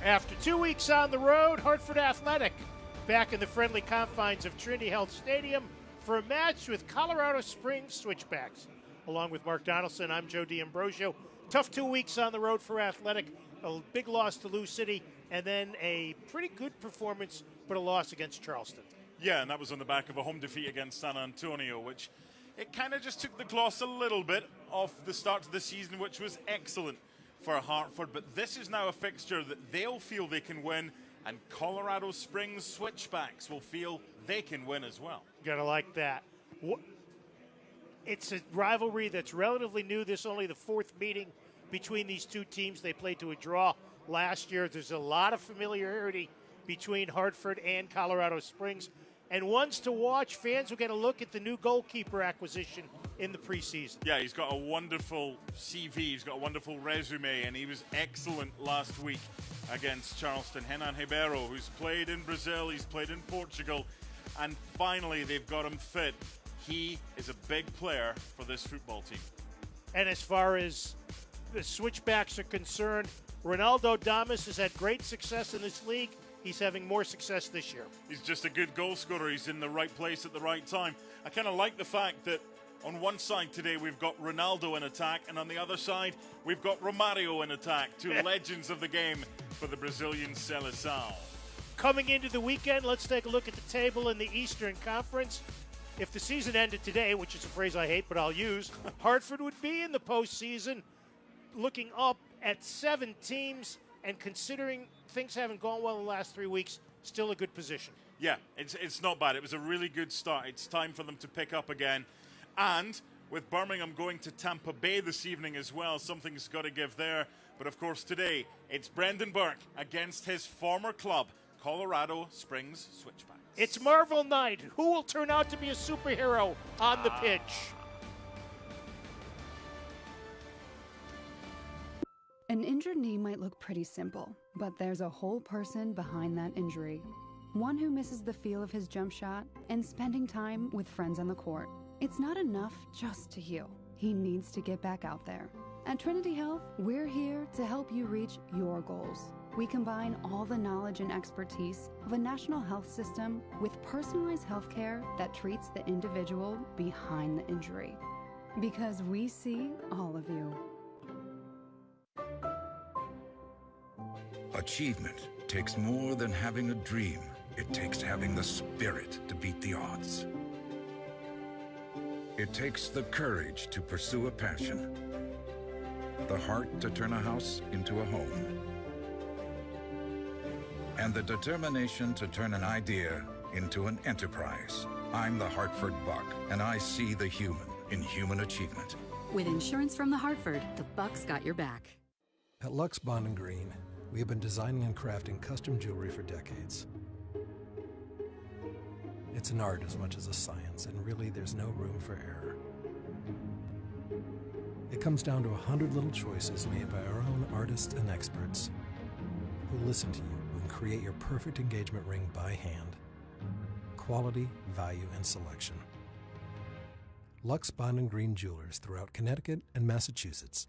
After 2 weeks on the road, Hartford Athletic back in the friendly confines of Trinity Health Stadium for a match with Colorado Springs Switchbacks. Along with Mark Donaldson, I'm Joe D'Ambrosio. Tough 2 weeks on the road for Athletic. A big loss to Lou City, and then a pretty good performance, but a loss against Charleston. Yeah, and that was on the back of a home defeat against San Antonio, which it kind of just took the gloss a little bit off the start of the season, which was excellent for Hartford. But this is now a fixture that they'll feel they can win, and Colorado Springs Switchbacks will feel they can win as well. Gotta like that. It's a rivalry that's relatively new. This is only the fourth meeting between these two teams. They played to a draw last year. There's a lot of familiarity between Hartford and Colorado Springs. And ones to watch, fans will get a look at the new goalkeeper acquisition in the preseason. Yeah, he's got a wonderful CV, he's got a wonderful resume, and he was excellent last week against Charleston. Renan Ribeiro, who's played in Brazil, he's played in Portugal, and finally they've got him fit. He is a big player for this football team. And as far as the Switchbacks are concerned, Ronaldo Damas has had great success in this league. He's having more success this year. He's just a good goal scorer. He's in the right place at the right time. I kind of like the fact that on one side today we've got Ronaldo in attack, and on the other side we've got Romario in attack, two legends of the game for the Brazilian Seleção. Coming into the weekend, let's take a look at the table in the Eastern Conference. If the season ended today, which is a phrase I hate but I'll use, Hartford would be in the postseason, looking up at 7 teams, and considering things haven't gone well the last 3 weeks, still a good position. Yeah, it's not bad. It was a really good start. It's time for them to pick up again. And with Birmingham going to Tampa Bay this evening as well, something's got to give there. But of course today, it's Brendan Burke against his former club, Colorado Springs Switchbacks. It's Marvel Knight. Who will turn out to be a superhero on the pitch? An injured knee might look pretty simple, but there's a whole person behind that injury. One who misses the feel of his jump shot and spending time with friends on the court. It's not enough just to heal. He needs to get back out there. At Trinity Health, we're here to help you reach your goals. We combine all the knowledge and expertise of a national health system with personalized health care that treats the individual behind the injury. Because we see all of you. Achievement takes more than having a dream. It takes having the spirit to beat the odds. It takes the courage to pursue a passion, the heart to turn a house into a home, and the determination to turn an idea into an enterprise. I'm the Hartford Buck, and I see the human in human achievement. With insurance from the Hartford, the Buck's got your back. At Lux Bond & Green, we have been designing and crafting custom jewelry for decades. It's an art as much as a science, and really there's no room for error. It comes down to 100 little choices made by our own artists and experts who listen to you and create your perfect engagement ring by hand. Quality, value, and selection. Lux Bond & Green Jewelers throughout Connecticut and Massachusetts.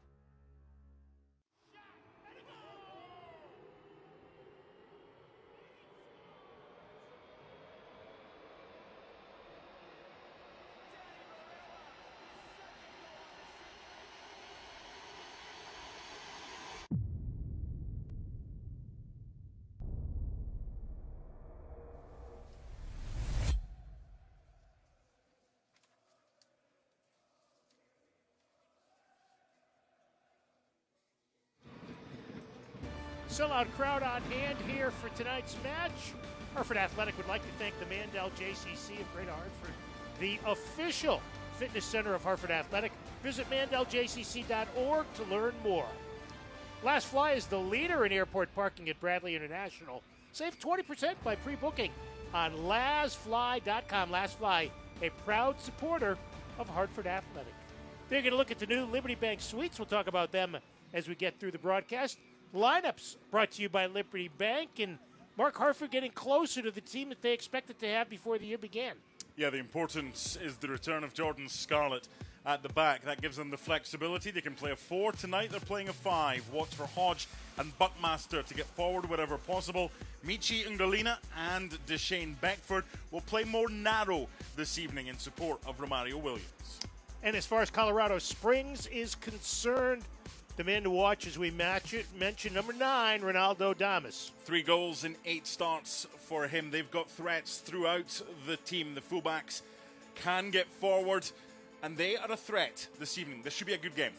Sellout crowd on hand here for tonight's match. Hartford Athletic would like to thank the Mandel JCC of Greater Hartford, the official fitness center of Hartford Athletic. Visit mandeljcc.org to learn more. Last Fly is the leader in airport parking at Bradley International. Save 20% by pre-booking on lasfly.com. Last Fly, a proud supporter of Hartford Athletic. Taking a look at the new Liberty Bank Suites. We'll talk about them as we get through the broadcast. Lineups brought to you by Liberty Bank, and Mark, Hartford getting closer to the team that they expected to have before the year began. Yeah, the importance is the return of Jordan Scarlett at the back. That gives them the flexibility. They can play a 4 tonight. They're playing a 5. Watch for Hodge and Buckmaster to get forward wherever possible. Michi Ngalina and Deshane Beckford will play more narrow this evening in support of Romario Williams. And as far as Colorado Springs is concerned, the man to watch as we mention number 9, Ronaldo Damas. 3 goals in 8 starts for him. They've got threats throughout the team. The fullbacks can get forward, and they are a threat this evening. This should be a good game.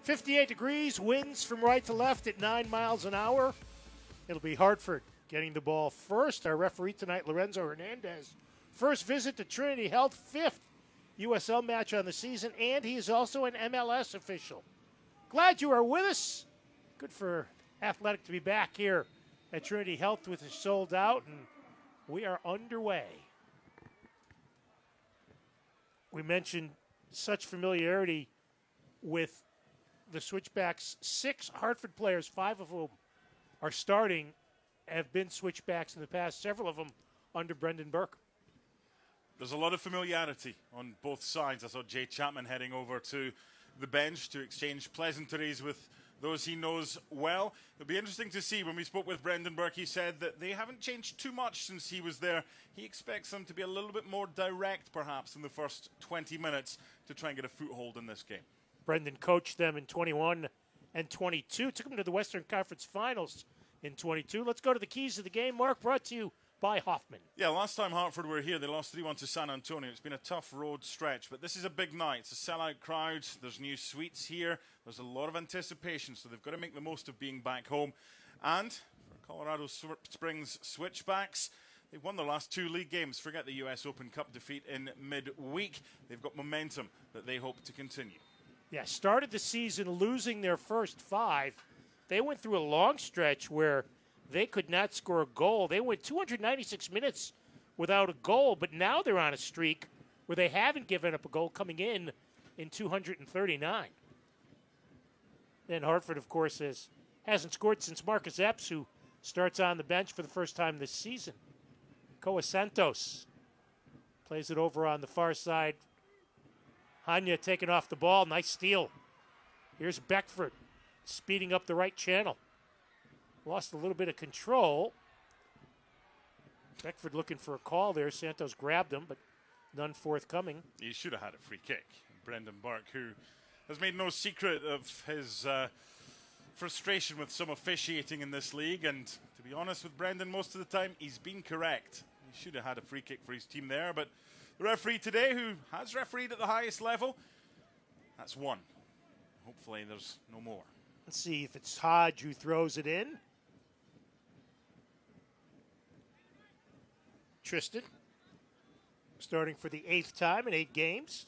58 degrees, winds from right to left at 9 miles an hour. It'll be Hartford getting the ball first. Our referee tonight, Lorenzo Hernandez. First visit to Trinity Health, 5th USL match on the season, and he is also an MLS official. Glad you are with us. Good for Athletic to be back here at Trinity Health with it sold out, and we are underway. We mentioned such familiarity with the Switchbacks. 6 Hartford players, 5 of whom are starting, have been Switchbacks in the past, several of them under Brendan Burke. There's a lot of familiarity on both sides. I saw Jay Chapman heading over to the bench to exchange pleasantries with those he knows well. It'll be interesting to see. When we spoke with Brendan Burke, he said that they haven't changed too much since he was there. He expects them to be a little bit more direct, perhaps, in the first 20 minutes to try and get a foothold in this game. Brendan coached them in 21 and 22, took them to the Western Conference Finals in 22. Let's go to the keys of the game. Mark, brought to you by Hoffman. Yeah, last time Hartford were here, they lost 3-1 to San Antonio. It's been a tough road stretch, but this is a big night. It's a sellout crowd. There's new suites here. There's a lot of anticipation, so they've got to make the most of being back home. And for Colorado Springs Switchbacks, they've won their last 2 league games. Forget the US Open Cup defeat in midweek. They've got momentum that they hope to continue. Yeah, started the season losing their first 5. They went through a long stretch where they could not score a goal. They went 296 minutes without a goal, but now they're on a streak where they haven't given up a goal, coming in 239. Then Hartford, of course, hasn't scored since Marcus Epps, who starts on the bench for the first time this season. Koa Santos plays it over on the far side. Hanya taking off the ball. Nice steal. Here's Beckford speeding up the right channel. Lost a little bit of control. Beckford looking for a call there. Santos grabbed him, but none forthcoming. He should have had a free kick. Brendan Burke, who has made no secret of his frustration with some officiating in this league, and to be honest with Brendan, most of the time he's been correct. He should have had a free kick for his team there, but the referee today, who has refereed at the highest level, that's 1. Hopefully there's no more. Let's see if it's Hodge who throws it in. Tristan, starting for the 8th time in 8 games.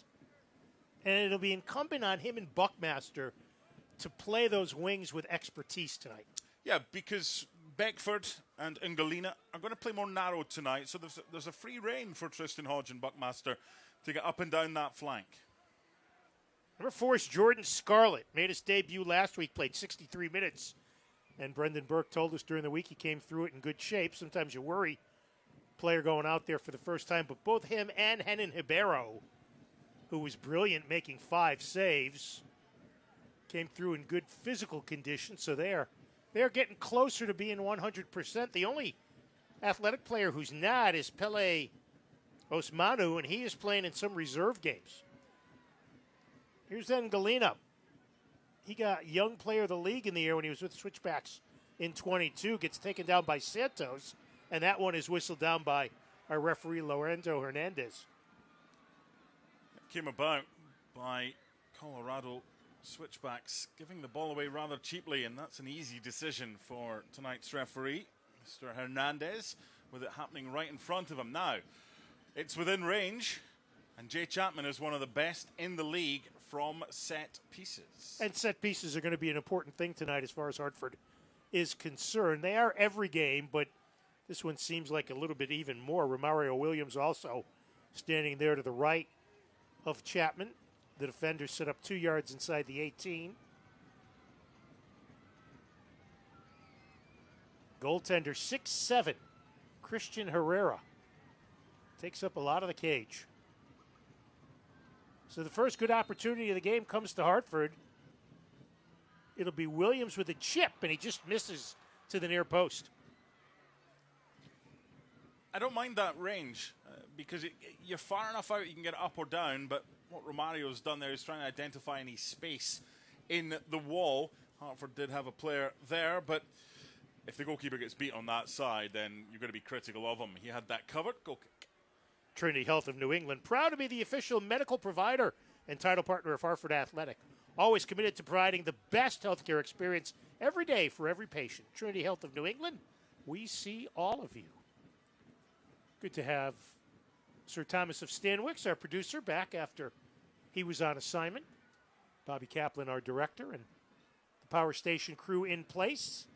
And it'll be incumbent on him and Buckmaster to play those wings with expertise tonight. Yeah, because Beckford and Ngalina are going to play more narrow tonight, so there's a free rein for Tristan Hodge and Buckmaster to get up and down that flank. Number 4 is Jordan Scarlett. Made his debut last week, played 63 minutes. And Brendan Burke told us during the week he came through it in good shape. Sometimes you worry, player going out there for the first time. But both him and Henan Ribeiro, who was brilliant making 5 saves, came through in good physical condition. So they're getting closer to being 100%. The only Athletic player who's not is Pele Osmanu, and he is playing in some reserve games. Here's then Galena. He got Young Player of the League in the year when he was with Switchbacks in 22. Gets taken down by Santos, and that one is whistled down by our referee, Lorenzo Hernandez. It came about by Colorado Switchbacks giving the ball away rather cheaply, and that's an easy decision for tonight's referee, Mr. Hernandez, with it happening right in front of him. Now, it's within range, and Jay Chapman is one of the best in the league from set pieces. And set pieces are going to be an important thing tonight as far as Hartford is concerned. They are every game, but this one seems like a little bit even more. Romario Williams also standing there to the right of Chapman. The defender set up 2 yards inside the 18. Goaltender 6'7", Christian Herrera. Takes up a lot of the cage. So the first good opportunity of the game comes to Hartford. It'll be Williams with a chip, and he just misses to the near post. I don't mind that range because you're far enough out you can get it up or down, but what Romario's done there is trying to identify any space in the wall. Hartford did have a player there, but if the goalkeeper gets beat on that side, then you're going to be critical of him. He had that covered. Goal kick. Trinity Health of New England, proud to be the official medical provider and title partner of Hartford Athletic. Always committed to providing the best healthcare experience every day for every patient. Trinity Health of New England, we see all of you. Good to have Sir Thomas of Stanwix, our producer, back after he was on assignment. Bobby Kaplan, our director, and the Power Station crew in place.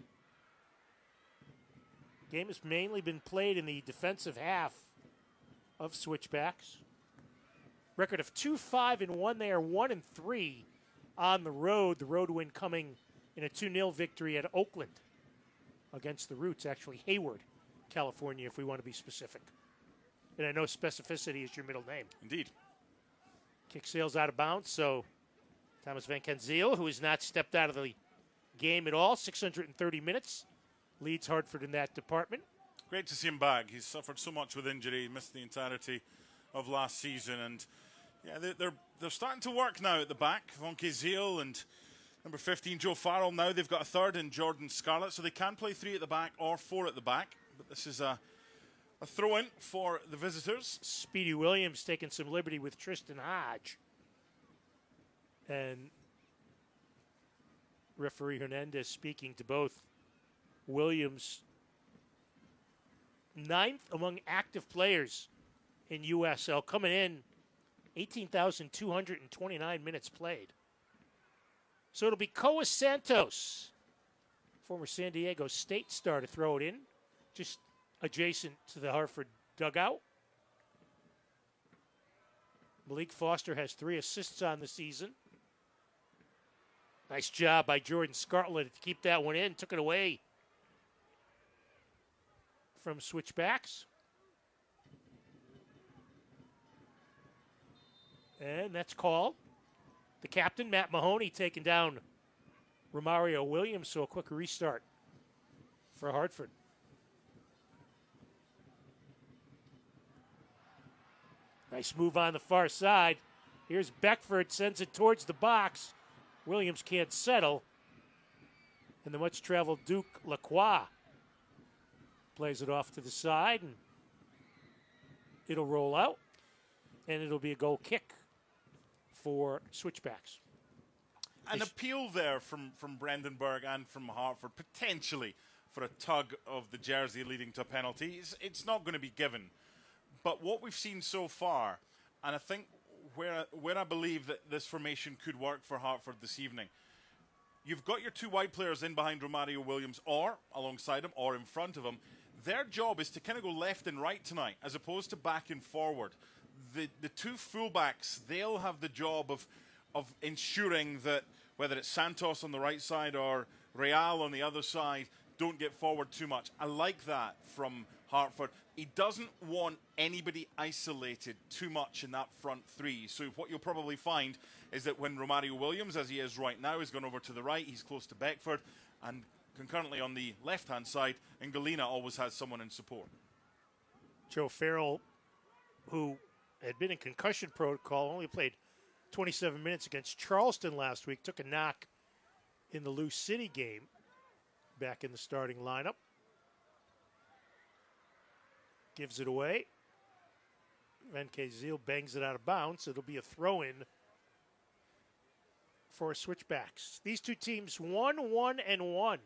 Game has mainly been played in the defensive half of Switchbacks. Record of 2-5-1. They are 1-3 on the road. The road win coming in a 2-0 victory at Oakland against the Roots, actually Hayward, California, if we want to be specific. And I know specificity is your middle name. Indeed. Kick sails out of bounds, so Thomas Van Kenziel, who has not stepped out of the game at all, 630 minutes, leads Hartford in that department. Great to see him back. He's suffered so much with injury. He missed the entirety of last season. And yeah, they're starting to work now at the back. Van Kenziel and number 15, Joe Farrell. Now they've got a third in Jordan Scarlett, so they can play 3 at the back or 4 at the back. But this is a throw-in for the visitors. Speedy Williams taking some liberty with Tristan Hodge. And referee Hernandez speaking to both Williams, 9th among active players in USL, coming in 18,229 minutes played. So it'll be Coa Santos, former San Diego State star, to throw it in, just adjacent to the Hartford dugout. Malik Foster has 3 assists on the season. Nice job by Jordan Scarlett to keep that one in. Took it away from Switchbacks. And that's called. The captain, Matt Mahoney, taking down Romario Williams, so a quick restart for Hartford. Nice move on the far side. Here's Beckford, sends it towards the box. Williams can't settle. And the much-traveled Duke Lacroix plays it off to the side, and it'll roll out, and it'll be a goal kick for Switchbacks. An appeal there from Brandenburg and from Hartford, potentially for a tug of the jersey leading to a penalty. It's not going to be given. But what we've seen so far, and I think where I believe that this formation could work for Hartford this evening, you've got your 2 wide players in behind Romario Williams or alongside him or in front of him. Their job is to kind of go left and right tonight as opposed to back and forward. The 2 fullbacks, they'll have the job of ensuring that whether it's Santos on the right side or Real on the other side, don't get forward too much. I like that from Hartford. He doesn't want anybody isolated too much in that front 3. So what you'll probably find is that when Romario Williams, as he is right now, has gone over to the right, he's close to Beckford, and concurrently on the left-hand side, Ngolina always has someone in support. Joe Farrell, who had been in concussion protocol, only played 27 minutes against Charleston last week, took a knock in the Lou City game, back in the starting lineup. Gives it away. Van Kenziel bangs it out of bounds. It'll be a throw-in for Switchbacks. These 2 teams 1-1-1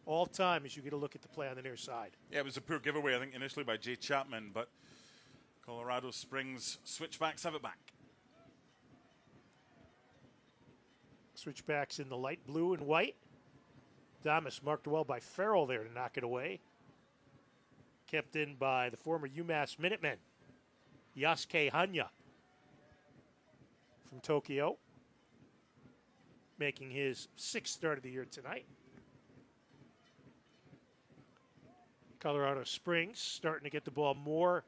all time as you get a look at the play on the near side. Yeah, it was a poor giveaway, I think, initially by Jay Chapman, but Colorado Springs Switchbacks have it back. Switchbacks in the light blue and white. Damas marked well by Farrell there to knock it away. Kept in by the former UMass Minutemen, Yasuke Hanya from Tokyo, making his 6th start of the year tonight. Colorado Springs starting to get the ball more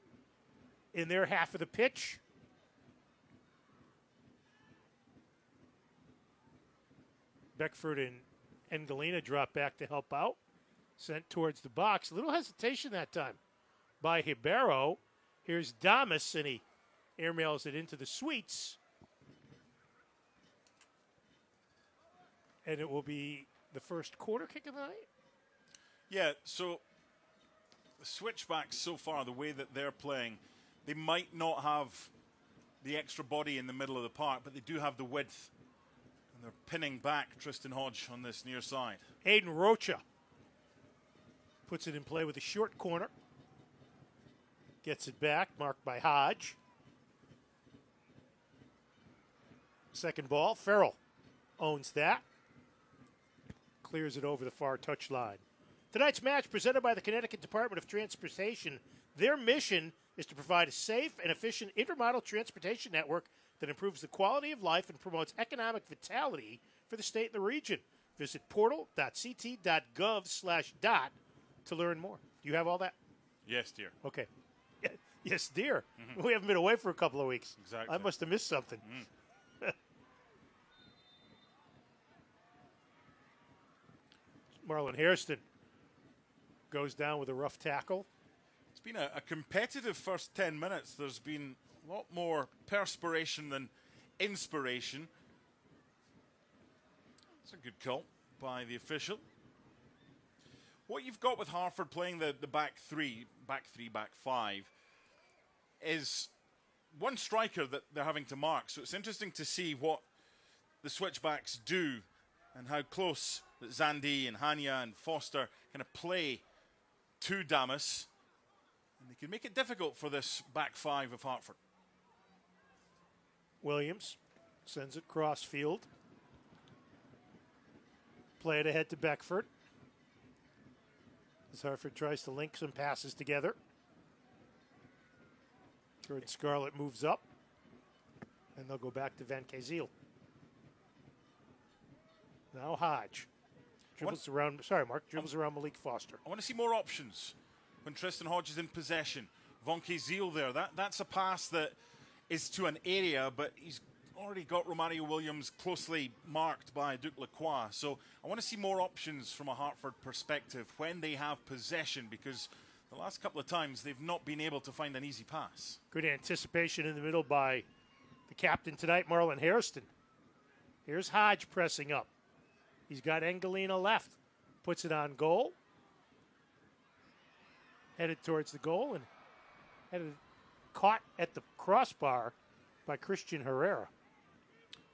in their half of the pitch. Beckford and Galena drop back to help out. Sent towards the box. A little hesitation that time by Ribeiro. Here's Damas, and he airmails it into the Sweets. And it will be the first quarter kick of the night? Yeah, so the Switchbacks so far, the way that they're playing, they might not have the extra body in the middle of the park, but they do have the width. And they're pinning back Tristan Hodge on this near side. Aiden Rocha puts it in play with a short corner. Gets it back, marked by Hodge. Second ball, Farrell owns that. Clears it over the far touchline. Tonight's match presented by the Connecticut Department of Transportation. Their mission is to provide a safe and efficient intermodal transportation network that improves the quality of life and promotes economic vitality for the state and the region. Visit portal.ct.gov/dot to learn more. Do you have all that? Yes, dear. Okay. Yes, dear. Mm-hmm. We haven't been away for a couple of weeks. Exactly. I must have missed something. Marlon Hairston goes down with a rough tackle. It's been a competitive first 10 minutes. There's been a lot more perspiration than inspiration. It's a good call by the official. What you've got with Hartford playing the back three, back five, is one striker that they're having to mark. So it's interesting to see what the Switchbacks do and how close that Zandi and Hanya and Foster kind of play to Damas. And they can make it difficult for this back five of Hartford. Williams sends it cross field. Play it ahead to Beckford. As Hartford tries to link some passes together. Jordan Scarlett moves up. And they'll go back to Van Kazeel. Now Hodge. Dribbles around Malik Foster. I want to see more options when Tristan Hodge is in possession. Von Kazeel there. That's a pass that is to an area, but he's already got Romario Williams closely marked by Duke Lacroix. So I want to see more options from a Hartford perspective when they have possession, because the last couple of times they've not been able to find an easy pass. Good anticipation in the middle by the captain tonight, Marlon Hairston. Here's Hodge pressing up. He's got Engelina left. Puts it on goal. Headed towards the goal and caught at the crossbar by Christian Herrera.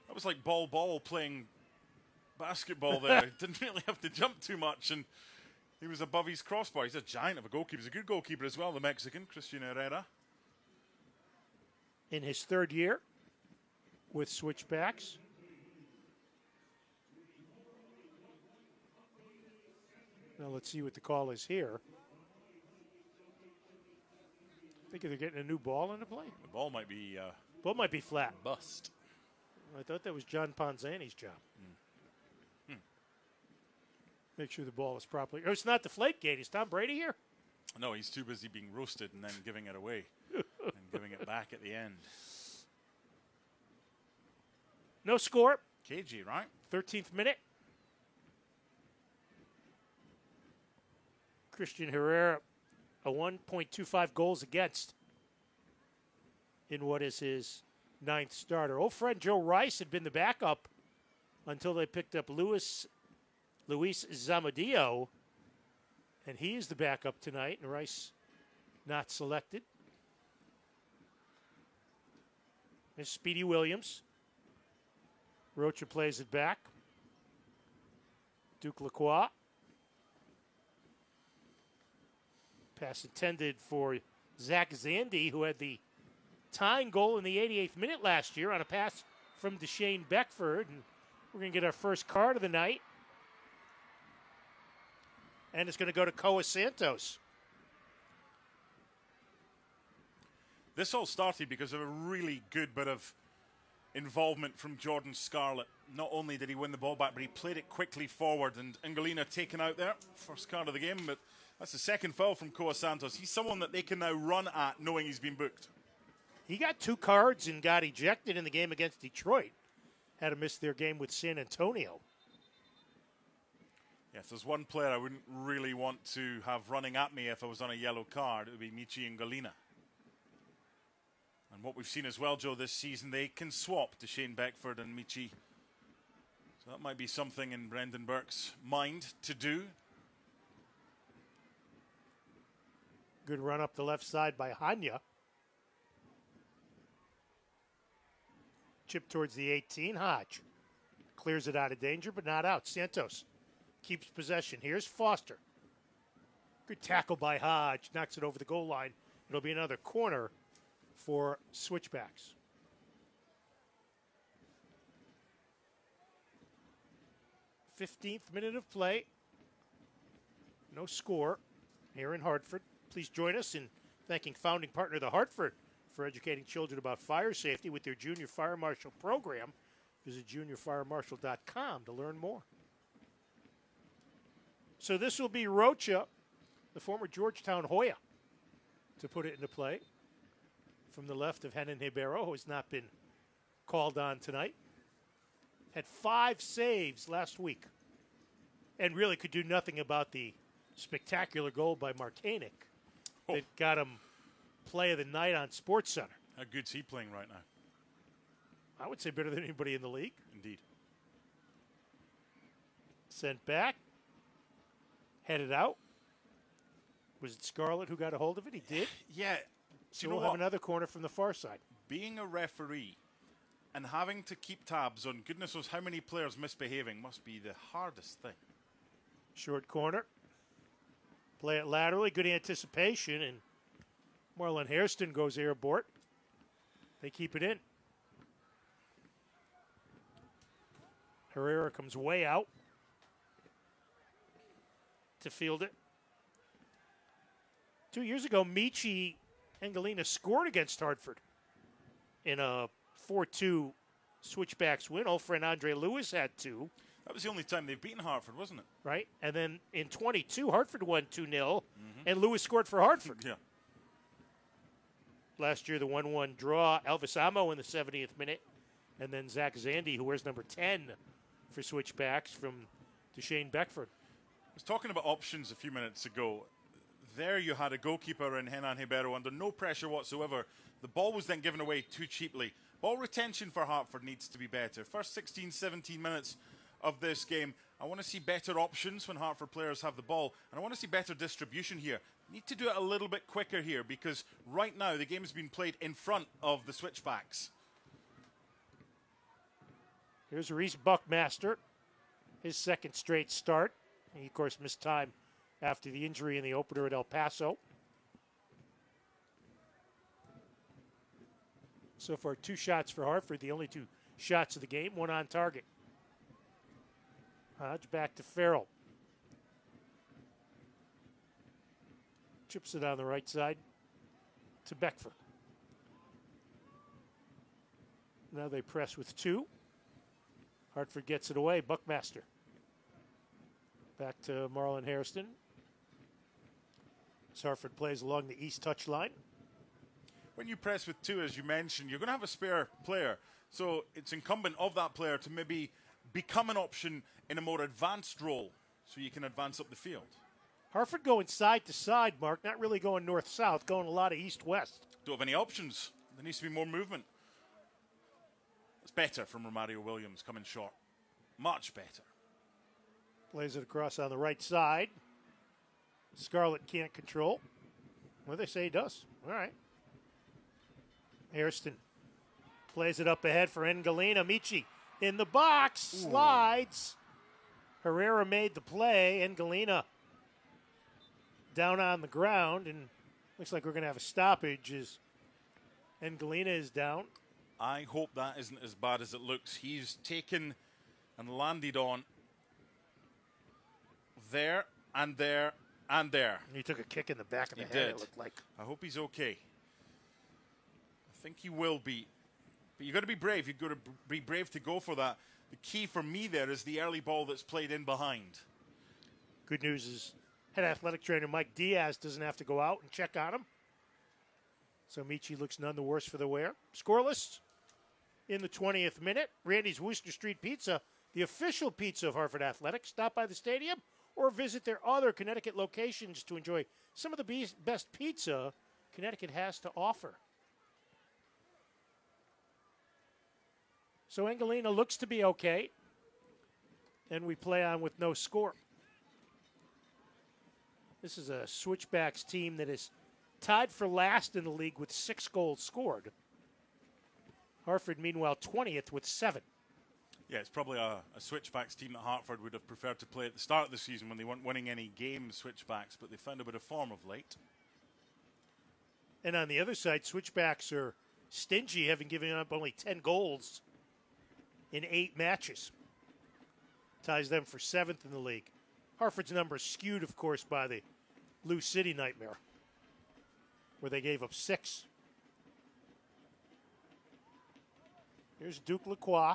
That was like ball playing basketball there. He didn't really have to jump too much, and he was above his crossbar. He's a giant of a goalkeeper. He's a good goalkeeper as well, the Mexican, Christian Herrera. In his third year with Switchbacks. Now let's see what the call is here. I think they're getting a new ball into play. The ball might be flat. Bust. I thought that was John Ponzani's job. Make sure the ball is properly. Oh, it's not Deflategate. Is Tom Brady here? No, he's too busy being roasted and then giving it away and giving it back at the end. No score. KG, right? 13th minute. Christian Herrera, a 1.25 goals against in what is his 9th starter. Old friend Joe Rice had been the backup until they picked up Luis Zamudio, and he is the backup tonight, and Rice not selected. There's Speedy Williams. Rocha plays it back. Duke Lacroix. Pass intended for Zach Zandi, who had the tying goal in the 88th minute last year on a pass from Deshane Beckford. And we're going to get our first card of the night. And it's going to go to Coa Santos. This all started because of a really good bit of involvement from Jordan Scarlett. Not only did he win the ball back, but he played it quickly forward. And Angelina taken out there. First card of the game, but that's the second foul from Coa Santos. He's someone that they can now run at knowing he's been booked. He got 2 cards and got ejected in the game against Detroit. Had to miss their game with San Antonio. Yeah, if there's one player I wouldn't really want to have running at me if I was on a yellow card, it would be Michi and Galina. And what we've seen as well, Joe, this season, they can swap to Shane Beckford and Michi. So that might be something in Brendan Burke's mind to do. Good run up the left side by Hanya. Chip towards the 18. Hodge clears it out of danger, but not out. Santos keeps possession. Here's Foster. Good tackle by Hodge. Knocks it over the goal line. It'll be another corner for Switchbacks. '15th minute of play. No score here in Hartford. Please join us in thanking founding partner the Hartford for educating children about fire safety with their Junior Fire Marshal program. Visit juniorfiremarshal.com to learn more. So this will be Rocha, the former Georgetown Hoya, to put it into play. From the left of Henan Ribeiro, who has not been called on tonight. Had 5 saves last week and really could do nothing about the spectacular goal by Martinic that got him play of the night on SportsCenter. How good's he playing right now? I would say better than anybody in the league. Indeed. Sent back. Headed out. Was it Scarlett who got a hold of it? He did. Yeah. So we'll have another corner from the far side. Being a referee and having to keep tabs on goodness knows how many players misbehaving must be the hardest thing. Short corner. Play it laterally. Good anticipation. And Marlon Hairston goes airborne. They keep it in. Herrera comes way out to field it. 2 years ago, Michi and Galina scored against Hartford in a 4-2 Switchbacks win. Old friend Andre Lewis had 2. That was the only time they've beaten Hartford, wasn't it? Right. And then in 22, Hartford won 2-0, and Lewis scored for Hartford. Yeah. Last year, the 1-1 draw, Elvis Amo in the 70th minute, and then Zach Zandy, who wears number 10 for Switchbacks, from Deshane Beckford. I was talking about options a few minutes ago. There you had a goalkeeper in Henan Ribeiro under no pressure whatsoever. The ball was then given away too cheaply. Ball retention for Hartford needs to be better. First 16, 17 minutes of this game, I want to see better options when Hartford players have the ball, and I want to see better distribution here. Need to do it a little bit quicker here, because right now the game has been played in front of the Switchbacks. Here's Reese Buckmaster, his second straight start. He, of course, missed time after the injury in the opener at El Paso. So far, 2 shots for Hartford, the only 2 shots of the game, 1 on target. Hodge back to Farrell. Chips it on the right side to Beckford. Now they press with 2. Hartford gets it away. Buckmaster. Back to Marlon Hairston. As Hartford plays along the east touchline. When you press with 2, as you mentioned, you're going to have a spare player. So it's incumbent of that player to maybe become an option in a more advanced role so you can advance up the field. Hartford going side to side, Mark. Not really going north-south, going a lot of east-west. Don't have any options. There needs to be more movement. It's better from Romario Williams coming short. Much better. Plays it across on the right side. Scarlett can't control. Well, they say he does. All right. Hairston plays it up ahead for Ngalina. Michi in the box. Slides. Herrera made the play. Ngalina down on the ground. And looks like we're going to have a stoppage as Ngalina is down. I hope that isn't as bad as it looks. He's taken and landed on there and there and there. He took a kick in the back of the head, did. it looked like. I hope he's okay. I think he will be. But you've got to be brave. You've got to be brave to go for that. The key for me there is the early ball that's played in behind. Good news is head athletic trainer Mike Diaz doesn't have to go out and check on him. So Michi looks none the worse for the wear. Scoreless in the 20th minute. Randy's Worcester Street Pizza, the official pizza of Hartford Athletics. Stop by the stadium or visit their other Connecticut locations to enjoy some of the best pizza Connecticut has to offer. So Angelina looks to be okay, and we play on with no score. This is a Switchbacks team that is tied for last in the league with 6 goals scored. Hartford, meanwhile, 20th with 7. Yeah, it's probably a Switchbacks team that Hartford would have preferred to play at the start of the season when they weren't winning any games, Switchbacks, but they found a bit of form of late. And on the other side, Switchbacks are stingy, having given up only 10 goals in 8 matches. Ties them for 7th in the league. Hartford's number is skewed, of course, by the Lou City nightmare, where they gave up 6. Here's Duke Lacroix.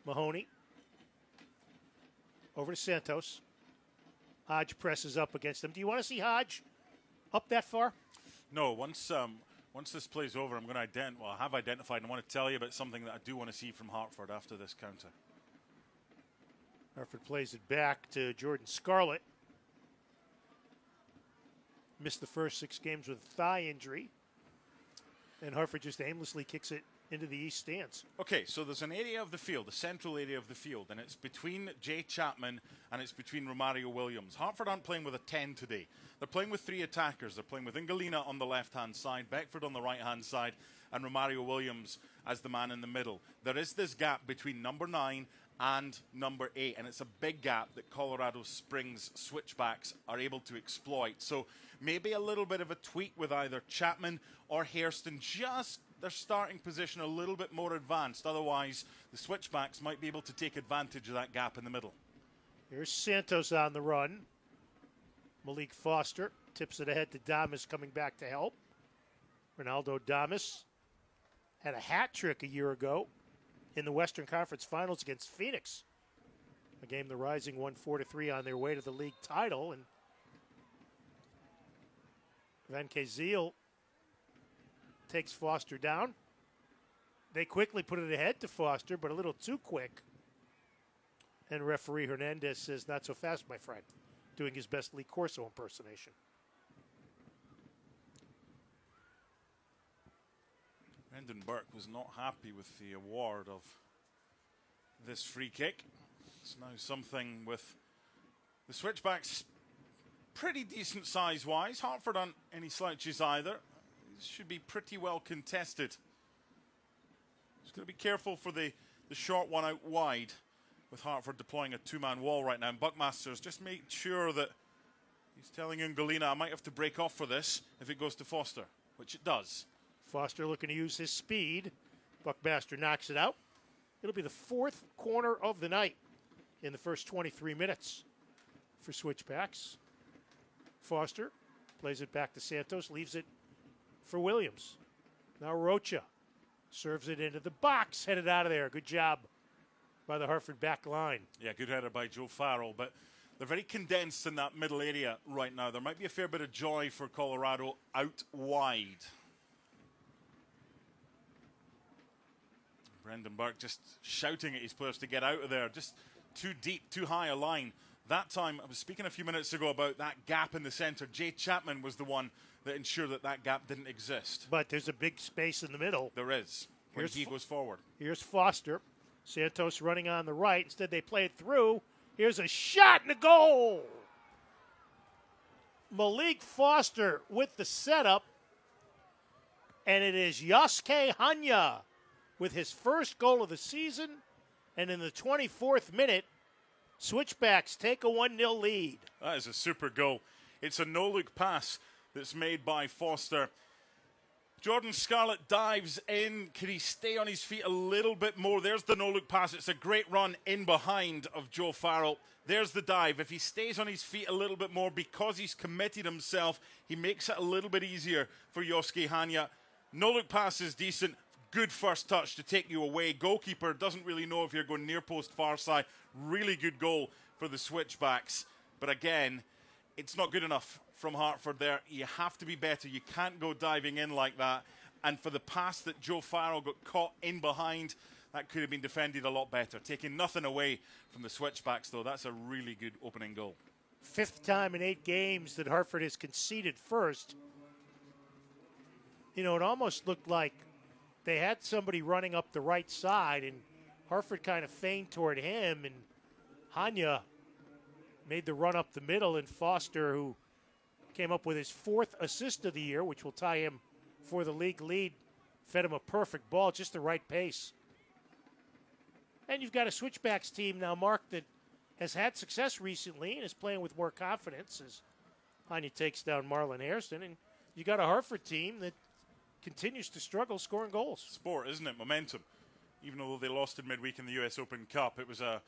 Mahoney. Over to Santos. Hodge presses up against him. Do you want to see Hodge up that far? No, once this plays over, I'm going to I have identified and I want to tell you about something that I do want to see from Hartford after this counter. Hartford plays it back to Jordan Scarlett. Missed the first 6 games with a thigh injury. And Hartford just aimlessly kicks it into the east stands. Okay, so there's an area of the field, a central area of the field, and it's between Jay Chapman and it's between Romario Williams. Hartford aren't playing with a 10 today. They're playing with 3 attackers. They're playing with Ingalina on the left-hand side, Beckford on the right-hand side, and Romario Williams as the man in the middle. There is this gap between number 9 and number 8, and it's a big gap that Colorado Springs Switchbacks are able to exploit. So maybe a little bit of a tweak with either Chapman or Hairston, just their starting position a little bit more advanced. Otherwise, the Switchbacks might be able to take advantage of that gap in the middle. Here's Santos on the run. Malik Foster tips it ahead to Damas coming back to help. Ronaldo Damas had a hat trick a year ago in the Western Conference Finals against Phoenix. A game the Rising won 4-3 on their way to the league title. And Van Keziel takes Foster down. They quickly put it ahead to Foster, but a little too quick. And referee Hernandez says, "Not so fast, my friend," doing his best Lee Corso impersonation. Brendan Burke was not happy with the award of this free kick. It's now something with the Switchbacks pretty decent size-wise. Hartford aren't any slouches either. Should be pretty well contested. Just going to be careful for the short one out wide with Hartford deploying a 2-man wall right now. And Buckmasters just make sure that he's telling Ungalina, I might have to break off for this if it goes to Foster, which it does. Foster looking to use his speed. Buckmaster knocks it out. It'll be the 4th corner of the night in the first 23 minutes for Switchbacks. Foster plays it back to Santos, leaves it for Williams. Now Rocha serves it into the box, headed out of there. Good job by the Hartford back line. Yeah, good header by Joe Farrell, but they're very condensed in that middle area right now. There might be a fair bit of joy for Colorado out wide. Brendan Burke just shouting at his players to get out of there. Just too deep, too high a line. That time, I was speaking a few minutes ago about that gap in the center. Jay Chapman was the one that ensured that gap didn't exist. But there's a big space in the middle. There is, when he goes forward. Here's Foster. Santos running on the right. Instead, they play it through. Here's a shot and a goal. Malik Foster with the setup. And it is Yosuke Hanya with his first goal of the season. And in the 24th minute, Switchbacks take a 1-0 lead. That is a super goal. It's a no-look pass that's made by Foster. Jordan Scarlett dives in. Can he stay on his feet a little bit more? There's the no-look pass. It's a great run in behind of Joe Farrell. There's the dive. If he stays on his feet a little bit more because he's committed himself, he makes it a little bit easier for Yosuke Hanya. No-look pass is decent. Good first touch to take you away. Goalkeeper doesn't really know if you're going near post, far side. Really good goal for the Switchbacks. But again, it's not good enough from Hartford there. You have to be better. You can't go diving in like that. And for the pass that Joe Farrell got caught in behind, that could have been defended a lot better. Taking nothing away from the switchbacks, though, that's a really good opening goal. 5th time in 8 games that Hartford has conceded first. You know, it almost looked like they had somebody running up the right side, and Hartford kind of feigned toward him, and Hanya made the run up the middle, and Foster, who came up with his 4th assist of the year, which will tie him for the league lead, fed him a perfect ball, just the right pace. And you've got a switchbacks team now, Mark, that has had success recently and is playing with more confidence as Hanya takes down Marlon Hairston. And you got a Hartford team that continues to struggle scoring goals. Sport, isn't it? Momentum. Even though they lost in midweek in the US Open Cup, it was a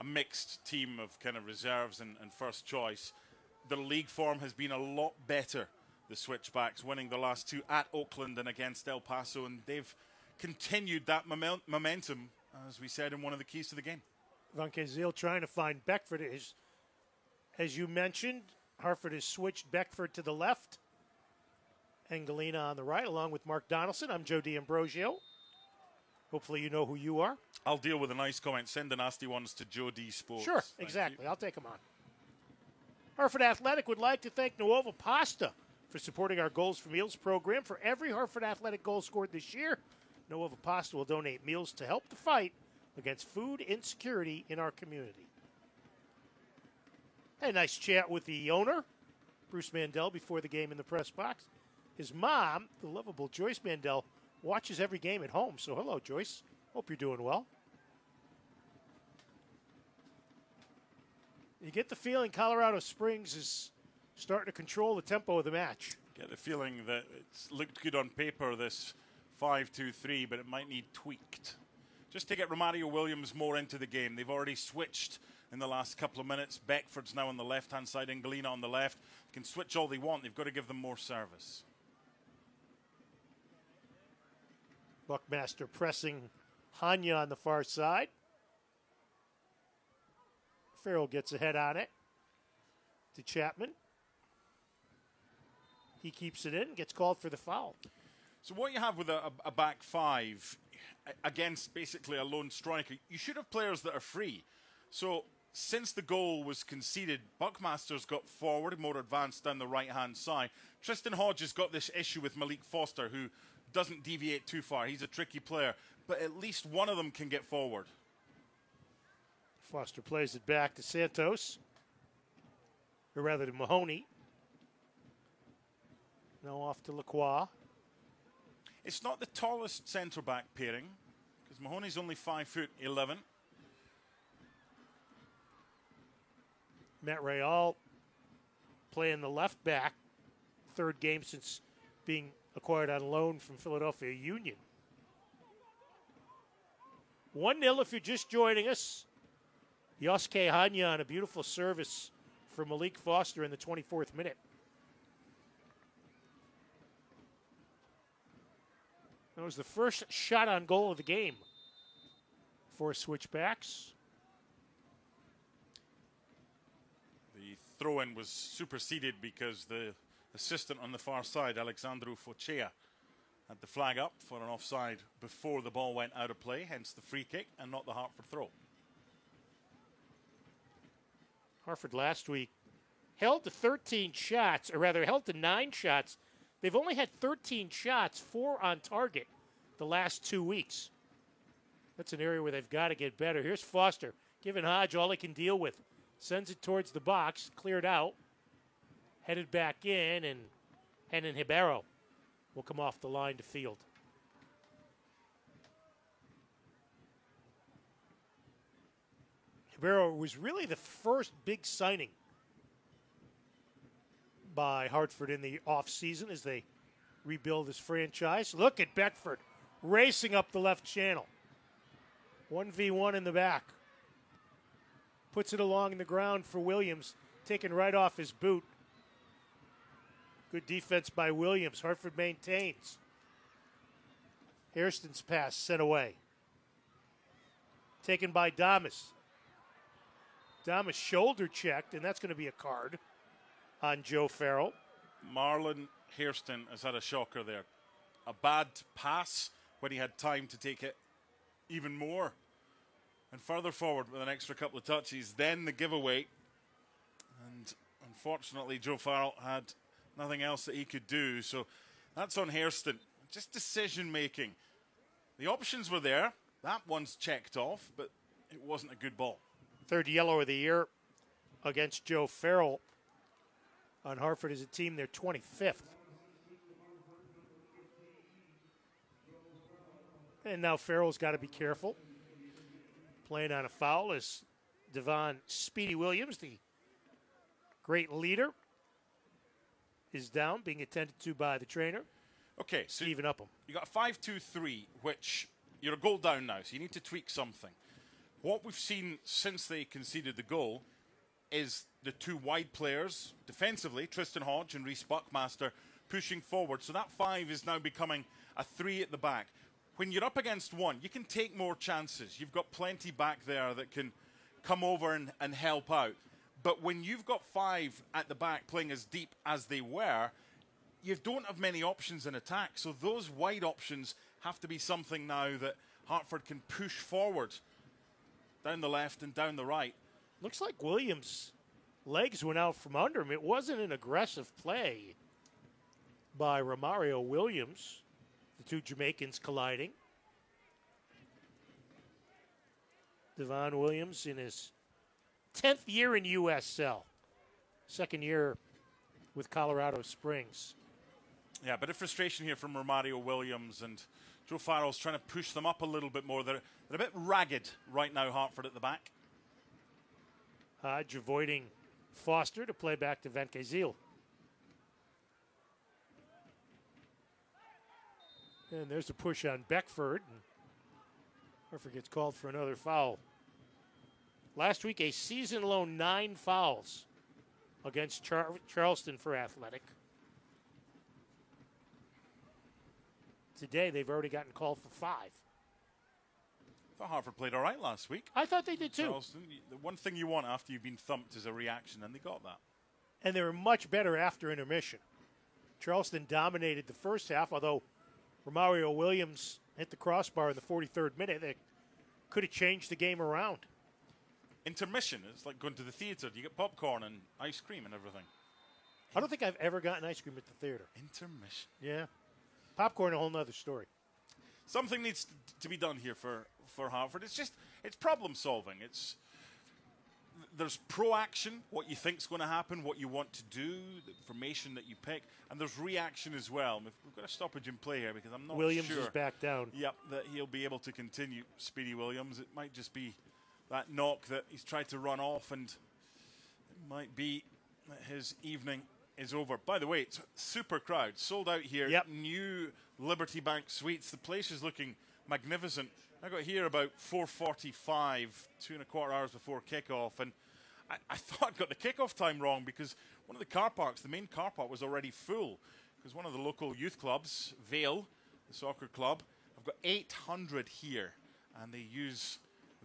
mixed team of kind of reserves and first choice. The league form has been a lot better. The switchbacks winning the last 2 at Oakland and against El Paso, and they've continued that momentum, as we said, in one of the keys to the game. Van Kazeel trying to find Beckford. As you mentioned, Hartford has switched Beckford to the left and Galena on the right, along with Mark Donaldson. I'm Joe D'Ambrosio. Hopefully you know who you are. I'll deal with a nice comment. Send the nasty ones to Joe D Sports. Sure, exactly. I'll take them on. Hartford Athletic would like to thank Nuova Pasta for supporting our Goals for Meals program. For every Hartford Athletic goal scored this year, Nuova Pasta will donate meals to help the fight against food insecurity in our community. Had a nice chat with the owner, Bruce Mandel, before the game in the press box. His mom, the lovable Joyce Mandel, watches every game at home. So hello, Joyce. Hope you're doing well. You get the feeling Colorado Springs is starting to control the tempo of the match. Get the feeling that it's looked good on paper, this 5-2-3, but it might need tweaked. Just to get Romario Williams more into the game. They've already switched in the last couple of minutes. Beckford's now on the left-hand side and Galena on the left. They can switch all they want. They've got to give them more service. Buckmaster pressing Hanya on the far side. Farrell gets ahead on it to Chapman. He keeps it in, gets called for the foul. So what you have with a back 5 against basically a lone striker, you should have players that are free. So since the goal was conceded, Buckmaster's got forward, more advanced down the right-hand side. Tristan Hodge has got this issue with Malik Foster, who doesn't deviate too far. He's a tricky player, but at least one of them can get forward. Foster plays it back to Santos, or rather to Mahoney. Now off to Lacroix. It's not the tallest centre-back pairing, because Mahoney's only 5'11". Matt Real playing the left back, 3rd game since being acquired on loan from Philadelphia Union. 1-0 if you're just joining us. Yosuke Hanya on a beautiful service for Malik Foster in the 24th minute. That was the first shot on goal of the game for Switchbacks. The throw-in was superseded because the assistant on the far side, Alexandru Focea, had the flag up for an offside before the ball went out of play, hence the free kick and not the Hartford throw. Hartford last week held to 13 shots, or rather held to 9 shots. They've only had 13 shots, 4 on target the last 2 weeks. That's an area where they've got to get better. Here's Foster giving Hodge all he can deal with. Sends it towards the box, cleared out, headed back in, and Henan Hibero will come off the line to field. Hibero was really the first big signing by Hartford in the offseason as they rebuild this franchise. Look at Beckford racing up the left channel. 1v1 in the back. Puts it along the ground for Williams, taken right off his boot. Good defense by Williams. Hartford maintains. Hairston's pass sent away. Taken by Damas. Damas shoulder checked, and that's going to be a card on Joe Farrell. Marlon Hairston has had a shocker there. A bad pass when he had time to take it even more and further forward with an extra couple of touches. Then the giveaway. And unfortunately, Joe Farrell had nothing else that he could do. So that's on Hairston. Just decision making. The options were there. That one's checked off, but it wasn't a good ball. Third yellow of the year against Joe Farrell. On Hartford as a team, they're 25th. And now Farrell's got to be careful. Playing on a foul is Devon Speedy Williams, the great leader, is down, being attended to by the trainer. Okay, so Stephen Upham. You got a 5-2-3, which you're a goal down now, so you need to tweak something. What we've seen since they conceded the goal is the two wide players defensively, Tristan Hodge and Reece Buckmaster, pushing forward. So that 5 is now becoming a 3 at the back. When you're up against one, you can take more chances. You've got plenty back there that can come over and help out. But when you've got 5 at the back playing as deep as they were, you don't have many options in attack. So those wide options have to be something now that Hartford can push forward down the left and down the right. Looks like Williams' legs went out from under him. It wasn't an aggressive play by Romario Williams. The two Jamaicans colliding. Devon Williams in his 10th year in USL. Second year with Colorado Springs. Yeah, a bit of frustration here from Romario Williams, and Joe Farrell's trying to push them up a little bit more. They're a bit ragged right now, Hartford at the back. Hodge avoiding Foster to play back to Venke Ziel. And there's a push on Beckford. And Hartford gets called for another foul. Last week, a season-low 9 fouls against Charleston for Athletic. Today, they've already gotten called for 5. I thought Hartford played all right last week. I thought they did too. Charleston, the one thing you want after you've been thumped is a reaction, and they got that. And they were much better after intermission. Charleston dominated the first half, although Romario Williams hit the crossbar in the 43rd minute. They could have changed the game around. Intermission, it's like going to the theater. You get popcorn and ice cream and everything. I don't think I've ever gotten ice cream at the theater. Intermission. Yeah. Popcorn, a whole nother story. Something needs to be done here for Hartford. It's problem solving. There's pro-action, what you think's going to happen, what you want to do, the information that you pick, and there's reaction as well. We've got a stoppage in play here because I'm not Williams sure. is back down. Yep, that he'll be able to continue. Speedy Williams. It might just be that knock that he's tried to run off, and it might be that his evening is over. By the way, it's super crowd, sold out here. Yep. New Liberty Bank Suites. The place is looking magnificent. I got here about 4:45, 2.25 hours before kickoff, and I thought I got the kickoff time wrong because one of the car parks, the main car park, was already full because one of the local youth clubs, Vale, the soccer club, have got 800 here, and they use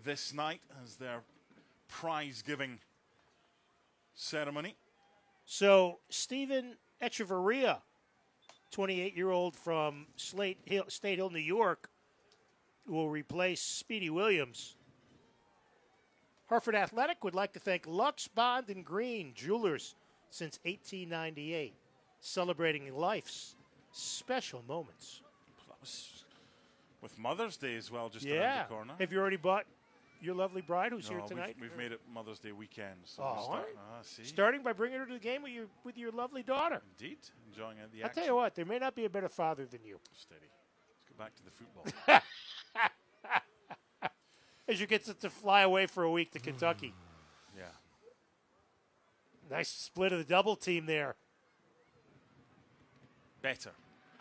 this night as their prize-giving ceremony. So, Stephen Echeverria, 28-year-old from State Hill, New York, will replace Speedy Williams. Hartford Athletic would like to thank Lux Bond and Green Jewelers since 1898, celebrating life's special moments. That was with Mother's Day as well, just around Yeah. the corner. Have you already bought your lovely bride who's here tonight? We've made it Mother's Day weekend. So see. Starting by bringing her to the game with your lovely daughter. Indeed, enjoying the I'll action. tell you what, there may not be a better father than you. Steady. Let's go back to the football. As you get to fly away for a week to Kentucky. Yeah. Nice split of the double team there. Better.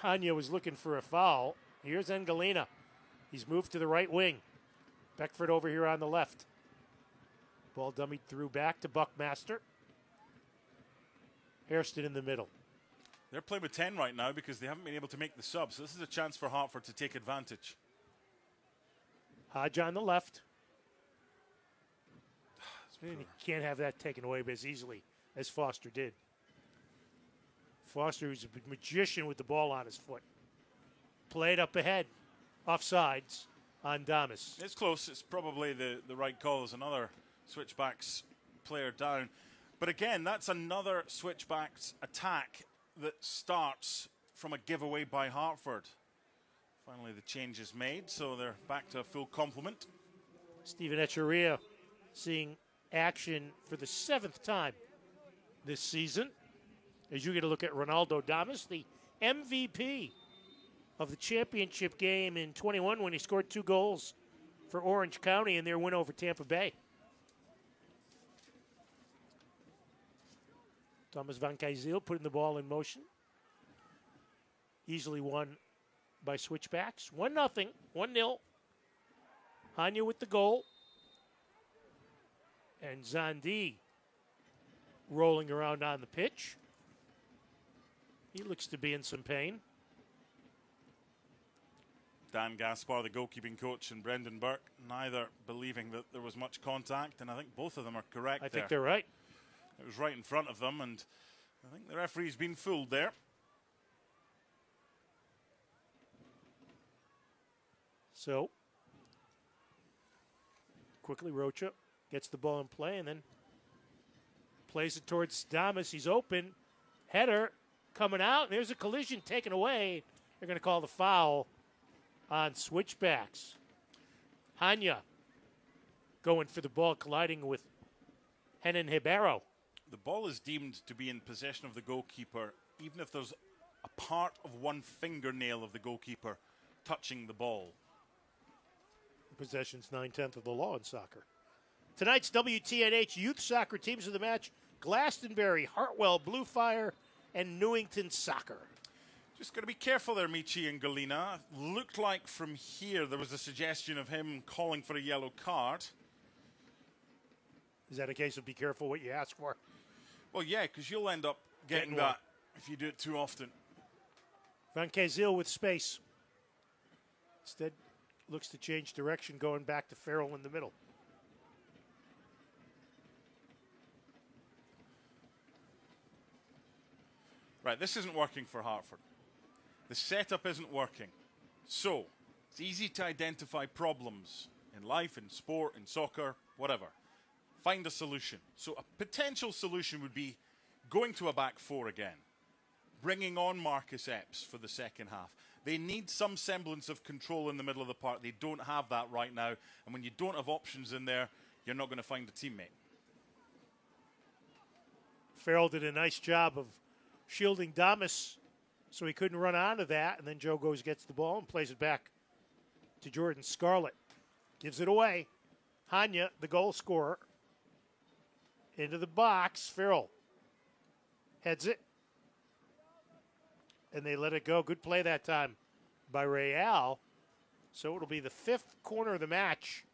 Hanya was looking for a foul. Here's Engalina. He's moved to the right wing. Beckford over here on the left. Ball dummied through back to Buckmaster. Hairston in the middle. They're playing with 10 right now because they haven't been able to make the subs. So this is a chance for Hartford to take advantage. Hodge on the left. And you can't have that taken away as easily as Foster did. Foster, who's a magician with the ball on his foot. Played up ahead. Offsides. on Damas. It's close. It's probably the right call. There's another Switchbacks player down. But again, that's another Switchbacks attack that starts from a giveaway by Hartford. Finally, the change is made, so they're back to a full complement. Steven Echeverria seeing action for the 7th time this season. As you get a look at Ronaldo Damas, the MVP of the championship game in 21 when he scored 2 goals for Orange County in their win over Tampa Bay. Thomas Van Kuyzeel putting the ball in motion. Easily won by Switchbacks. 1-0, 1-0. Hanya with the goal. And Zandi rolling around on the pitch. He looks to be in some pain. Dan Gaspar, the goalkeeping coach, and Brendan Burke, neither believing that there was much contact, and I think both of them are correct. I think they're right. It was right in front of them, and I think the referee's been fooled there. So, quickly Rocha gets the ball in play and then plays it towards Damas. He's open. Header coming out. There's a collision taken away. They're going to call the foul on Switchbacks. Hanya going for the ball, colliding with Henan Ribeiro. The ball is deemed to be in possession of the goalkeeper, even if there's a part of one fingernail of the goalkeeper touching the ball. Possession's 9/10 of the law in soccer. Tonight's WTNH youth soccer teams of the match: Glastonbury, Hartwell, Blue Fire, and Newington Soccer. Just got to be careful there, Michi and Galina. Looked like from here there was a suggestion of him calling for a yellow card. Is that a case of be careful what you ask for? Well, yeah, because you'll end up getting that if you do it too often. Van Kuyzeel with space. Instead, looks to change direction, going back to Farrell in the middle. Right, this isn't working for Hartford. The setup isn't working. So, it's easy to identify problems in life, in sport, in soccer, whatever. Find a solution. So a potential solution would be going to a back 4 again. Bringing on Marcus Epps for the second half. They need some semblance of control in the middle of the park. They don't have that right now. And when you don't have options in there, you're not going to find a teammate. Farrell did a nice job of shielding Damas so he couldn't run onto that. And then Joe goes, gets the ball and plays it back to Jordan Scarlett. Gives it away. Hanya, the goal scorer, into the box. Farrell heads it. And they let it go. Good play that time by Real. So it'll be the 5th corner of the match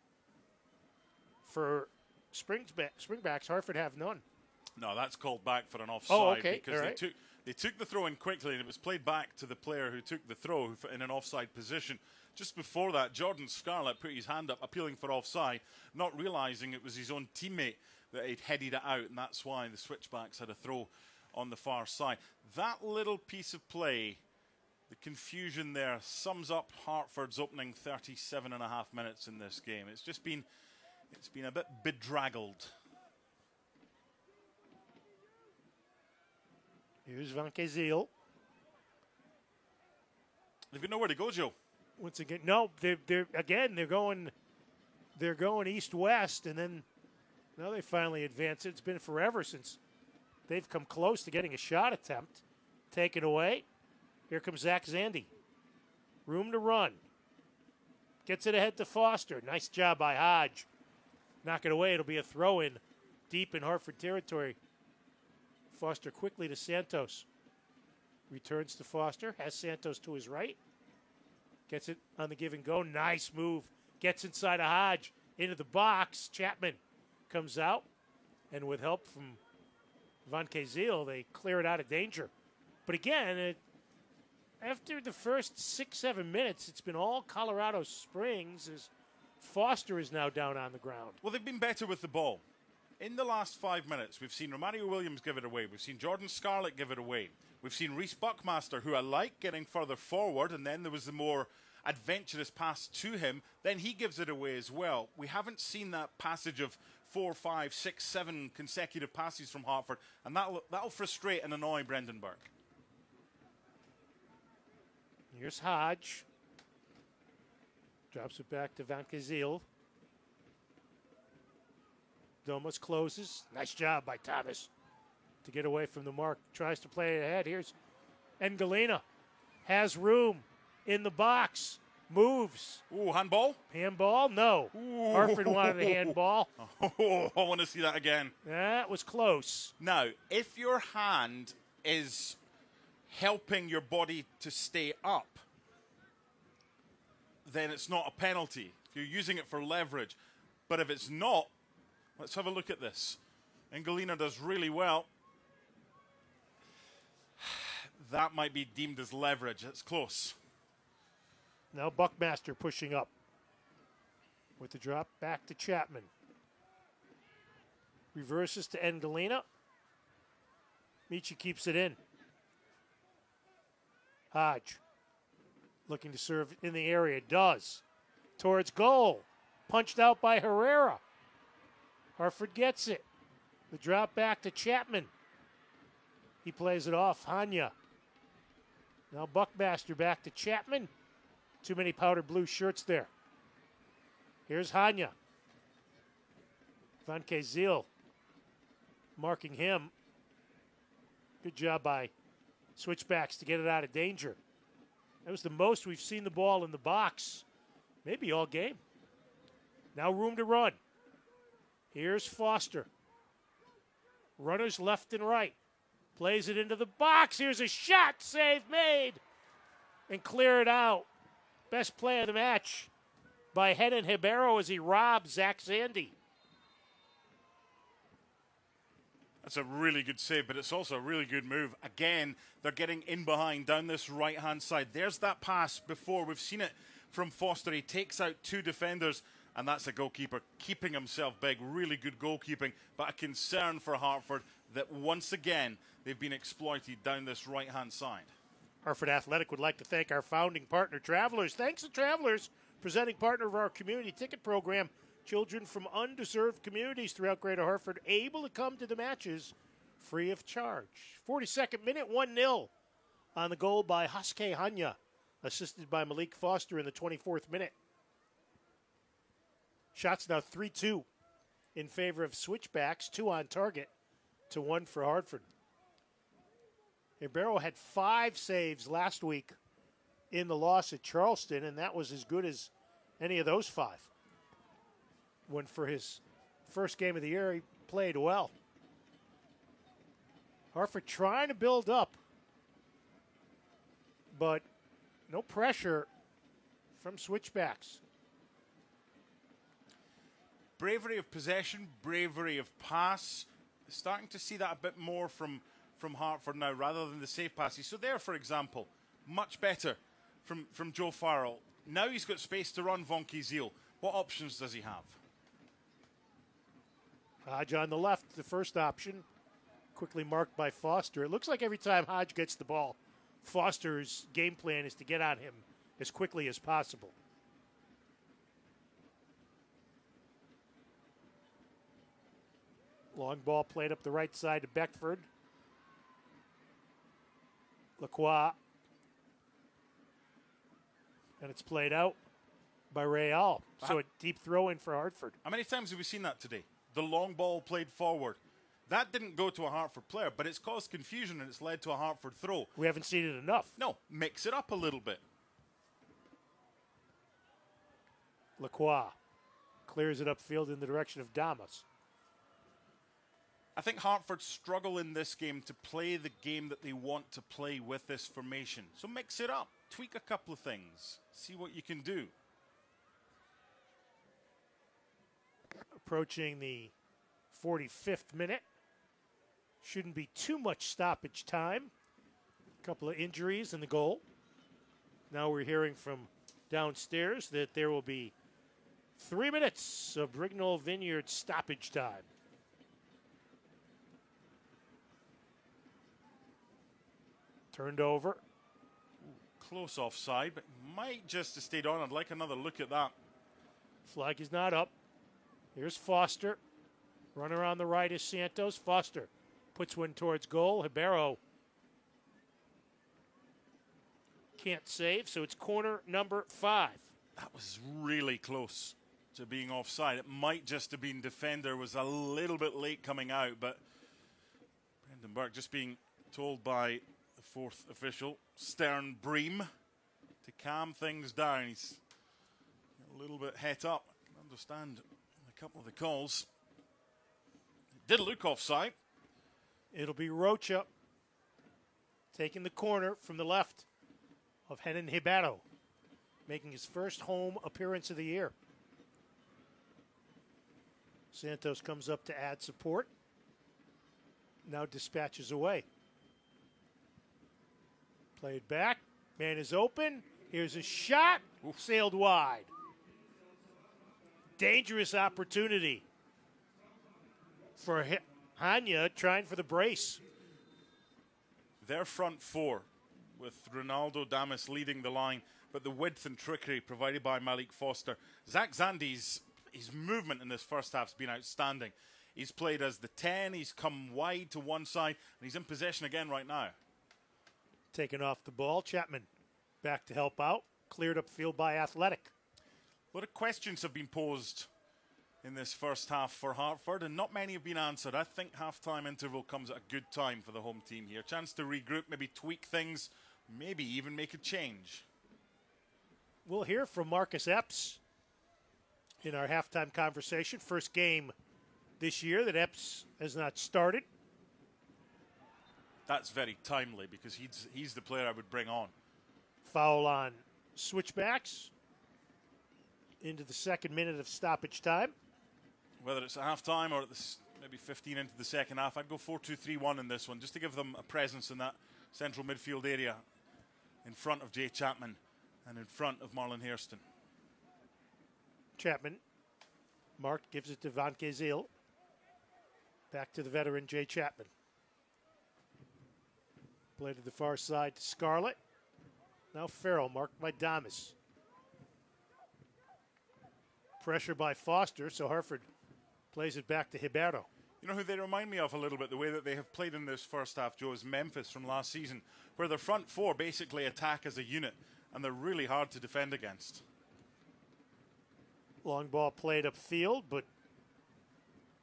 for Springbacks. Hartford have none. No, that's called back for an offside. Oh, okay. Because right. they took the throw in quickly, and it was played back to the player who took the throw in an offside position. Just before that, Jordan Scarlett put his hand up, appealing for offside, not realizing it was his own teammate that had headed it out, and that's why the Switchbacks had a throw on the far side. That little piece of play, the confusion there, sums up Hartford's opening 37 and a half minutes in this game. It's been a bit bedraggled. Here's Van Kuyzeel. They've got nowhere to go, Joe. Once again, no, they're going east-west, and then now they finally advance. It's been forever since they've come close to getting a shot attempt. Taken away. Here comes Zach Zandy. Room to run. Gets it ahead to Foster. Nice job by Hodge. Knock it away. It'll be a throw-in deep in Hartford territory. Foster quickly to Santos. Returns to Foster. Has Santos to his right. Gets it on the give and go. Nice move. Gets inside of Hodge. Into the box. Chapman comes out. And with help from Van Kuyzeel, they clear it out of danger. But again, after the first 6-7 minutes, it's been all Colorado Springs as Foster is now down on the ground. Well, they've been better with the ball. In the last 5 minutes, we've seen Romario Williams give it away. We've seen Jordan Scarlett give it away. We've seen Reece Buckmaster, who I like, getting further forward. And then there was the more adventurous pass to him, then he gives it away as well. We haven't seen that passage of 4, 5, 6, 7 consecutive passes from Hartford, and that'll frustrate and annoy Brendan Burke. Here's Hodge. Drops it back to Van Kazil. Domas closes. Nice job by Thomas to get away from the mark. Tries to play it ahead. Here's Engelina. Has room in the box. Moves. Ooh, handball? Handball? No. Ooh. Hartford wanted a handball. Oh, I want to see that again. That was close. Now, if your hand is helping your body to stay up, then it's not a penalty. If you're using it for leverage. But if it's not, let's have a look at this. Engelina does really well. That might be deemed as leverage. It's close. Now Buckmaster pushing up. With the drop back to Chapman. Reverses to Engelina. Michi keeps it in. Hodge. Looking to serve in the area. Does. Towards goal. Punched out by Herrera. Hartford gets it. The drop back to Chapman. He plays it off. Hanya. Now Buckmaster back to Chapman. Too many powder blue shirts there. Here's Hanya. Van Kazil marking him. Good job by Switchbacks to get it out of danger. That was the most we've seen the ball in the box. Maybe all game. Now room to run. Here's Foster. Runners left and right. Plays it into the box. Here's a shot. Save made. And clear it out. Best play of the match by Henan Hibero as he robs Zach Zandy. That's a really good save, but it's also a really good move. Again, they're getting in behind down this right-hand side. There's that pass before. We've seen it from Foster. He takes out 2 defenders, and that's a goalkeeper keeping himself big. Really good goalkeeping, but a concern for Hartford that once again they've been exploited down this right-hand side. Hartford Athletic would like to thank our founding partner, Travelers. Thanks to Travelers, presenting partner of our community ticket program. Children from undeserved communities throughout Greater Hartford able to come to the matches free of charge. 42nd minute, 1-0 on the goal by Haske Hanya, assisted by Malik Foster in the 24th minute. Shots now 3-2 in favor of Switchbacks, 2 on target to 1 for Hartford. Ribeiro had 5 saves last week in the loss at Charleston, and that was as good as any of those 5. When for his first game of the year, he played well. Hartford trying to build up, but no pressure from Switchbacks. Bravery of possession, bravery of pass. Starting to see that a bit more from Hartford now rather than the safe passes. So there, for example, much better from Joe Farrell. Now he's got space to run Von Kizil. What options does he have? Hodge on the left, the first option, quickly marked by Foster. It looks like every time Hodge gets the ball, Foster's game plan is to get on him as quickly as possible. Long ball played up the right side to Beckford. Lacroix. And it's played out by Real. So a deep throw in for Hartford. How many times have we seen that today? The long ball played forward. That didn't go to a Hartford player, but it's caused confusion and it's led to a Hartford throw. We haven't seen it enough. No, mix it up a little bit. Lacroix clears it upfield in the direction of Damas. I think Hartford struggle in this game to play the game that they want to play with this formation. So mix it up. Tweak a couple of things. See what you can do. Approaching the 45th minute. Shouldn't be too much stoppage time. A couple of injuries in the goal. Now we're hearing from downstairs that there will be 3 minutes of Brignall Vineyard stoppage time. Turned over. Close offside, but might just have stayed on. I'd like another look at that. Flag is not up. Here's Foster. Runner on the right is Santos. Foster puts one towards goal. Ribeiro can't save, so it's corner number 5. That was really close to being offside. It might just have been defender was a little bit late coming out, but Brendan Burke just being told by the 4th official, Stern Bream, to calm things down. He's a little bit het up. I can understand a couple of the calls. It did look offside. It'll be Rocha taking the corner from the left of Henan Ribeiro, making his first home appearance of the year. Santos comes up to add support. Now dispatches away. Played back. Man is open. Here's a shot. Oof. Sailed wide. Dangerous opportunity for Hanya trying for the brace. Their front 4, with Ronaldo Damas leading the line, but the width and trickery provided by Malik Foster. Zach Zandi's his movement in this first half has been outstanding. He's played as the 10, he's come wide to one side, and he's in possession again right now. Taken off the ball, Chapman back to help out. Cleared up field by Athletic. A lot of questions have been posed in this first half for Hartford, and not many have been answered. I think half-time interval comes at a good time for the home team here. Chance to regroup, maybe tweak things, maybe even make a change. We'll hear from Marcus Epps in our halftime conversation. First game this year that Epps has not started. That's very timely because he's the player I would bring on. Foul on Switchbacks into the second minute of stoppage time. Whether it's at halftime or at maybe 15 into the second half, I'd go 4-2-3-1 in this one just to give them a presence in that central midfield area in front of Jay Chapman and in front of Marlon Hairston. Chapman. Mark gives it to Van Kezeel. Back to the veteran Jay Chapman. Play to the far side to Scarlett. Now Farrell, marked by Damas. Pressure by Foster, so Hartford plays it back to Ribeiro. You know who they remind me of a little bit, the way that they have played in this first half, Joe, is Memphis from last season, where their front 4 basically attack as a unit, and they're really hard to defend against. Long ball played upfield, but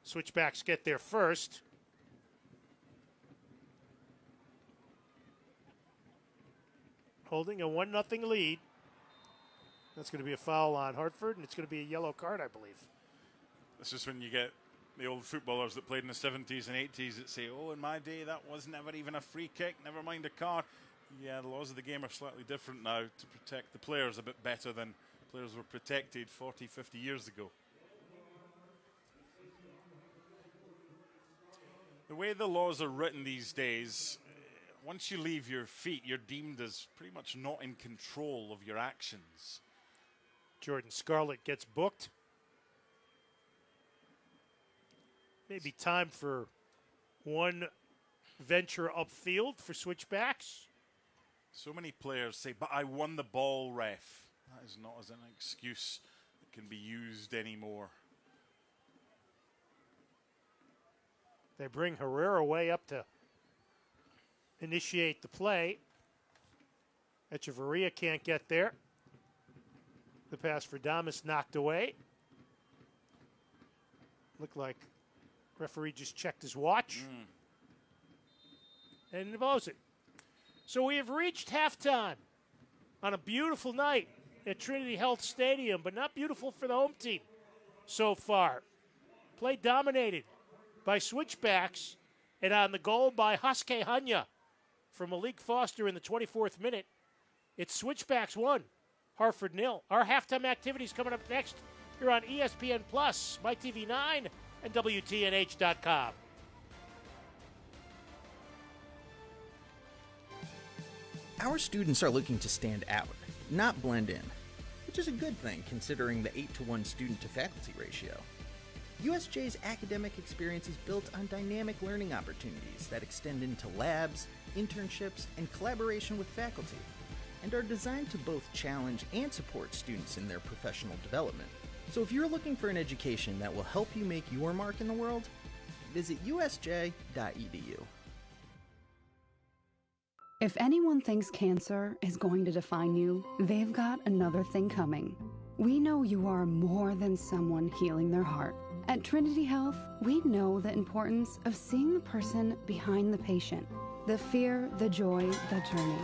Switchbacks get there first. Holding a 1-0 lead. That's going to be a foul on Hartford, and it's going to be a yellow card, I believe. This is when you get the old footballers that played in the 70s and 80s that say, oh, in my day, that was never even a free kick, never mind a card. Yeah, the laws of the game are slightly different now to protect the players a bit better than players were protected 40, 50 years ago. The way the laws are written these days, once you leave your feet, you're deemed as pretty much not in control of your actions. Jordan Scarlett gets booked. Maybe time for one venture upfield for Switchbacks. So many players say, but I won the ball, ref. That is not as an excuse that can be used anymore. They bring Herrera way up to initiate the play. Echeverria can't get there. The pass for Damas knocked away. Looked like referee just checked his watch. And blows it. So we have reached halftime on a beautiful night at Trinity Health Stadium, but not beautiful for the home team so far. Play dominated by Switchbacks, and on the goal by Huske Hanya from Malik Foster in the 24th minute. It's Switchbacks 1, Hartford 0. Our halftime activities coming up next here on ESPN+, MyTV9, and WTNH.com. Our students are looking to stand out, not blend in, which is a good thing considering the 8-to-1 student-to-faculty ratio. USJ's academic experience is built on dynamic learning opportunities that extend into labs, internships, and collaboration with faculty. and are designed to both challenge and support students in their professional development. So if you're looking for an education that will help you make your mark in the world, visit usj.edu. If anyone thinks cancer is going to define you, they've got another thing coming. We know you are more than someone healing their heart. At Trinity Health, we know the importance of seeing the person behind the patient, the fear, the joy, the journey.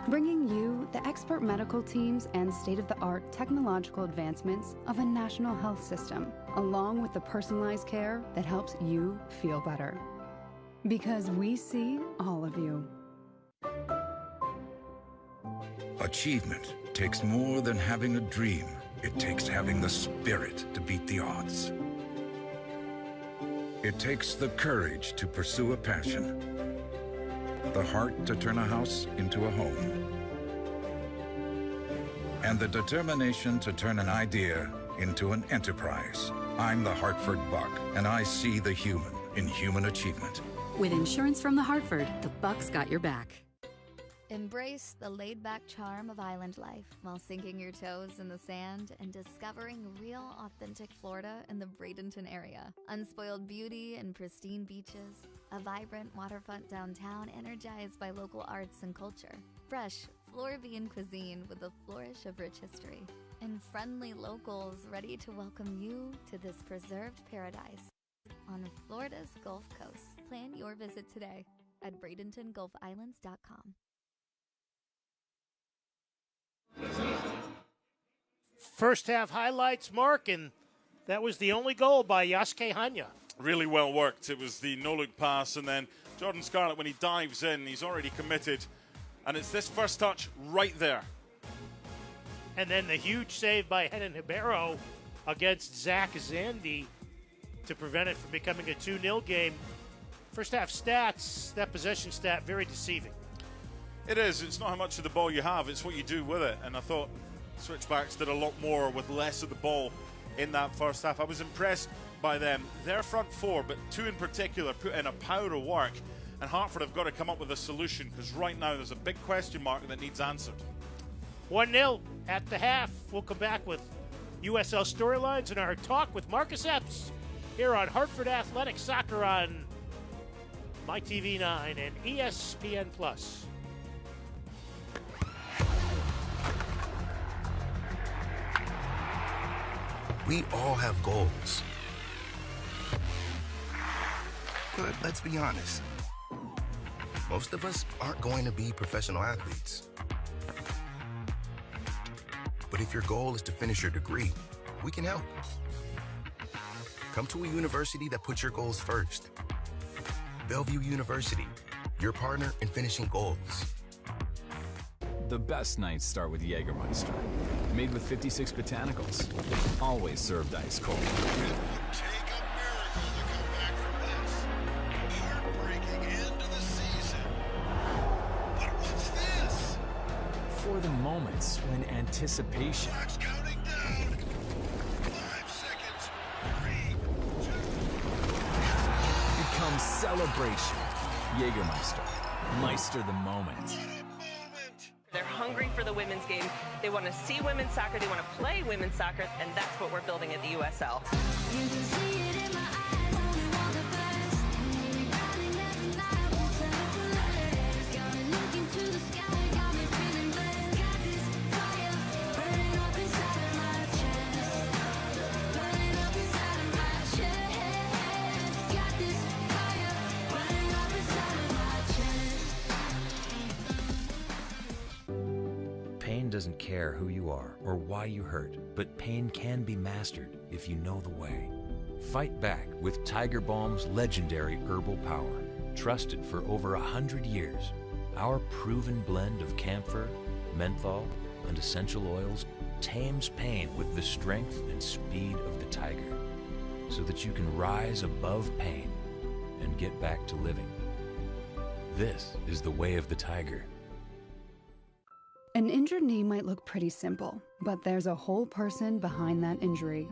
Bringing you the expert medical teams and state-of-the-art technological advancements of a national health system, along with the personalized care that helps you feel better. Because we see all of you. Achievement takes more than having a dream. It takes having the spirit to beat the odds. It takes the courage to pursue a passion, the heart to turn a house into a home, and the determination to turn an idea into an enterprise. I'm the Hartford Buck, and I see the human in human achievement. With insurance from the Hartford, the Bucks got your back. Embrace the laid-back charm of island life while sinking your toes in the sand and discovering real, authentic Florida in the Bradenton area. Unspoiled beauty and pristine beaches, a vibrant waterfront downtown energized by local arts and culture, fresh Floridian cuisine with a flourish of rich history, and friendly locals ready to welcome you to this preserved paradise on Florida's Gulf Coast. Plan your visit today at BradentonGulfIslands.com. First half highlights, Mark, and that was the only goal by Yasuke Hanya. Really well worked. It was the no-look pass, and then Jordan Scarlett, when he dives in, he's already committed. And it's this first touch right there. And then the huge save by Henan Ribeiro against Zach Zandy to prevent it from becoming a 2-0 game. First half stats, that possession stat, very deceiving. It is. It's not how much of the ball you have, it's what you do with it. And I thought Switchbacks did a lot more with less of the ball in that first half. I was impressed by them. Their front four, but two in particular, put in a power of work. And Hartford have got to come up with a solution, because right now there's a big question mark that needs answered. 1-0 at the half. We'll come back with USL storylines and our talk with Marcus Epps here on Hartford Athletic Soccer on MyTV9 and ESPN+. We all have goals. But let's be honest. Most of us aren't going to be professional athletes. But if your goal is to finish your degree, we can help. Come to a university that puts your goals first. Bellevue University, your partner in finishing goals. The best nights start with Jägermeister. Made with 56 botanicals. Always served ice cold. Take a miracle to come back from this. Heartbreaking end to the season. But what's this? For the moments when anticipation Clock's counting down. 5 seconds. 3, 2. becomes celebration. Jägermeister. Meister the moment. They're hungry for the women's game. They want to see women's soccer. They want to play women's soccer, and that's what we're building at the USL. You can see it in my eyes, only want the best. Maybe running every night, won't settle for less. Got me looking to the sky, got me feeling blessed. Got this fire burning up inside of my chest. Burning up inside of my chest. Got this fire burning up inside of my chest. Pain doesn't care who you are or why you hurt, but pain can be mastered if you know the way. Fight back with Tiger Balm's legendary herbal power. Trusted for over 100 years, our proven blend of camphor, menthol, and essential oils tames pain with the strength and speed of the tiger, so that you can rise above pain and get back to living. This is the way of the tiger. An injured knee might look pretty simple, but there's a whole person behind that injury.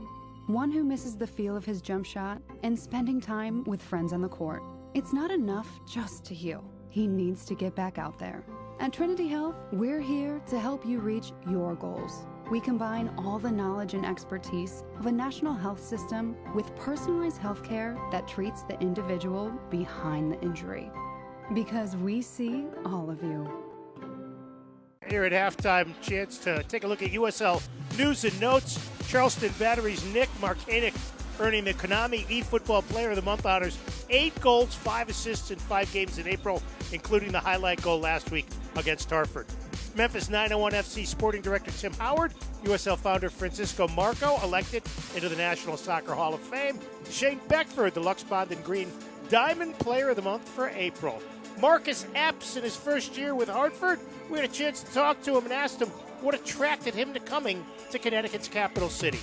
One who misses the feel of his jump shot and spending time with friends on the court. It's not enough just to heal. He needs to get back out there. At Trinity Health, we're here to help you reach your goals. We combine all the knowledge and expertise of a national health system with personalized health care that treats the individual behind the injury. Because we see all of you. Here at halftime, chance to take a look at USL news and notes. Charleston Battery's Nick Markanek earning the Konami eFootball Player of the Month honors. 8 goals, 5 assists in 5 games in April, including the highlight goal last week against Hartford. Memphis 901 FC Sporting Director Tim Howard, USL founder Francisco Marco, elected into the National Soccer Hall of Fame. Shane Beckford, the Lux Bond and Green Diamond Player of the Month for April. Marcus Epps in his first year with Hartford. We had a chance to talk to him and asked him what attracted him to coming to Connecticut's capital city.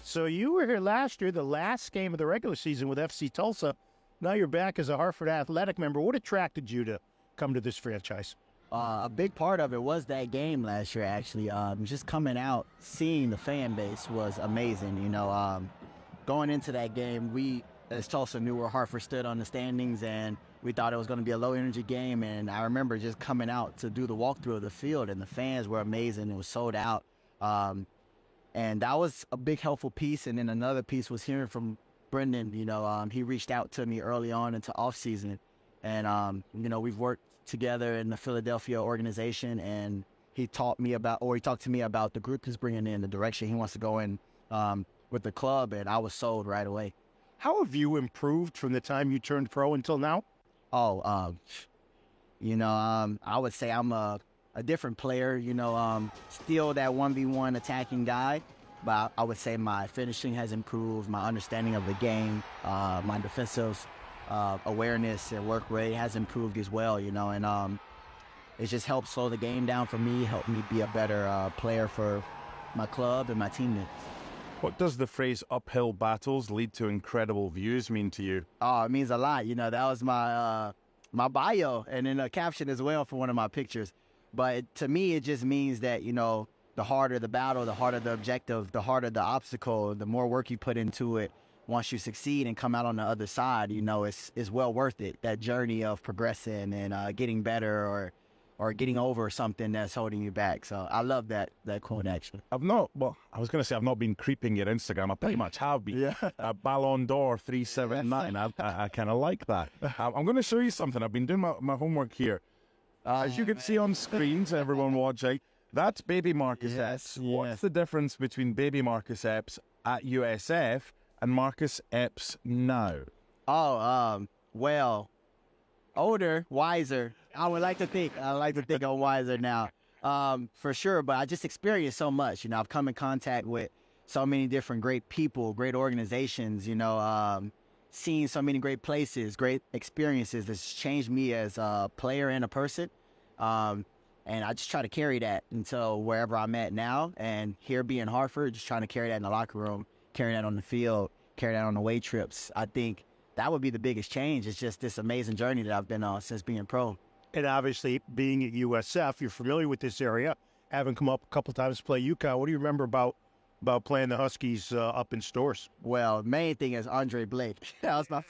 So you were here last year, the last game of the regular season with FC Tulsa. Now you're back as a Hartford Athletic member. What attracted you to come to this franchise? A big part of it was that game last year, actually. Just coming out, seeing the fan base was amazing. You know, going into that game, we, as Tulsa, knew where Hartford stood on the standings, and we thought it was going to be a low-energy game. And I remember just coming out to do the walkthrough of the field, and the fans were amazing. It was sold out. And that was a big helpful piece. And then another piece was hearing from Brendan. You know, he reached out to me early on into off-season. And, you know, we've worked together in the Philadelphia organization, and he talked to me about the group he's bringing in, the direction he wants to go in with the club, and I was sold right away. How have you improved from the time you turned pro until now? You know, I would say I'm a different player, you know, still that 1v1 attacking guy, but I would say my finishing has improved, my understanding of the game, my defensive awareness and work rate has improved as well, you know, and it just helps slow the game down for me, help me be a better player for my club and my teammates. What does the phrase uphill battles lead to incredible views mean to you? Oh, it means a lot. You know, that was my my bio and then a caption as well for one of my pictures. But to me, it just means that, you know, the harder the battle, the harder the objective, the harder the obstacle, the more work you put into it. Once you succeed and come out on the other side, you know, it's well worth it. That journey of progressing and getting better or getting over something that's holding you back. So I love that quote, actually. I've not been creeping your Instagram. I pretty much have been. Yeah. Ballon d'Or 379. I kind of like that. I'm going to show you something. I've been doing my homework here. As you can see on screens, everyone watching, that's baby Marcus Epps. What's the difference between baby Marcus Epps at USF and Marcus Epps now? Well, older, wiser. I like to think I'm wiser now, for sure. But I just experienced so much. You know, I've come in contact with so many different great people, great organizations, you know, seen so many great places, great experiences that's changed me as a player and a person. And I just try to carry that until wherever I'm at now. And here being Hartford, just trying to carry that in the locker room, carry that on the field, carry that on the away trips. I think that would be the biggest change. It's just this amazing journey that I've been on since being pro. And obviously, being at USF, you're familiar with this area, having come up a couple times to play UConn. What do you remember about playing the Huskies up in Stores? Well, main thing is Andre Blake. That was my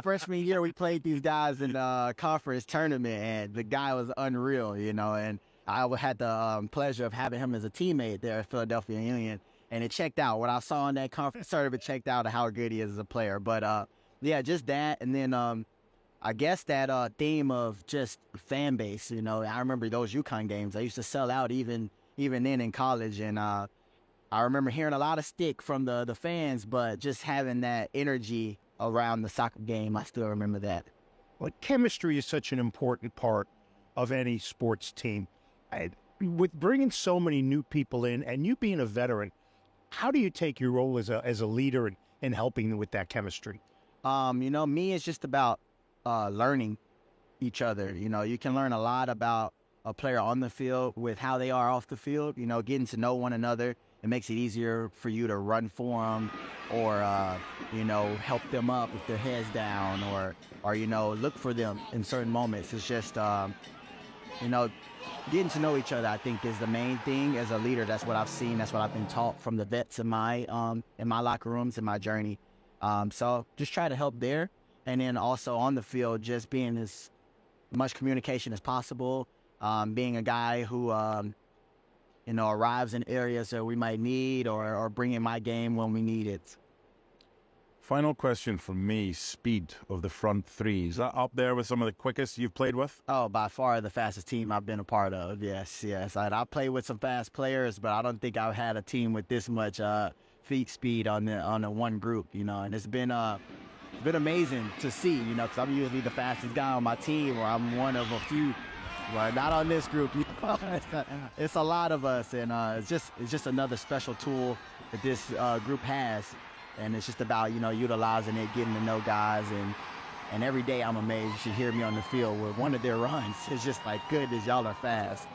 freshman year. We played these guys in the conference tournament, and the guy was unreal, you know. And I had the pleasure of having him as a teammate there at Philadelphia Union, and it checked out. What I saw in that conference tournament checked out how good he is as a player. But yeah, just that, and then I guess that theme of just fan base. You know, I remember those UConn games. I used to sell out even then in college, and I remember hearing a lot of stick from the fans, but just having that energy around the soccer game, I still remember that. Well, chemistry is such an important part of any sports team. With bringing so many new people in, and you being a veteran, how do you take your role as a leader in helping with that chemistry? You know, me, it's just about learning each other. You know, you can learn a lot about a player on the field with how they are off the field, you know, getting to know one another. It makes it easier for you to run for them or, you know, help them up if their head's down or, you know, look for them in certain moments. It's just, you know, getting to know each other, I think, is the main thing. As a leader, that's what I've seen. That's what I've been taught from the vets in my locker rooms, in my journey. So just try to help there. And then also on the field, just being as much communication as possible, being a guy who, arrives in areas that we might need or bringing my game when we need it. Final question from me, speed of the front three. Is that up there with some of the quickest you've played with? Oh, by far the fastest team I've been a part of, yes. I played with some fast players, but I don't think I've had a team with this much feet speed on the one group, and it's been amazing to see, because I'm usually the fastest guy on my team, or I'm one of a few, but not on this group. It's a lot of us, and it's just another special tool that this group has. And it's just about, utilizing it, getting to know guys. And every day I'm amazed. You should hear me on the field with one of their runs. It's just like, goodness, y'all are fast.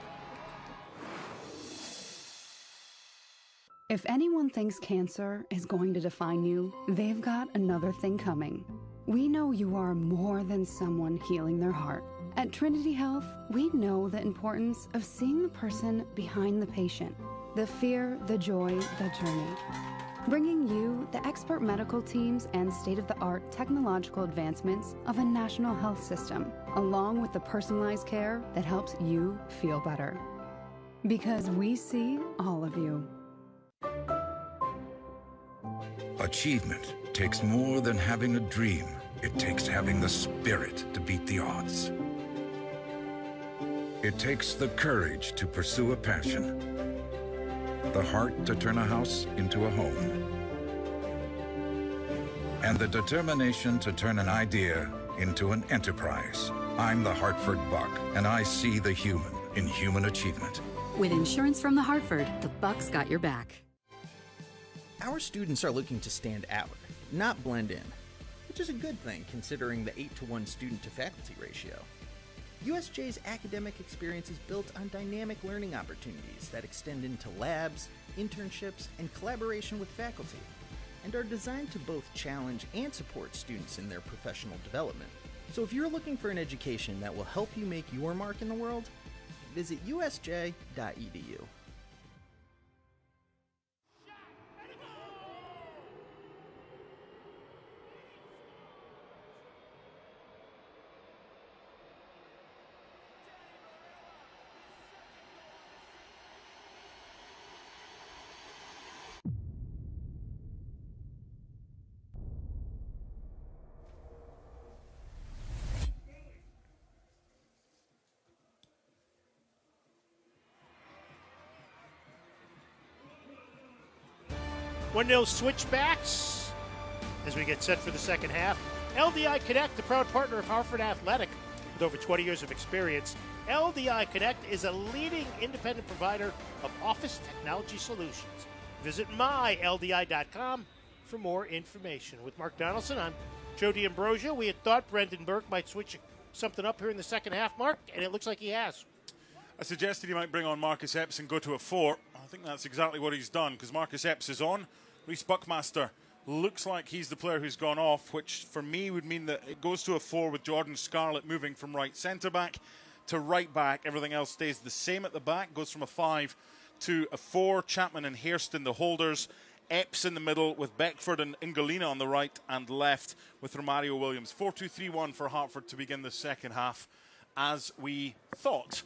If anyone thinks cancer is going to define you, they've got another thing coming. We know you are more than someone healing their heart. At Trinity Health, we know the importance of seeing the person behind the patient, the fear, the joy, the journey. Bringing you the expert medical teams and state-of-the-art technological advancements of a national health system, along with the personalized care that helps you feel better. Because we see all of you. Achievement takes more than having a dream. It takes having the spirit to beat the odds. It takes the courage to pursue a passion. The heart to turn a house into a home. And the determination to turn an idea into an enterprise. I'm the Hartford Buck, and I see the human in human achievement. With insurance from the Hartford, the Buck's got your back. Our students are looking to stand out, not blend in, which is a good thing considering the 8-to-1 student-to-faculty ratio. USJ's academic experience is built on dynamic learning opportunities that extend into labs, internships, and collaboration with faculty, and are designed to both challenge and support students in their professional development. So if you're looking for an education that will help you make your mark in the world, visit usj.edu. One 0 Switchbacks as we get set for the second half. LDI Connect, the proud partner of Hartford Athletic with over 20 years of experience. LDI Connect is a leading independent provider of office technology solutions. Visit myldi.com for more information. With Mark Donaldson, I'm Joe D'Ambrosio. We had thought Brendan Burke might switch something up here in the second half, Mark, and it looks like he has. I suggested he might bring on Marcus Epps and go to a 4. I think that's exactly what he's done, because Marcus Epps is on. Reece Buckmaster looks like he's the player who's gone off, which for me would mean that it goes to a 4 with Jordan Scarlett moving from right centre-back to right back. Everything else stays the same at the back, goes from a 5 to a 4. Chapman and Hairston, the holders. Epps in the middle with Beckford and Ingolina on the right and left with Romario Williams. 4-2-3-1 for Hartford to begin the second half, as we thought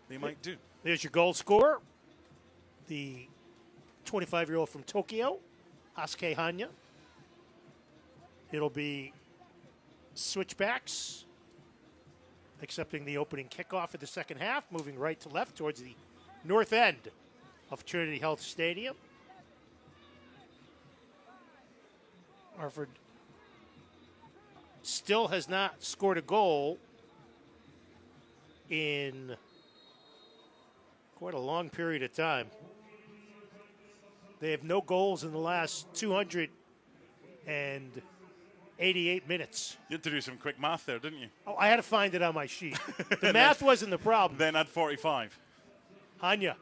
they might do. There's your goal scorer, the 25-year-old from Tokyo, Asuke Hanya. It'll be Switchbacks accepting the opening kickoff of the second half, moving right to left towards the north end of Trinity Health Stadium. Hartford still has not scored a goal in quite a long period of time. They have no goals in the last 288 minutes. You had to do some quick math there, didn't you? Oh, I had to find it on my sheet. The math wasn't the problem. Then add 45. Hanya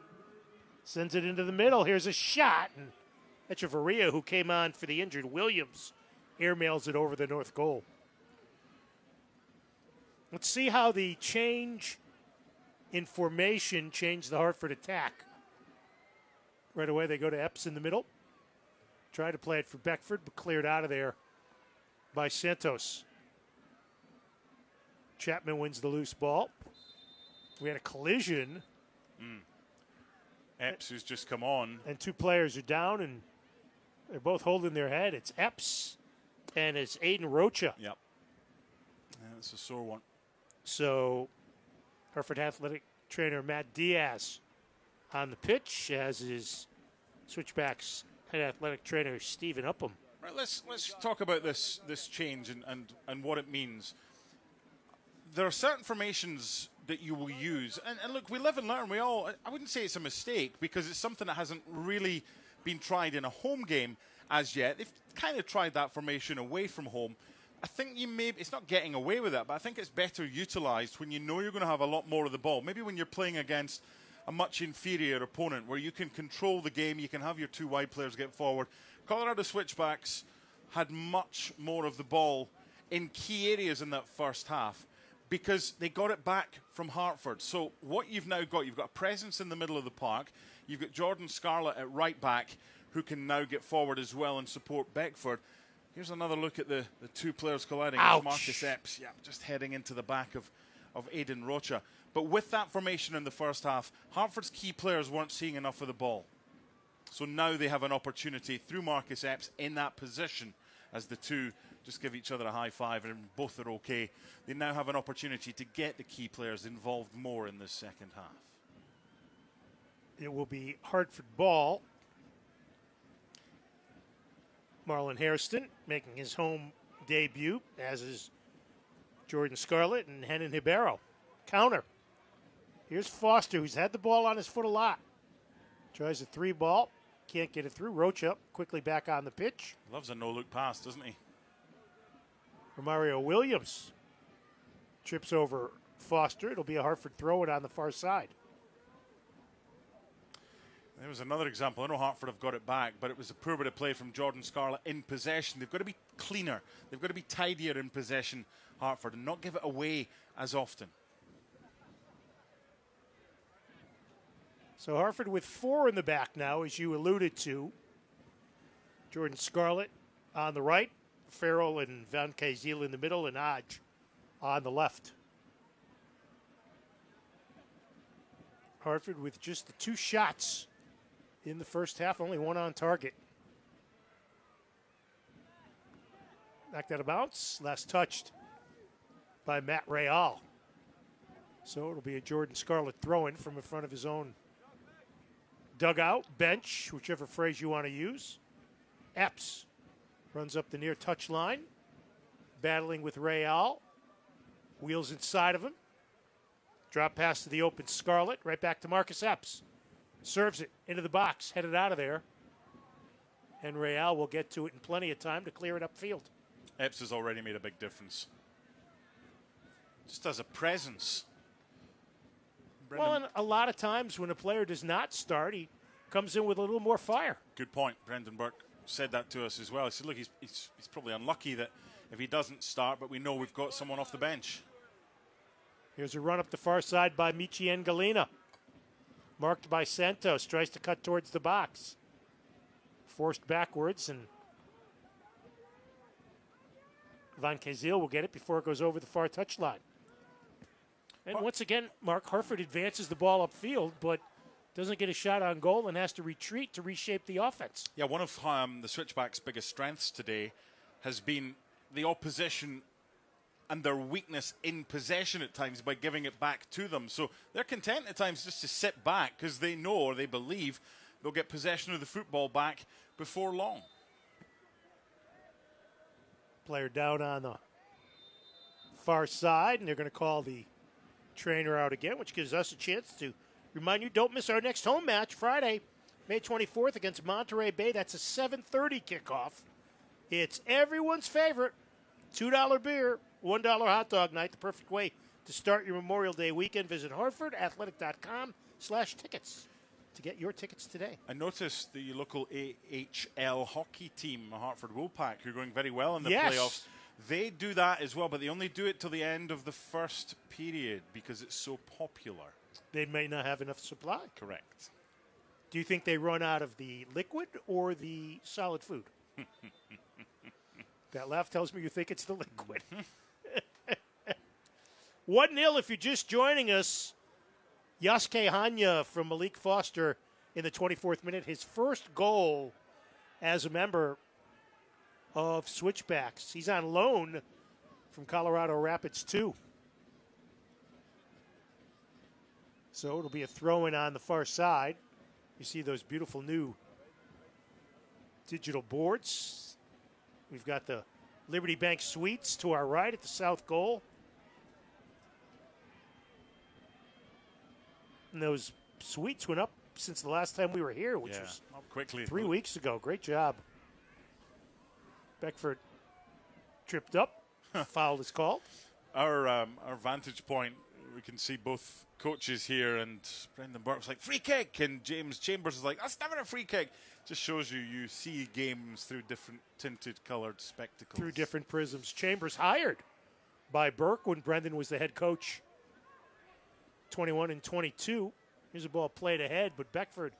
sends it into the middle. Here's a shot. And Echeverria, who came on for the injured Williams, airmails it over the north goal. Let's see how the change in formation changed the Hartford attack. Right away, they go to Epps in the middle. Try to play it for Beckford, but cleared out of there by Santos. Chapman wins the loose ball. We had a collision. Epps, who's just come on. And two players are down, and they're both holding their head. It's Epps and it's Aiden Rocha. Yep. Yeah, that's a sore one. So, Hartford Athletic trainer Matt Diaz on the pitch, as is Switchbacks head athletic trainer Stephen Upham. Right, let's talk about this change and what it means. There are certain formations that you will use, and look, we live and learn. I wouldn't say it's a mistake, because it's something that hasn't really been tried in a home game as yet. They've kind of tried that formation away from home. I think it's not getting away with it, but I think it's better utilized when you know you're going to have a lot more of the ball. Maybe when you're playing against a much inferior opponent where you can control the game, you can have your two wide players get forward. Colorado Switchbacks had much more of the ball in key areas in that first half because they got it back from Hartford. So what you've now got, you've got a presence in the middle of the park. You've got Jordan Scarlett at right back, who can now get forward as well and support Beckford. Here's another look at the two players colliding. Ouch. Marcus Epps, just heading into the back of Aiden Rocha. But with that formation in the first half, Hartford's key players weren't seeing enough of the ball. So now they have an opportunity through Marcus Epps in that position, as the two just give each other a high five and both are okay. They now have an opportunity to get the key players involved more in this second half. It will be Hartford ball. Marlon Hairston making his home debut, as is Jordan Scarlett and Henan Hibero. Counter. Here's Foster, who's had the ball on his foot a lot. Tries a 3-ball. Can't get it through. Rocha quickly back on the pitch. Loves a no-look pass, doesn't he? Romario Williams trips over Foster. It'll be a Hartford throw it on the far side. There was another example. I know Hartford have got it back, but it was a poor bit of play from Jordan Scarlett in possession. They've got to be cleaner. They've got to be tidier in possession, Hartford, and not give it away as often. So Hartford with 4 in the back now, as you alluded to. Jordan Scarlett on the right, Farrell and Van Kazil in the middle, and Aj on the left. Hartford with just the 2 shots in the first half, only 1 on target. Knocked out of bounds, last touched by Matt Real. So it'll be a Jordan Scarlett throw-in from in front of his own dugout, bench, whichever phrase you want to use. Epps runs up the near touch line, battling with Real. Wheels inside of him. Drop pass to the open Scarlett, right back to Marcus Epps. Serves it into the box, headed out of there. And Real will get to it in plenty of time to clear it upfield. Epps has already made a big difference. Just as a presence. Well, and a lot of times when a player does not start, he comes in with a little more fire. Good point. Brendan Burke said that to us as well. He said, look, he's probably unlucky that if he doesn't start, but we know we've got someone off the bench. Here's a run up the far side by Michien Galina. Marked by Santos, tries to cut towards the box. Forced backwards, and Van Kazil will get it before it goes over the far touchline. And once again, Mark, Hartford advances the ball upfield, but doesn't get a shot on goal and has to retreat to reshape the offense. Yeah, one of the Switchbacks' biggest strengths today has been the opposition and their weakness in possession at times by giving it back to them. So they're content at times just to sit back because they know or they believe they'll get possession of the football back before long. Player down on the far side, and they're going to call the trainer out again, which gives us a chance to remind you, don't miss our next home match Friday, May 24th against Monterey Bay. That's a 7:30 kickoff. It's everyone's favorite $2 beer, $1 hot dog night, the perfect way to start your Memorial Day weekend. Visit hartfordathletic.com/tickets to get your tickets today. I noticed the local AHL hockey team, Hartford Woolpack, who are going very well in the playoffs. They do that as well, but they only do it till the end of the first period because it's so popular. They may not have enough supply. Correct. Do you think they run out of the liquid or the solid food? That laugh tells me you think it's the liquid. 1-0 if you're just joining us. Yasuke Hanya from Malik Foster in the 24th minute. His first goal as a member of Switchbacks. He's on loan from Colorado Rapids 2. So it'll be a throw-in on the far side. You see those beautiful new digital boards. We've got the Liberty Bank Suites to our right at the south goal. And those suites went up since the last time we were here, which was up quickly. 3 weeks ago. Great job. Beckford tripped up. Foul is called. Our vantage point, we can see both coaches here, and Brendan Burke's like, free kick, and James Chambers is like, that's never a free kick. Just shows you see games through different tinted coloured spectacles. Through different prisms. Chambers hired by Burke when Brendan was the head coach. 21 and 22. Here's a ball played ahead, but Beckford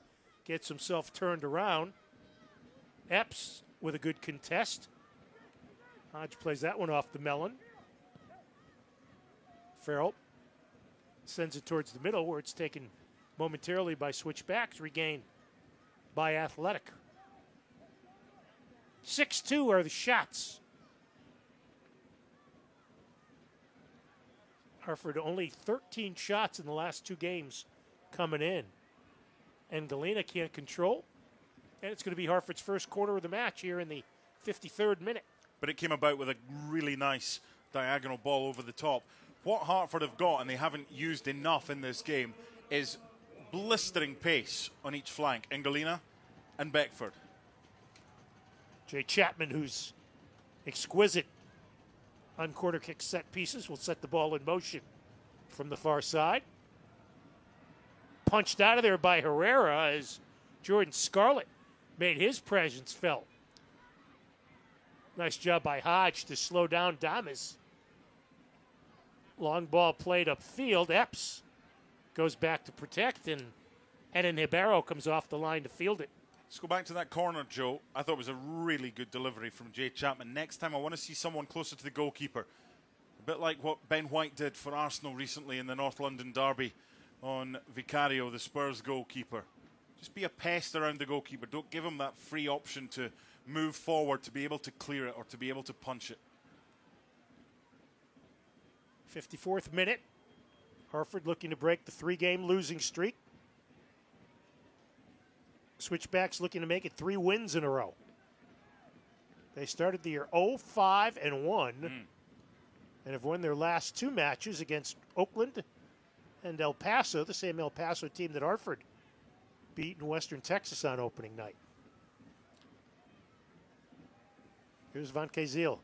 gets himself turned around. Epps with a good contest. Hodge plays that one off the melon. Farrell sends it towards the middle where it's taken momentarily by Switchbacks, regained by Athletic. 6-2 are the shots. Hartford only 13 shots in the last 2 games coming in. And Galena can't control. And it's going to be Hartford's first quarter of the match here in the 53rd minute. But it came about with a really nice diagonal ball over the top. What Hartford have got, and they haven't used enough in this game, is blistering pace on each flank. Galena and Beckford. Jay Chapman, who's exquisite on quarter kick set pieces, will set the ball in motion from the far side. Punched out of there by Herrera as Jordan Scarlett made his presence felt. Nice job by Hodge to slow down Damas. Long ball played upfield. Epps goes back to protect, and Enan Hibero comes off the line to field it. Let's go back to that corner, Joe. I thought it was a really good delivery from Jay Chapman. Next time I want to see someone closer to the goalkeeper. A bit like what Ben White did for Arsenal recently in the North London derby on Vicario, the Spurs goalkeeper. Just be a pest around the goalkeeper. Don't give him that free option to move forward, to be able to clear it or to be able to punch it. 54th minute. Hartford looking to break the 3-game losing streak. Switchbacks looking to make it 3 wins in a row. They started the year 0-5-1 and have won their last 2 matches against Oakland and El Paso, the same El Paso team that Hartford beat in Western Texas on opening night. Here's Van Kazeel.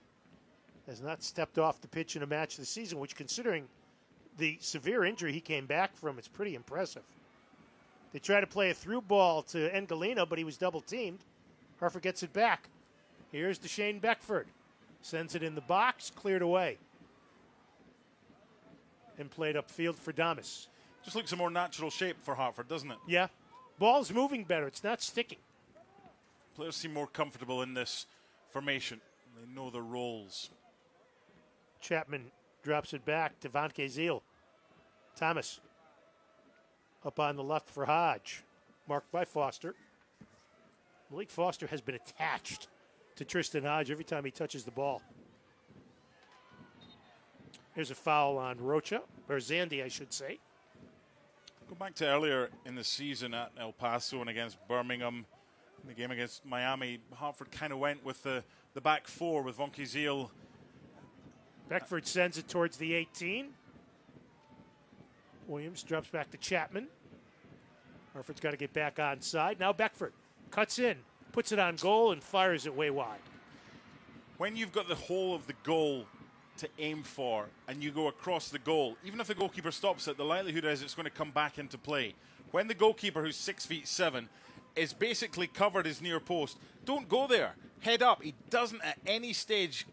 Has not stepped off the pitch in a match this season, which, considering the severe injury he came back from, it's pretty impressive. They try to play a through ball to Galena, but he was double-teamed. Hartford gets it back. Here's Deshane Beckford. Sends it in the box, cleared away. And played upfield for Damas. Just looks a more natural shape for Hartford, doesn't it? Yeah. Ball's moving better. It's not sticking. Players seem more comfortable in this formation. They know their roles. Chapman drops it back to Van Kazeel. Thomas up on the left for Hodge. Marked by Foster. Malik Foster has been attached to Tristan Hodge every time he touches the ball. Here's a foul on Rocha, or Zandi, I should say. Go back to earlier in the season at El Paso and against Birmingham. In the game against Miami, Hartford kind of went with the back 4 with Von Kizil. Beckford sends it towards the 18. Williams drops back to Chapman. Hartford's got to get back onside. Now Beckford cuts in, puts it on goal, and fires it way wide. When you've got the whole of the goal to aim for and you go across the goal, even if the goalkeeper stops it, the likelihood is it's going to come back into play. When the goalkeeper, who's 6'7", is basically covered his near post, don't go there. Head up. He doesn't at any stage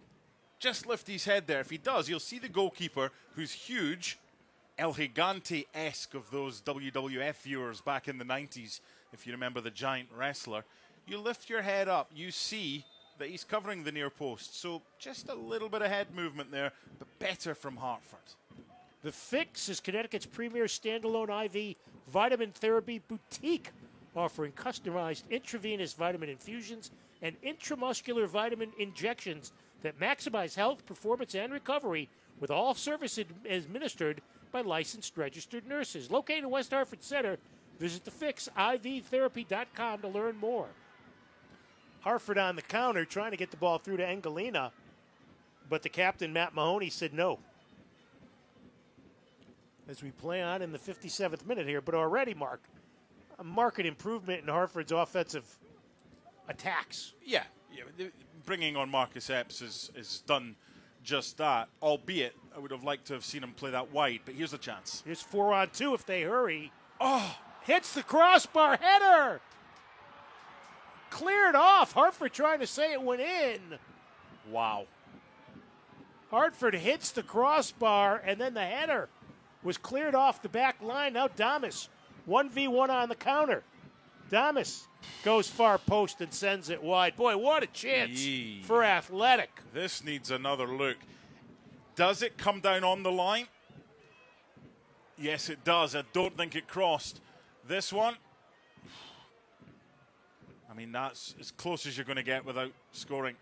just lift his head there. If he does, you'll see the goalkeeper, who's huge, El Gigante-esque of those WWF viewers back in the 90s, if you remember the giant wrestler. You lift your head up, you see that he's covering the near post. So just a little bit of head movement there, but better from Hartford. The Fix is Connecticut's premier standalone IV vitamin therapy boutique, offering customized intravenous vitamin infusions and intramuscular vitamin injections that maximize health, performance, and recovery, with all services administered by licensed registered nurses. Located in West Hartford Center, visit thefixivtherapy.com to learn more. Hartford on the counter, trying to get the ball through to Angelina, but the captain, Matt Mahoney, said no. As we play on in the 57th minute here, but already, Mark, a marked improvement in Hartford's offensive attacks. Yeah. Bringing on Marcus Epps has done just that, albeit I would have liked to have seen him play that wide, but here's a chance. Here's 4-on-2 if they hurry. Oh, hits the crossbar, header! Cleared off. Hartford trying to say it went in. Wow. Hartford hits the crossbar, and then the header was cleared off the back line. Now Damas, 1v1 on the counter. Damas goes far post and sends it wide. Boy, what a chance for Athletic. This needs another look. Does it come down on the line? Yes, it does. I don't think it crossed. This one, I mean, that's as close as you're going to get without scoring.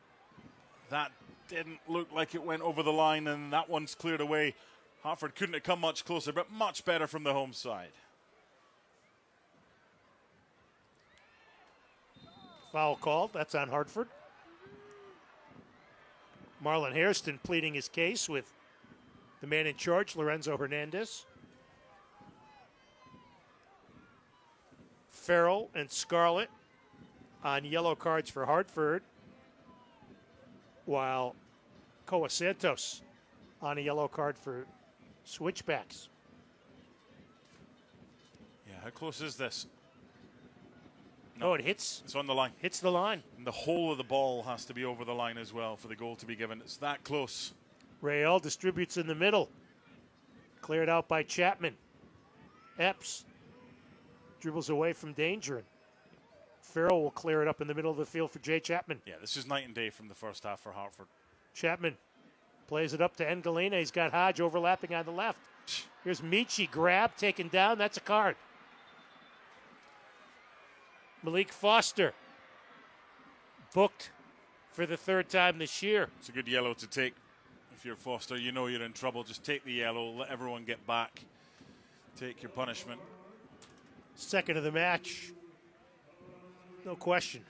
That didn't look like it went over the line, and that one's cleared away. Hartford couldn't have come much closer, but much better from the home side. Foul called. That's on Hartford. Marlon Hairston pleading his case with the man in charge, Lorenzo Hernandez. Farrell and Scarlett on yellow cards for Hartford, while Coa Santos on a yellow card for Switchbacks. Yeah, how close is this? No, it hits. It's on the line. Hits the line. And the whole of the ball has to be over the line as well for the goal to be given. It's that close. Rael distributes in the middle. Cleared out by Chapman. Epps dribbles away from danger. Farrell will clear it up in the middle of the field for Jay Chapman. Yeah, this is night and day from the first half for Hartford. Chapman plays it up to Engelina. He's got Hodge overlapping on the left. Here's Michi, grab, taken down. That's a card. Malik Foster booked for the third time this year. It's a good yellow to take. If you're Foster, you know you're in trouble. Just take the yellow. Let everyone get back. Take your punishment. Second of the match. No question.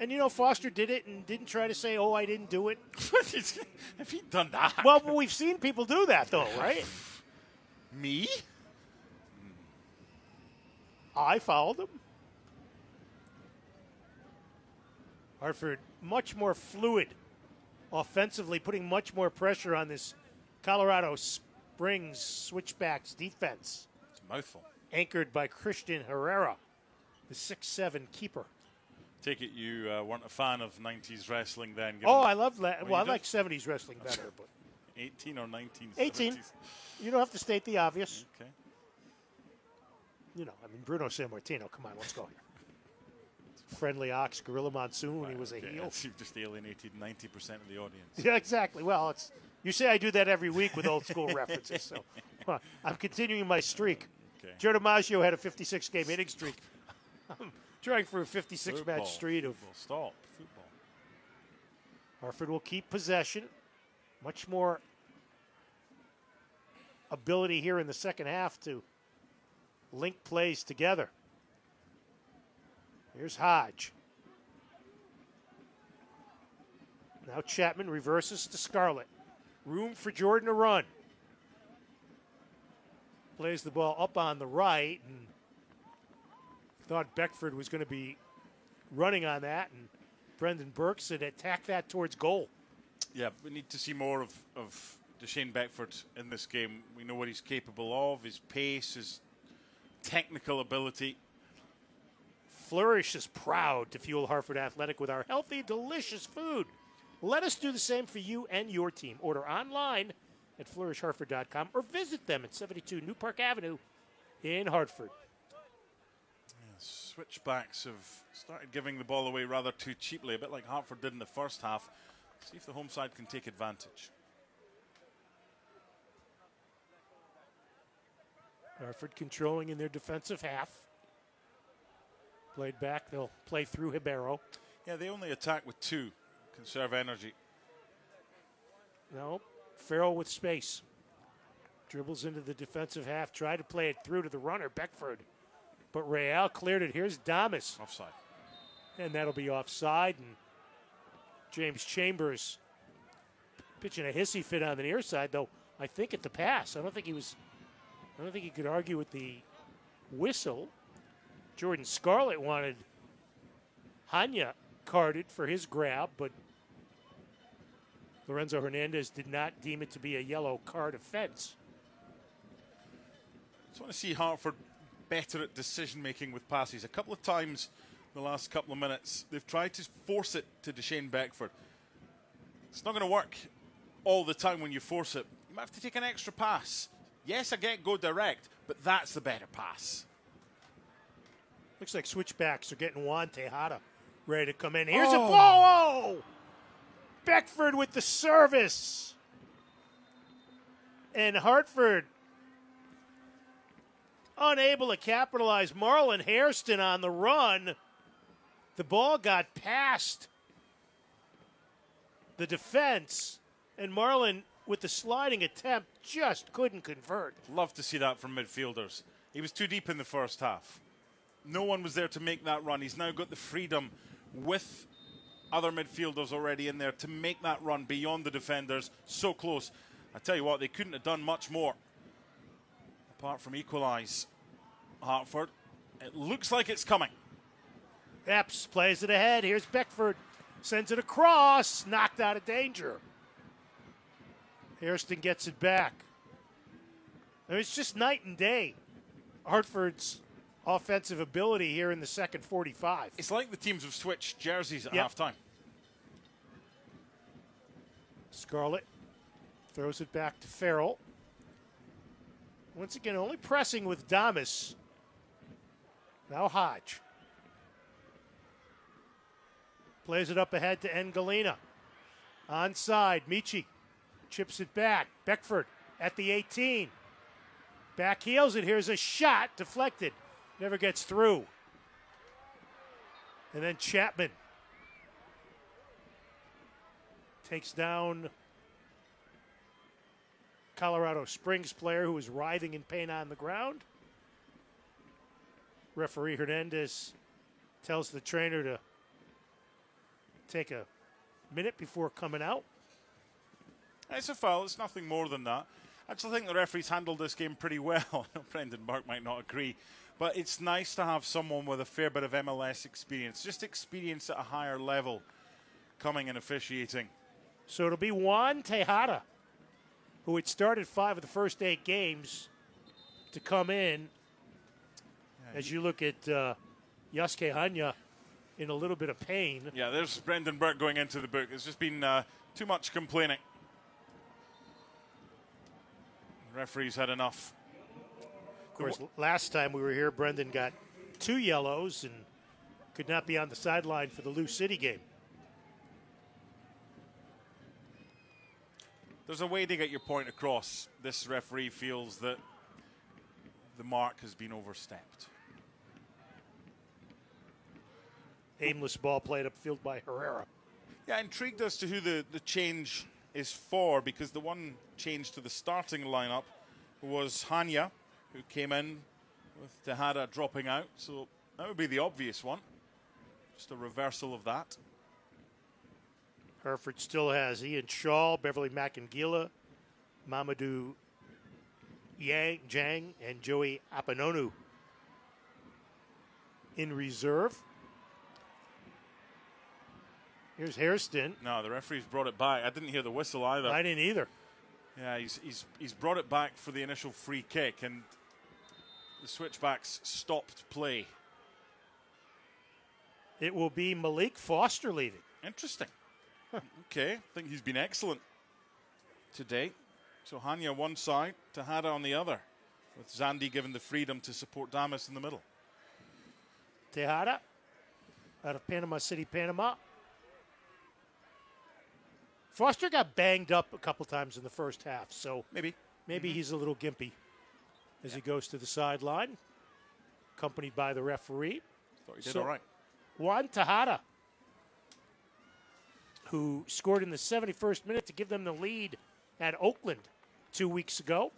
And, you know, Foster did it and didn't try to say, oh, I didn't do it. If he'd done that. Well, we've seen people do that, though, right? Me? I fouled him. Hartford much more fluid offensively, putting much more pressure on this Colorado Springs Switchbacks defense. It's a mouthful. Anchored by Christian Herrera, the 6'7" keeper. Take it you weren't a fan of 90s wrestling then? Oh, I love that. Well, I like 70s wrestling better. But 18 or 19? 18. 70s? You don't have to state the obvious. Okay. You know, I mean, Bruno Sammartino, come on, let's go here. Friendly Ox, Gorilla Monsoon, he was a heel. You've just alienated 90% of the audience. Yeah, exactly. Well, it's you say I do that every week with old school references, so I'm continuing my streak. Okay. Joe DiMaggio had a 56-game hitting streak. I'm trying for a 56-match streak of Football. Hartford will keep possession. Much more ability here in the second half to link plays together. Here's Hodge. Now Chapman reverses to Scarlett. Room for Jordan to run. Plays the ball up on the right and thought Beckford was going to be running on that, and Brendan Burke said attack that towards goal. Yeah, we need to see more of Deshane Beckford in this game. We know what he's capable of, his pace, his technical ability. Flourish is proud to fuel Hartford Athletic with our healthy, delicious food. Let us do the same for you and your team. Order online at flourishhartford.com or visit them at 72 New Park Avenue in Hartford. Switchbacks have started giving the ball away rather too cheaply, a bit like Hartford did in the first half. See if the home side can take advantage. Hartford controlling in their defensive half. Played back, they'll play through Ribeiro. Yeah, they only attack with 2. Conserve energy. No, Farrell with space. Dribbles into the defensive half, tried to play it through to the runner, Beckford. But Real cleared it. Here's Damas. Offside. And that'll be offside. And James Chambers pitching a hissy fit on the near side, though I think at the pass. I don't think he could argue with the whistle. Jordan Scarlett wanted Hanya carded for his grab, but Lorenzo Hernandez did not deem it to be a yellow card offense. I just want to see Hartford better at decision-making with passes. A couple of times in the last couple of minutes, they've tried to force it to Deshane Beckford. It's not going to work all the time when you force it. You might have to take an extra pass. Yes, I get go direct, but that's the better pass. Looks like Switchbacks are getting Juan Tejada ready to come in. Here's a ball! Beckford with the service. And Hartford unable to capitalize. Marlon Hairston on the run. The ball got past the defense, and Marlon, with the sliding attempt, just couldn't convert. Love to see that from midfielders. He was too deep in the first half. No one was there to make that run. He's now got the freedom with other midfielders already in there to make that run beyond the defenders. So close. I tell you what, they couldn't have done much more apart from equalise Hartford. It looks like it's coming. Epps plays it ahead. Here's Beckford. Sends it across. Knocked out of danger. Hairston gets it back. I mean, it's just night and day. Hartford's offensive ability here in the second 45. It's like the teams have switched jerseys at halftime. Scarlett throws it back to Farrell. Once again, only pressing with Damas. Now Hodge. Plays it up ahead to Engalina. Onside, Michi chips it back. Beckford at the 18. Back heels it. Here's a shot deflected. Never gets through. And then Chapman takes down Colorado Springs player who was writhing in pain on the ground. Referee Hernandez tells the trainer to take a minute before coming out. It's a foul. It's nothing more than that. I actually think the referees handled this game pretty well. I know Brendan Burke might not agree, but it's nice to have someone with a fair bit of MLS experience, just experience at a higher level, coming and officiating. So it'll be Juan Tejada, who had started 5 of the first 8 games, to come in. As you look at Yasuke Hanya in a little bit of pain. Yeah, there's Brendan Burke going into the book. It's just been too much complaining. The referees had enough. Of course, last time we were here, Brendan got 2 yellows and could not be on the sideline for the Lou City game. There's a way to get your point across. This referee feels that the mark has been overstepped. Aimless ball played upfield by Herrera. Yeah, intrigued as to who the change is for, because the one change to the starting lineup was Hanya, who came in with Tejada dropping out. So that would be the obvious one. Just a reversal of that. Hartford still has Ian Shaw, Beverly Makangila, Mamadou Jang, and Joey Apanonu in reserve. Here's Hairston. No, the referee's brought it back. I didn't hear the whistle either. I didn't either. Yeah, he's brought it back for the initial free kick, and the Switchbacks stopped play. It will be Malik Foster leaving. Interesting. Okay, I think he's been excellent today. So Hanya one side, Tejada on the other, with Zandi given the freedom to support Damas in the middle. Tejada out of Panama City, Panama. Foster got banged up a couple times in the first half, so maybe he's a little gimpy. as he goes to the sideline, accompanied by the referee. Thought he did all right. Juan Tejada, who scored in the 71st minute to give them the lead at Oakland 2 weeks ago,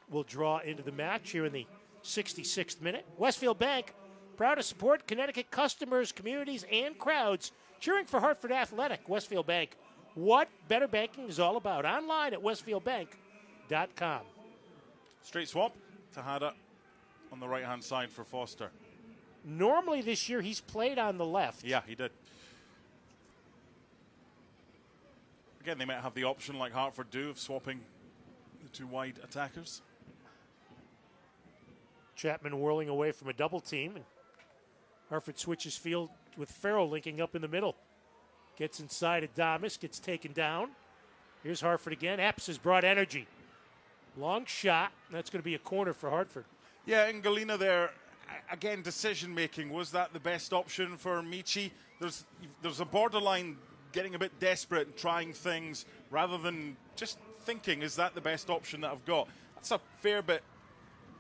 will draw into the match here in the 66th minute. Westfield Bank, proud to support Connecticut customers, communities, and crowds cheering for Hartford Athletic. Westfield Bank, what better banking is all about. Online at westfieldbank.com. Straight swap. Tejada on the right-hand side for Foster. Normally this year he's played on the left. Yeah, he did. Again, they might have the option, like Hartford do, of swapping the two wide attackers. Chapman whirling away from a double team. And Hartford switches field with Farrell linking up in the middle. Gets inside Adamas, gets taken down. Here's Hartford again. Epps has brought energy. Long shot. That's going to be a corner for Hartford. Yeah, and Galina there, again, decision-making. Was that the best option for Michi? There's a borderline getting a bit desperate and trying things rather than just thinking, is that the best option that I've got? That's a fair bit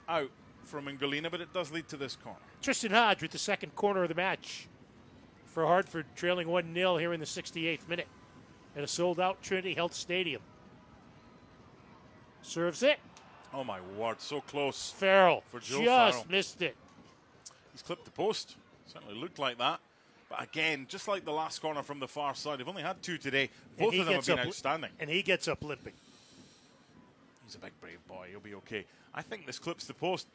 out from Galina, but it does lead to this corner. Tristan Hodge with the second corner of the match for Hartford, trailing 1-0 here in the 68th minute at a sold-out Trinity Health Stadium. Serves it. Oh, my word, so close. Farrell for Joe just Farrell. missed it. He's clipped the post. Certainly looked like that. But again, just like the last corner from the far side, they've only had two today. Both of them have been outstanding. And he gets up limping. He's a big, brave boy. He'll be okay. I think this clips the post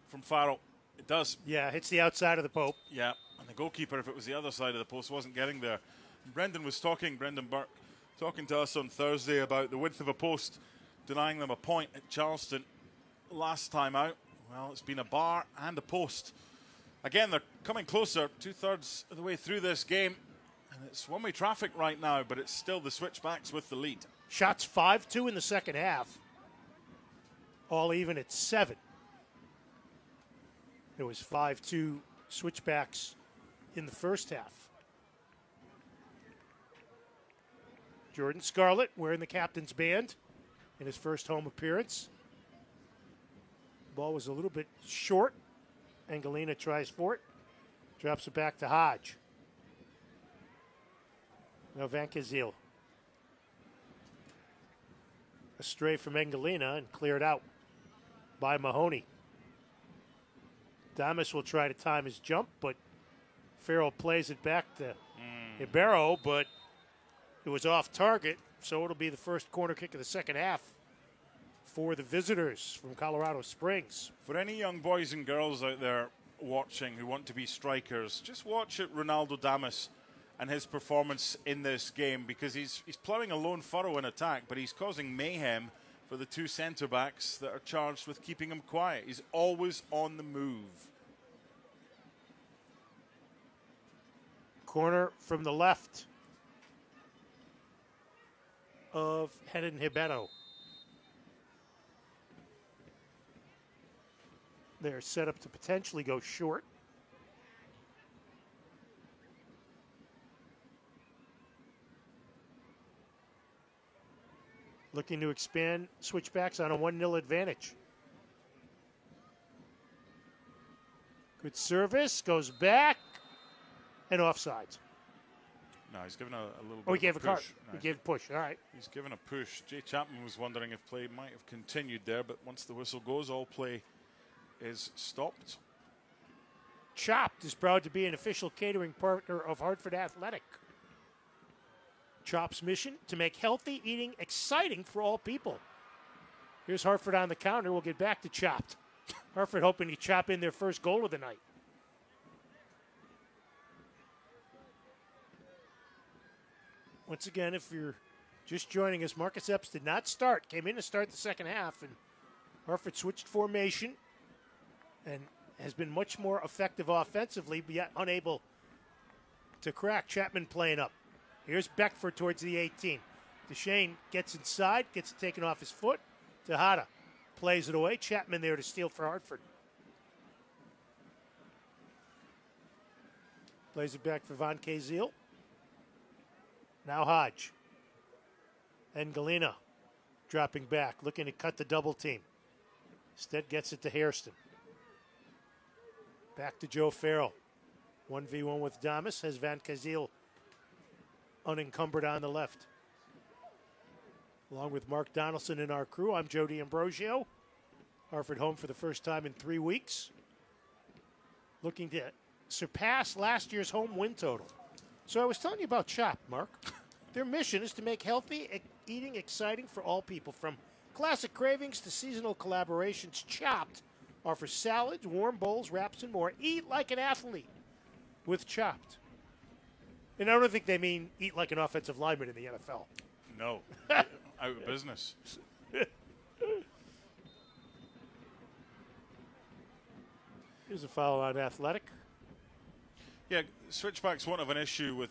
from Farrell. It does. Yeah, hits the outside of the Pope. Yeah, and the goalkeeper, if it was the other side of the post, wasn't getting there. Brendan Burke, talking to us on Thursday about the width of a post, denying them a point at Charleston last time out. Well, it's been a bar and a post. Again, they're coming closer, 2/3 of the way through this game. And it's one-way traffic right now, but it's still the Switchbacks with the lead. Shots 5-2 in the second half. All even at 7. It was 5-2 Switchbacks in the first half. Jordan Scarlett wearing the captain's band in his first home appearance. Ball was a little bit short. Angelina tries for it. Drops it back to Hodge. Now Van Kazil. A stray from Angelina and cleared out by Mahoney. Damas will try to time his jump, but Farrell plays it back to Ibero, but it was off target, so it'll be the first corner kick of the second half for the visitors from Colorado Springs. For any young boys and girls out there watching who want to be strikers, just watch Ronaldo Damas and his performance in this game, because he's ploughing a lone furrow in attack, but he's causing mayhem for the two centre-backs that are charged with keeping him quiet. He's always on the move. Corner from the left of Hedden Hibetto. They're set up to potentially go short. Looking to expand Switchbacks on a 1-0 advantage. Good service, goes back, and offsides. No, he's given a little bit Oh, he of gave a a card. push. He gave a push, all right. He's given a push. Jay Chapman was wondering if play might have continued there, but once the whistle goes, all play is stopped. Chopped is proud to be an official catering partner of Hartford Athletic. Chop's mission, to make healthy eating exciting for all people. Here's Hartford on the counter. We'll get back to Chopped. Hartford hoping to chop in their first goal of the night. Once again, if you're just joining us, Marcus Epps did not start. Came in to start the second half, and Hartford switched formation and has been much more effective offensively, but yet unable to crack. Chapman playing up. Here's Beckford towards the 18. DeShane gets inside, gets it taken off his foot. Tejada plays it away. Chapman there to steal for Hartford. Plays it back for Van Kazil. Now Hodge. And Galina dropping back, looking to cut the double team. Instead gets it to Hairston. Back to Joe Farrell. 1v1 with Damas. Has Van Kazeel unencumbered on the left. Along with Mark Donaldson and our crew, I'm Joe D'Ambrosio. Hartford home for the first time in 3 weeks. Looking to surpass last year's home win total. So I was telling you about Chopped, Mark. Their mission is to make healthy eating exciting for all people. From classic cravings to seasonal collaborations, Chopped offers salads, warm bowls, wraps, and more. Eat like an athlete with Chopped. And I don't think they mean eat like an offensive lineman in the NFL. No. Out of business. Here's a foul on Athletic. Yeah, Switchbacks won't have an issue with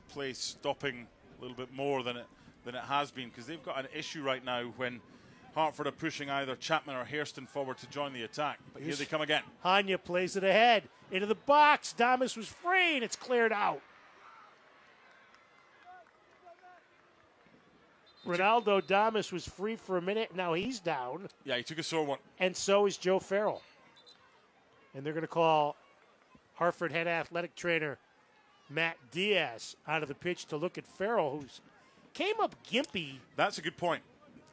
play stopping a little bit more than it has been, because they've got an issue right now when Hartford are pushing either Chapman or Hairston forward to join the attack. But here they come again. Hanya plays it ahead into the box. Damas was free, and it's cleared out. Ronaldo Damas was free for a minute. Now he's down. Yeah, he took a sore one. And so is Joe Farrell. And they're going to call Hartford head athletic trainer Matt Diaz out of the pitch to look at Farrell, who's came up gimpy. That's a good point.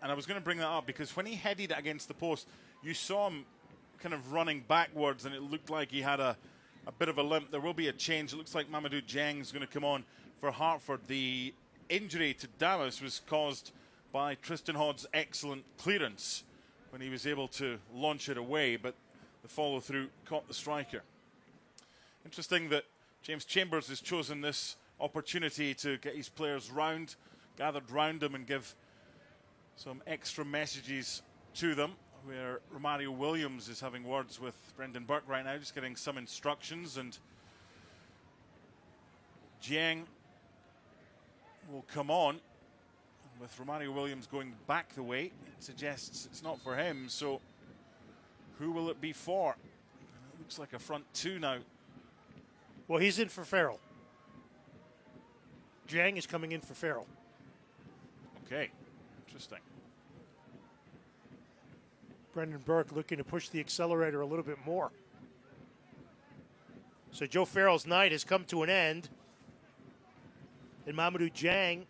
And I was going to bring that up because when he headed it against the post, you saw him kind of running backwards, and it looked like he had a bit of a limp. There will be a change. It looks like Mamadou Dieng is going to come on for Hartford. The injury to Damas was caused by Tristan Hodd's excellent clearance when he was able to launch it away, but the follow-through caught the striker. Interesting that James Chambers has chosen this opportunity to get his players gathered round him and give some extra messages to them, where Romario Williams is having words with Brendan Burke right now, just getting some instructions, and Jiang will come on. With Romario Williams going back the way, it suggests it's not for him, so who will it be for? It looks like a front two now. Well, he's in for Farrell. Jiang is coming in for Farrell. Okay, interesting. Brendan Burke looking to push the accelerator a little bit more. So Joe Farrell's night has come to an end. And Mamadou Dieng,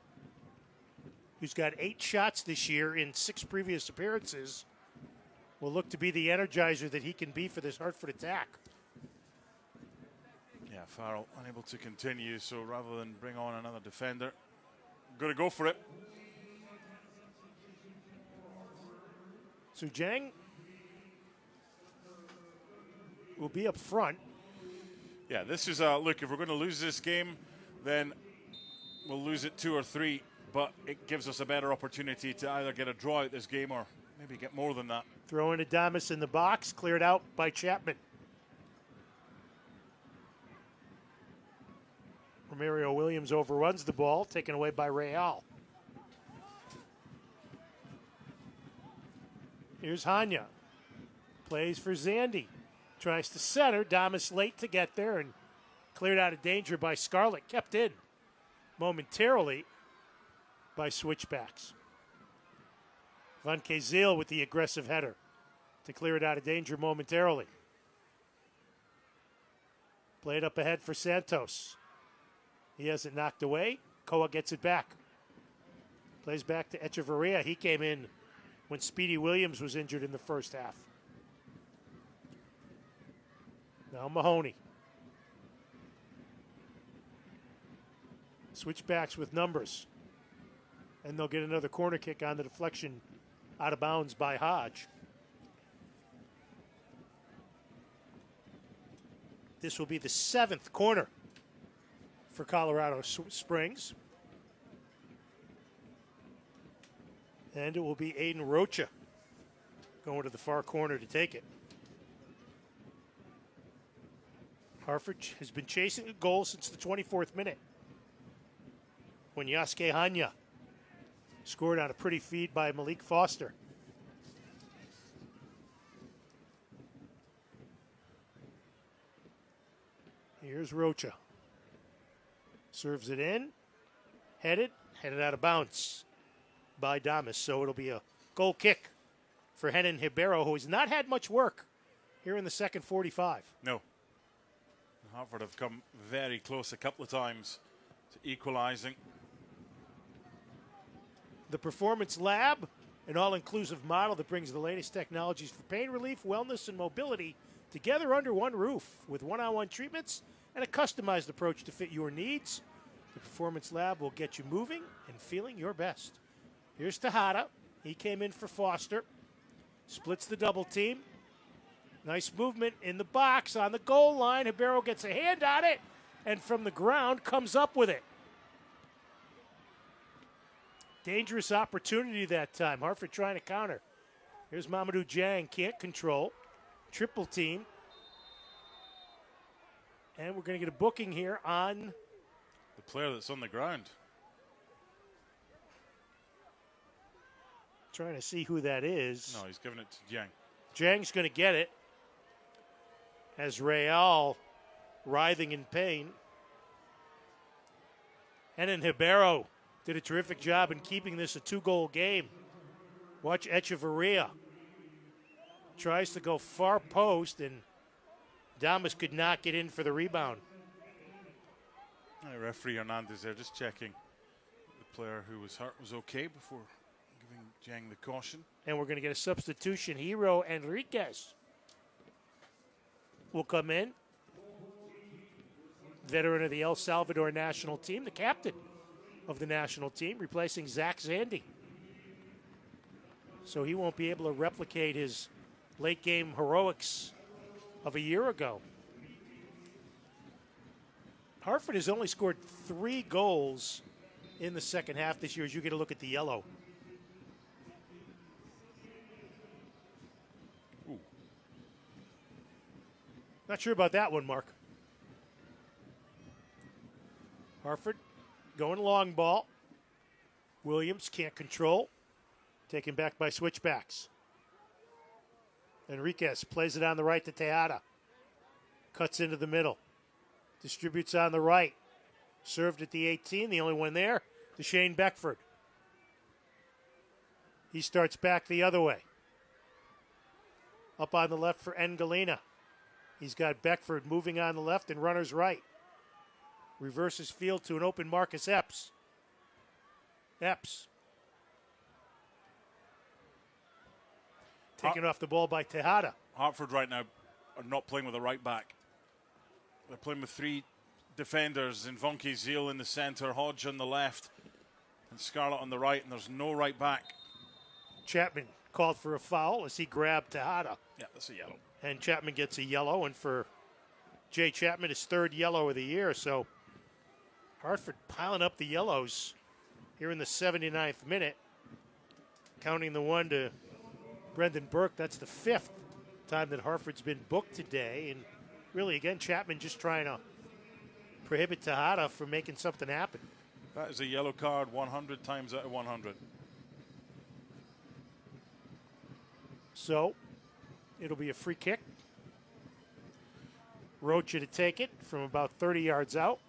who's got 8 shots this year in 6 previous appearances, will look to be the energizer that he can be for this Hartford attack. Yeah, Farrell unable to continue, so rather than bring on another defender, going to go for it. So Dieng will be up front. Yeah, this is a look. If we're going to lose this game, then we'll lose it 2 or 3, but it gives us a better opportunity to either get a draw out this game or maybe get more than that. Throw in Adamas in the box, cleared out by Chapman. Romario Williams overruns the ball, taken away by Real. Here's Hanya. Plays for Zandy. Tries to center. Damas late to get there and cleared out of danger by Scarlett. Kept in momentarily by Switchbacks. Van Kazeel with the aggressive header to clear it out of danger momentarily. Played up ahead for Santos. He has it knocked away. Koa gets it back. Plays back to Echeverria. He came in when Speedy Williams was injured in the first half. Now Mahoney. Switchbacks with numbers. And they'll get another corner kick on the deflection out of bounds by Hodge. This will be the 7th corner for Colorado Springs. And it will be Aiden Rocha going to the far corner to take it. Hartford has been chasing a goal since the 24th minute, when Yasuke Hanya scored on a pretty feed by Malik Foster. Here's Rocha. Serves it in. Headed out of bounds by Damas. So it'll be a goal kick for Henan Hibero, who has not had much work here in the second 45. No. Hartford have come very close a couple of times to equalizing. The Performance Lab, an all-inclusive model that brings the latest technologies for pain relief, wellness, and mobility together under one roof with one-on-one treatments and a customized approach to fit your needs. The Performance Lab will get you moving and feeling your best. Here's Tejada. He came in for Foster. Splits the double team. Nice movement in the box on the goal line. Hibero gets a hand on it and from the ground comes up with it. Dangerous opportunity that time. Hartford trying to counter. Here's Mamadou Jang. Can't control. Triple team. And we're going to get a booking here on the player that's on the ground. Trying to see who that is. No, he's giving it to Jang. Jang's going to get it. As Real writhing in pain. Henan Hibero did a terrific job in keeping this a 2-goal game. Watch Echeverria. Tries to go far post, and Damas could not get in for the rebound. Referee Hernandez there just checking the player who was hurt was okay before giving Jang the caution. And we're going to get a substitution. Hero Enriquez will come in. Veteran of the El Salvador national team, the captain of the national team, replacing Zach Zandy. So he won't be able to replicate his late game heroics of a year ago. Hartford has only scored 3 goals in the second half this year as you get a look at the yellow. Ooh. Not sure about that one, Mark. Hartford going long ball. Williams can't control. Taken back by Switchbacks. Enriquez plays it on the right to Tejada. Cuts into the middle. Distributes on the right. Served at the 18, the only one there, to Shane Beckford. He starts back the other way. Up on the left for Engalina. He's got Beckford moving on the left and runners right. Reverses field to an open Marcus Epps. Epps. Taken off the ball by Tejada. Hartford right now are not playing with a right back. They're playing with 3 defenders in Vonke Zeal in the center, Hodge on the left, and Scarlett on the right, and there's no right back. Chapman called for a foul as he grabbed Tejada. Yeah, that's a yellow. And Chapman gets a yellow, and for Jay Chapman, his 3rd yellow of the year. So Hartford piling up the yellows here in the 79th minute. Counting the one to Brendan Burke, that's the 5th time that Hartford's been booked today. And really, again, Chapman just trying to prohibit Tejada from making something happen. That is a yellow card 100 times out of 100. So it'll be a free kick. Rocha to take it from about 30 yards out.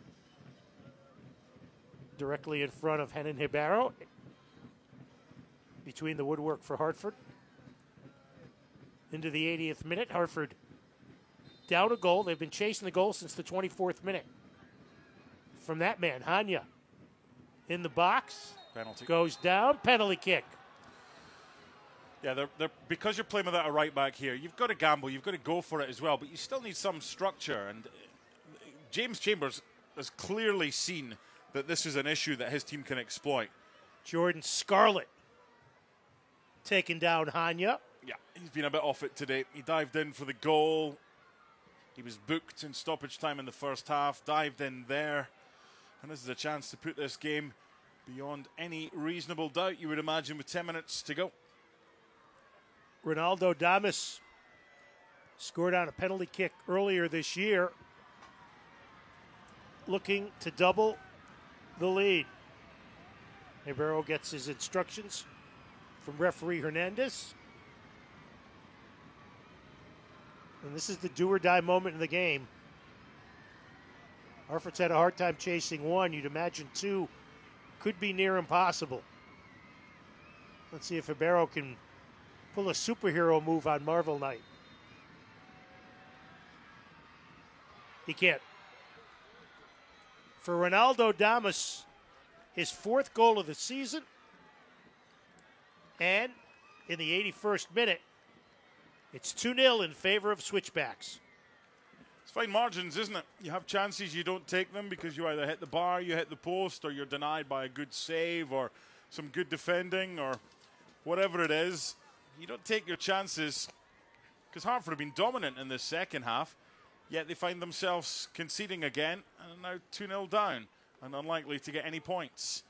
Directly in front of Henan Hibero. Between the woodwork for Hartford. Into the 80th minute, Hartford down a goal. They've been chasing the goal since the 24th minute. From that man, Hanya. In the box. Penalty. Goes down. Penalty kick. Yeah, they're because you're playing without a right back here, you've got to gamble, you've got to go for it as well, but you still need some structure. And James Chambers has clearly seen that this is an issue that his team can exploit. Jordan Scarlett taking down Hanya. Yeah, he's been a bit off it today. He dived in for the goal. He was booked in stoppage time in the first half, dived in there. And this is a chance to put this game beyond any reasonable doubt, you would imagine, with 10 minutes to go. Ronaldo Damas scored on a penalty kick earlier this year, looking to double the lead. Hibero gets his instructions from referee Hernandez. And this is the do-or-die moment in the game. Hartford's had a hard time chasing 1. You'd imagine 2 could be near impossible. Let's see if Hibero can pull a superhero move on Marvel Knight. He can't. For Ronaldo Damas, his 4th goal of the season. And in the 81st minute, it's 2-0 in favor of Switchbacks. It's fine margins, isn't it? You have chances, you don't take them because you either hit the bar, you hit the post, or you're denied by a good save or some good defending or whatever it is. You don't take your chances because Hartford have been dominant in this second half, yet they find themselves conceding again and are now 2-0 down and unlikely to get any points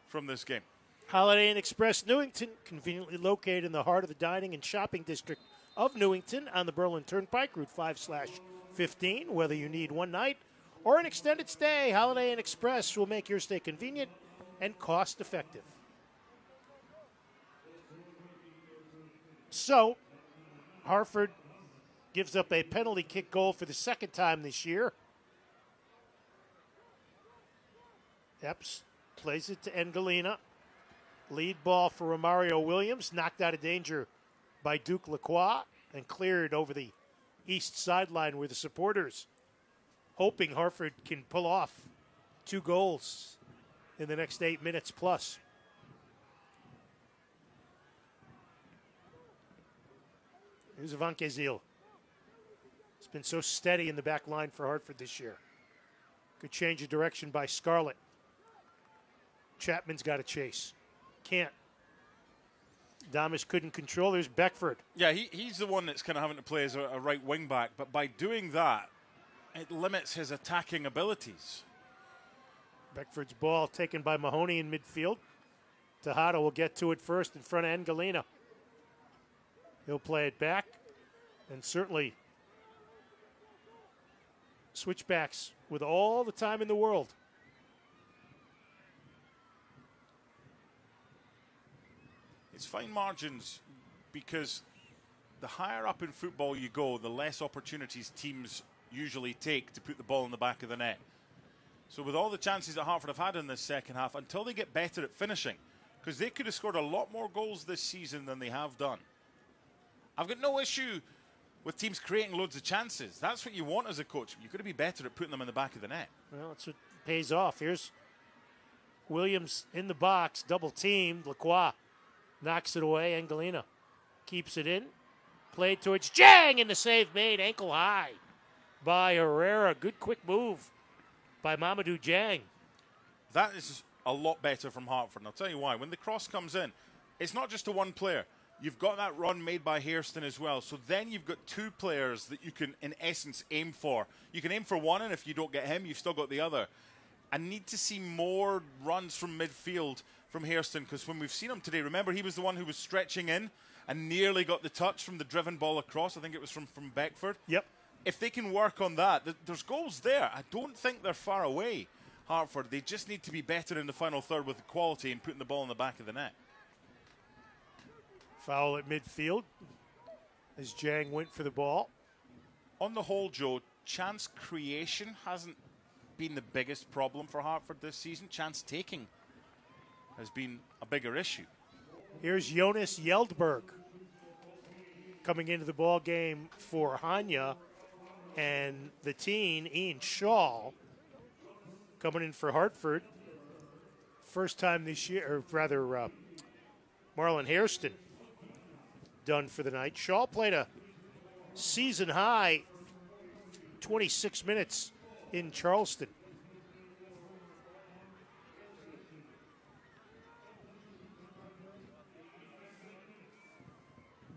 from this game. Holiday Inn Express Newington, conveniently located in the heart of the dining and shopping district of Newington on the Berlin Turnpike, Route 5/15. Whether you need one night or an extended stay, Holiday Inn Express will make your stay convenient and cost effective. So, Hartford gives up a penalty kick goal for the second time this year. Epps plays it to Engelina. Lead ball for Romario Williams, knocked out of danger by Duke Lacroix and cleared over the east sideline where the supporters hoping Hartford can pull off 2 goals in the next 8 minutes plus. Here's Ivan Kezil. It's been so steady in the back line for Hartford this year. Good change of direction by Scarlett. Chapman's got to chase. Can't. Damas couldn't control. There's Beckford. Yeah, he's the one that's kind of having to play as a right wing back, but by doing that, it limits his attacking abilities. Beckford's ball taken by Mahoney in midfield. Tejada will get to it first in front of Engelina. He'll play it back, and certainly Switchbacks with all the time in the world. It's fine margins because the higher up in football you go, the less opportunities teams usually take to put the ball in the back of the net. So with all the chances that Hartford have had in this second half, until they get better at finishing, because they could have scored a lot more goals this season than they have done. I've got no issue with teams creating loads of chances. That's what you want as a coach. You've got to be better at putting them in the back of the net. Well, that's what pays off. Here's Williams in the box, double teamed. Lacroix knocks it away. Engelina keeps it in. Played towards Jang, and the save made ankle high by Herrera. Good quick move by Mamadou Jang. That is a lot better from Hartford, and I'll tell you why. When the cross comes in, it's not just to one player. You've got that run made by Hairston as well. So then you've got 2 players that you can, in essence, aim for. You can aim for one, and if you don't get him, you've still got the other. I need to see more runs from midfield from Hairston, because when we've seen him today, remember he was the one who was stretching in and nearly got the touch from the driven ball across. I think it was from Beckford. Yep. If they can work on that, there's goals there. I don't think they're far away, Hartford. They just need to be better in the final third with the quality and putting the ball in the back of the net. Foul at midfield as Jang went for the ball. On the whole, Joe, chance creation hasn't been the biggest problem for Hartford this season. Chance taking has been a bigger issue. Here's Jonas Yeldberg coming into the ball game for Hanya, and the teen Ian Shaw coming in for Hartford. First time this year, or rather Marlon Hairston done for the night. Shaw played a season high 26 minutes in Charleston.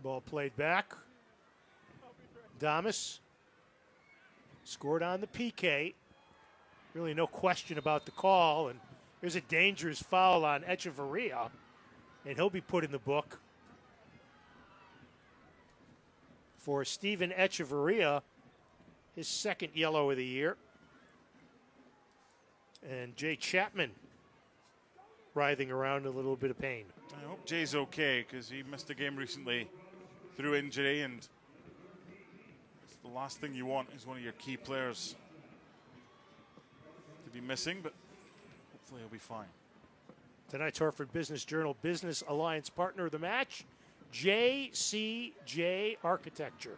Ball played back. Damas scored on the PK. Really no question about the call. And there's a dangerous foul on Echeverria, and he'll be put in the book. For Stephen Echeverria, his second yellow of the year. And Jay Chapman writhing around in a little bit of pain. I hope Jay's okay, because he missed a game recently through injury, and the last thing you want is one of your key players to be missing, but hopefully he'll be fine. Tonight's Hartford Business Journal Business Alliance partner of the match JCJ Architecture.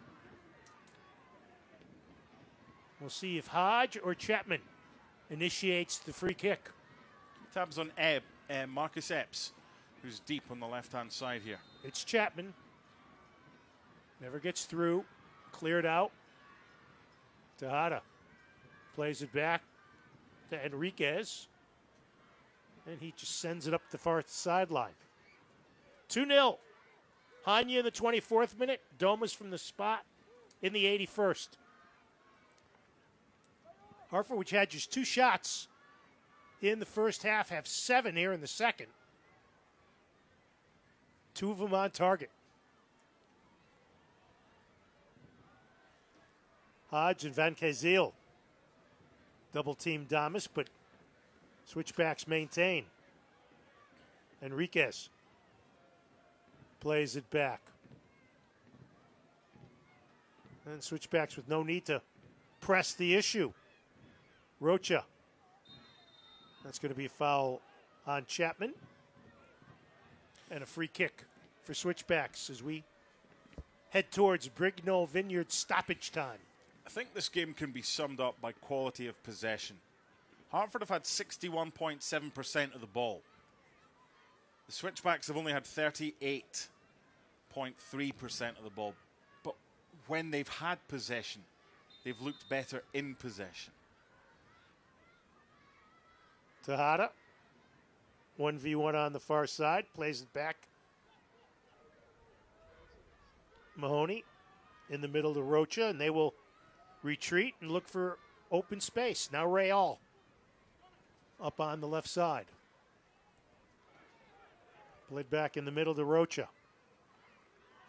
We'll see if Hodge or Chapman initiates the free kick. Tabs on Marcus Epps, who's deep on the left-hand side here. It's Chapman. Never gets through. Cleared out. Tejada plays it back to Enriquez. And he just sends it up the far sideline. 2-0. Hanya in the 24th minute. Domas from the spot in the 81st. Hartford, which had just 2 shots in the first half, have 7 here in the second. 2 of them on target. Hodge and Van Kazeel double team Damas, but Switchbacks maintain. Enriquez plays it back. And Switchbacks with no need to press the issue. Rocha. That's going to be a foul on Chapman. And a free kick for Switchbacks as we head towards Brignall Vineyard stoppage time. I think this game can be summed up by quality of possession. Hartford have had 61.7% of the ball. The Switchbacks have only had 38.3% of the ball. But when they've had possession, they've looked better in possession. Tejada, 1v1 on the far side, plays it back. Mahoney in the middle to Rocha, and they will retreat and look for open space. Now Real up on the left side. Played back in the middle to Rocha.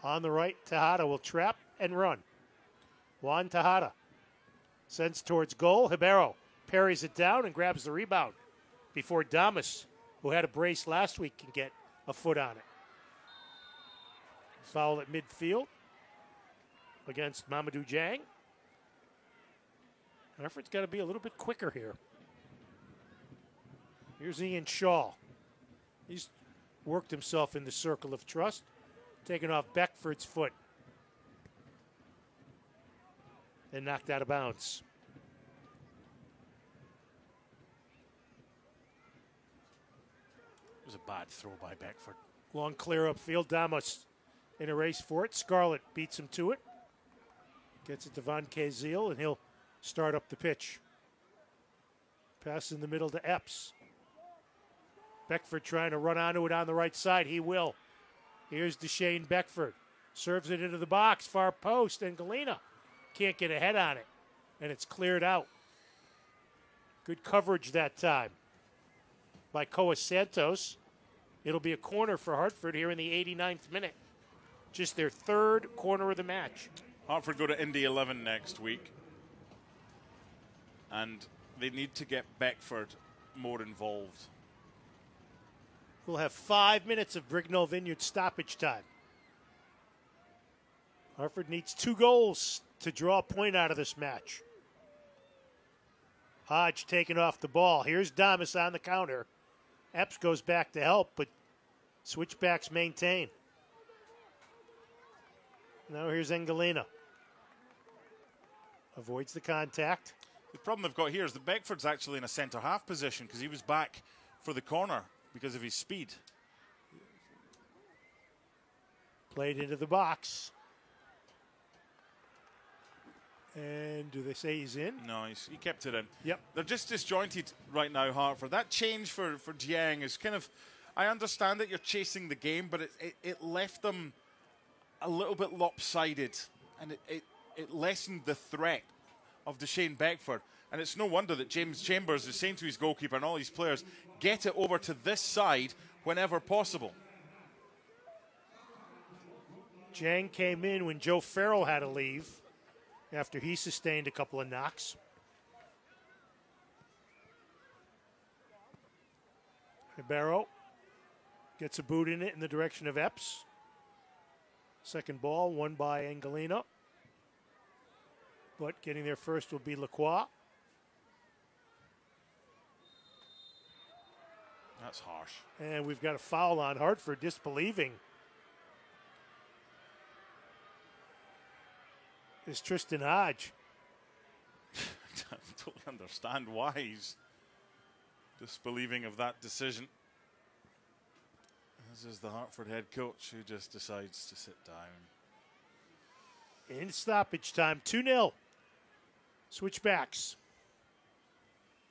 On the right, Tejada will trap and run. Juan Tejada sends towards goal. Ribeiro parries it down and grabs the rebound before Damas, who had a brace last week, can get a foot on it. Foul at midfield against Mamadou Jang. Hartford's got to be a little bit quicker here. Here's Ian Shaw. He's worked himself in the circle of trust, taking off Beckford's foot and knocked out of bounds. It was a bad throw by Beckford. Long clear upfield. Damas in a race for it. Scarlett beats him to it. Gets it to Van Kazeel, and he'll start up the pitch. Pass in the middle to Epps. Beckford trying to run onto it on the right side. He will. Here's Deshane Beckford. Serves it into the box. Far post. And Galena can't get a head on it. And it's cleared out. Good coverage that time by Coa Santos. It'll be a corner for Hartford here in the 89th minute. Just their 3rd corner of the match. Hartford go to Indy 11 next week. And they need to get Beckford more involved. We'll have 5 minutes of Brignall Vineyard stoppage time. Hartford needs 2 goals to draw a point out of this match. Hodge taking off the ball. Here's Damas on the counter. Epps goes back to help, but Switchbacks maintain. Now here's Engalina. Avoids the contact. The problem they've got here is that Beckford's actually in a centre-half position because he was back for the corner because of his speed. Played into the box. And do they say he's in? No, he kept it in. Yep. They're just disjointed right now, Hartford. That change for Jiang is kind of, I understand that you're chasing the game, but it left them a little bit lopsided, and it lessened the threat of Deshane Beckford. And it's no wonder that James Chambers is saying to his goalkeeper and all these players, get it over to this side whenever possible. Jiang came in when Joe Farrell had to leave after he sustained a couple of knocks. Ribeiro gets a boot in it in the direction of Epps. Second ball, won by Engalina. But getting there first will be Lacroix. That's harsh. And we've got a foul on Hartford, disbelieving is Tristan Hodge. I don't understand why he's disbelieving of that decision. This is the Hartford head coach who just decides to sit down. In stoppage time, 2-0. Switchbacks.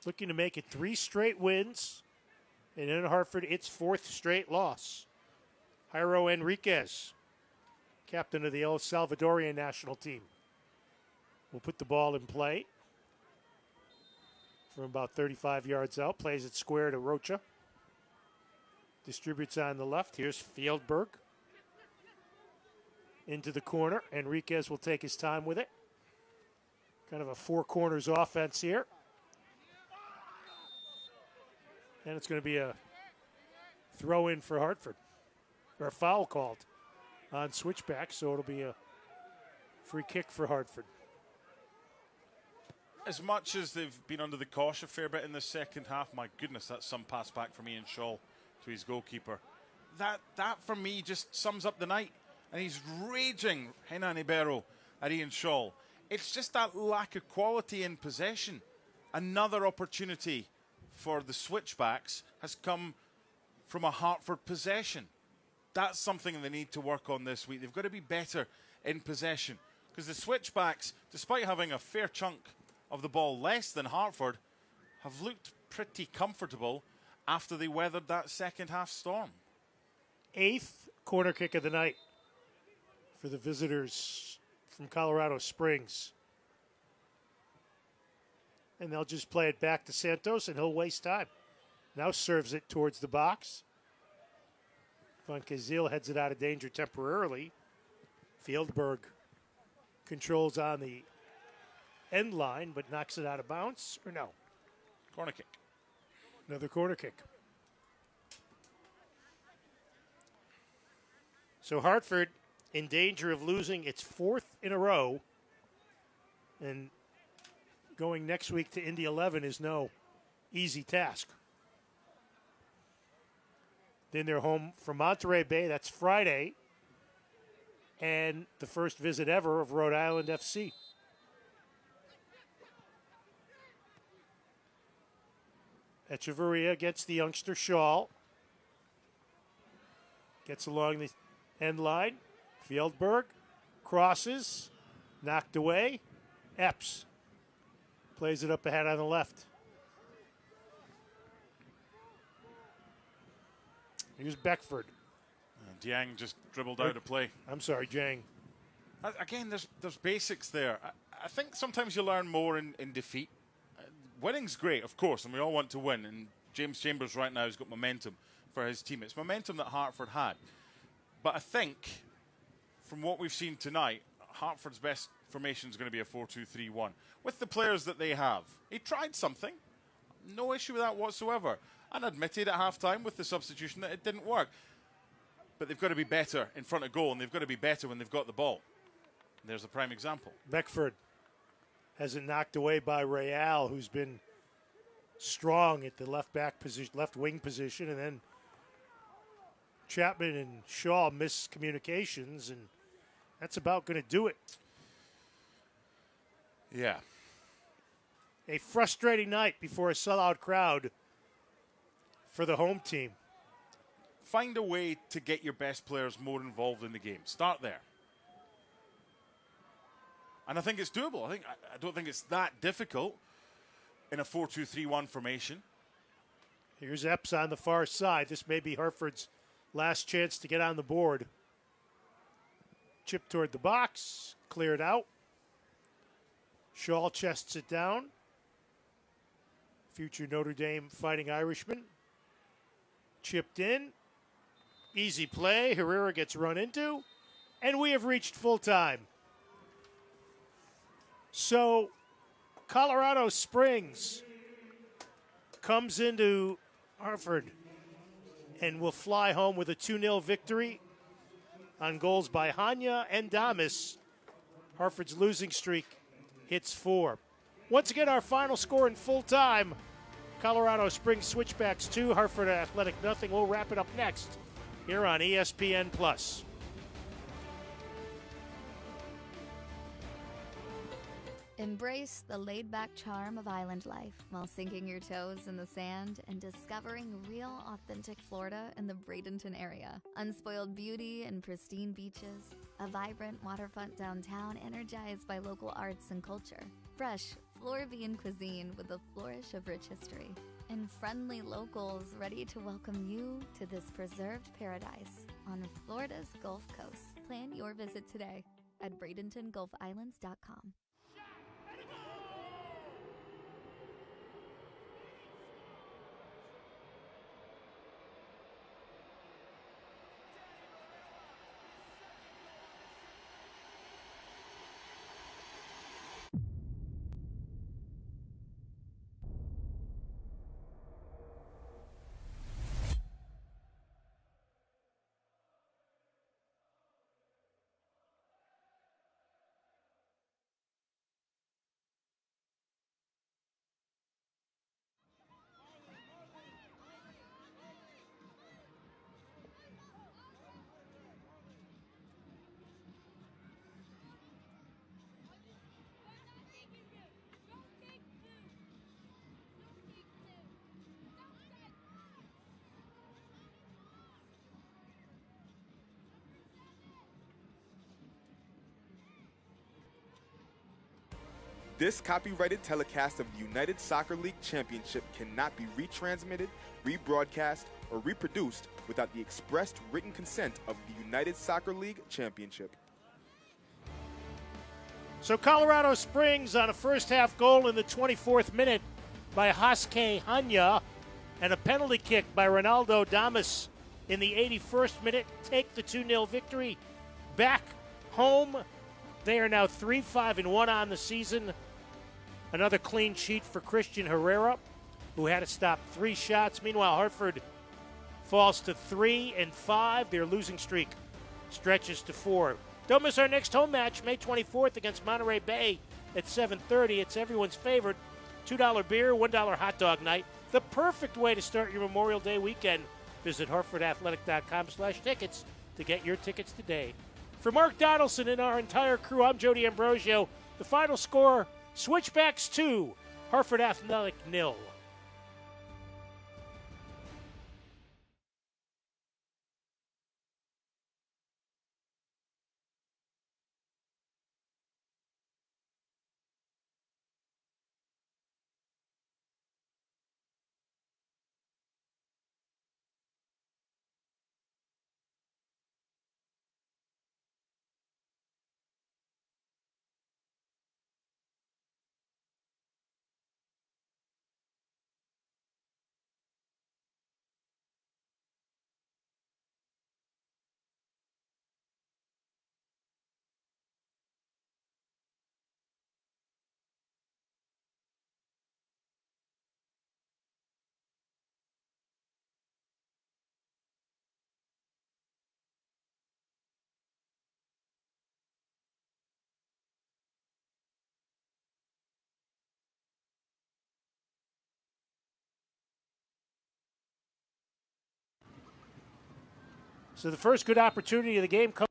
Looking to make it 3 straight wins. And in Hartford, its 4th straight loss. Jairo Enriquez, captain of the El Salvadorian national team, will put the ball in play from about 35 yards out. Plays it square to Rocha. Distributes on the left. Here's Fieldberg. Into the corner. Enriquez will take his time with it. Kind of a 4 corners offense here. And it's going to be a throw in for Hartford. Or a foul called on Switchback, so it'll be a free kick for Hartford. As much as they've been under the cosh a fair bit in the second half, my goodness, that's some pass back from Ian Shaw to his goalkeeper. That for me just sums up the night. And he's raging, Henan Ibero, at Ian Shaw. It's just that lack of quality in possession. Another opportunity for the Switchbacks has come from a Hartford possession. That's something they need to work on this week. They've got to be better in possession. Because the Switchbacks, despite having a fair chunk of the ball less than Hartford, have looked pretty comfortable after they weathered that second half storm. 8th corner kick of the night for the visitors from Colorado Springs. And they'll just play it back to Santos, and he'll waste time. Now serves it towards the box. Van Kazil heads it out of danger temporarily. Fieldberg controls on the end line, but knocks it out of bounds, or no? Corner kick. Another corner kick. So Hartford in danger of losing its 4th in a row, and going next week to Indy 11 is no easy task. Then they're home from Monterey Bay. That's Friday. And the first visit ever of Rhode Island FC. Echeverria gets the youngster Shaw. Gets along the end line. Fieldberg crosses. Knocked away. Epps plays it up ahead on the left. Here's Beckford. Diang just dribbled out of play. I'm sorry, Jang. Again, there's basics there. I think sometimes you learn more in defeat. Winning's great, of course, and we all want to win. And James Chambers right now has got momentum for his team. It's momentum that Hartford had. But I think, from what we've seen tonight, Hartford's best formation is going to be a 4-2-3-1. With the players that they have. He tried something. No issue with that whatsoever. And admitted at halftime with the substitution that it didn't work. But they've got to be better in front of goal, and they've got to be better when they've got the ball. There's a prime example. Beckford has it knocked away by Real, who's been strong at the left back position, left wing position, and then Chapman and Shaw miss communications, and that's about going to do it. Yeah. A frustrating night before a sellout crowd for the home team. Find a way to get your best players more involved in the game. Start there. And I think it's doable. I don't think it's that difficult in a 4-2-3-1 formation. Here's Epps on the far side. This may be Hartford's last chance to get on the board. Chip toward the box. Cleared out. Shaw chests it down. Future Notre Dame Fighting Irishman. Chipped in. Easy play. Herrera gets run into. And we have reached full time. So, Colorado Springs comes into Hartford and will fly home with a 2-0 victory on goals by Hanya and Damas. Hartford's losing streak hits 4. Once again, our final score in full time. Colorado Springs Switchbacks 2, Hartford Athletic nothing. We'll wrap it up next here on ESPN+. Embrace the laid-back charm of island life while sinking your toes in the sand and discovering real, authentic Florida in the Bradenton area. Unspoiled beauty and pristine beaches, a vibrant waterfront downtown energized by local arts and culture, fresh Floridian cuisine with a flourish of rich history, and friendly locals ready to welcome you to this preserved paradise on Florida's Gulf Coast. Plan your visit today at BradentonGulfIslands.com. This copyrighted telecast of the United Soccer League Championship cannot be retransmitted, rebroadcast, or reproduced without the expressed written consent of the United Soccer League Championship. So Colorado Springs on a first-half goal in the 24th minute by Haske Hanya and a penalty kick by Ronaldo Damas in the 81st minute take the 2-0 victory back home. They are now 3-5-1 on the season. Another clean sheet for Christian Herrera, who had to stop 3 shots. Meanwhile, Hartford falls to 3-5. Their losing streak stretches to 4. Don't miss our next home match, May 24th against Monterey Bay at 7:30. It's everyone's favorite $2 beer, $1 hot dog night. The perfect way to start your Memorial Day weekend. Visit HartfordAthletic.com/tickets to get your tickets today. For Mark Donaldson and our entire crew, I'm Jody Ambrosio. The final score, Switchbacks 2, Hartford Athletic 0. So the first good opportunity of the game comes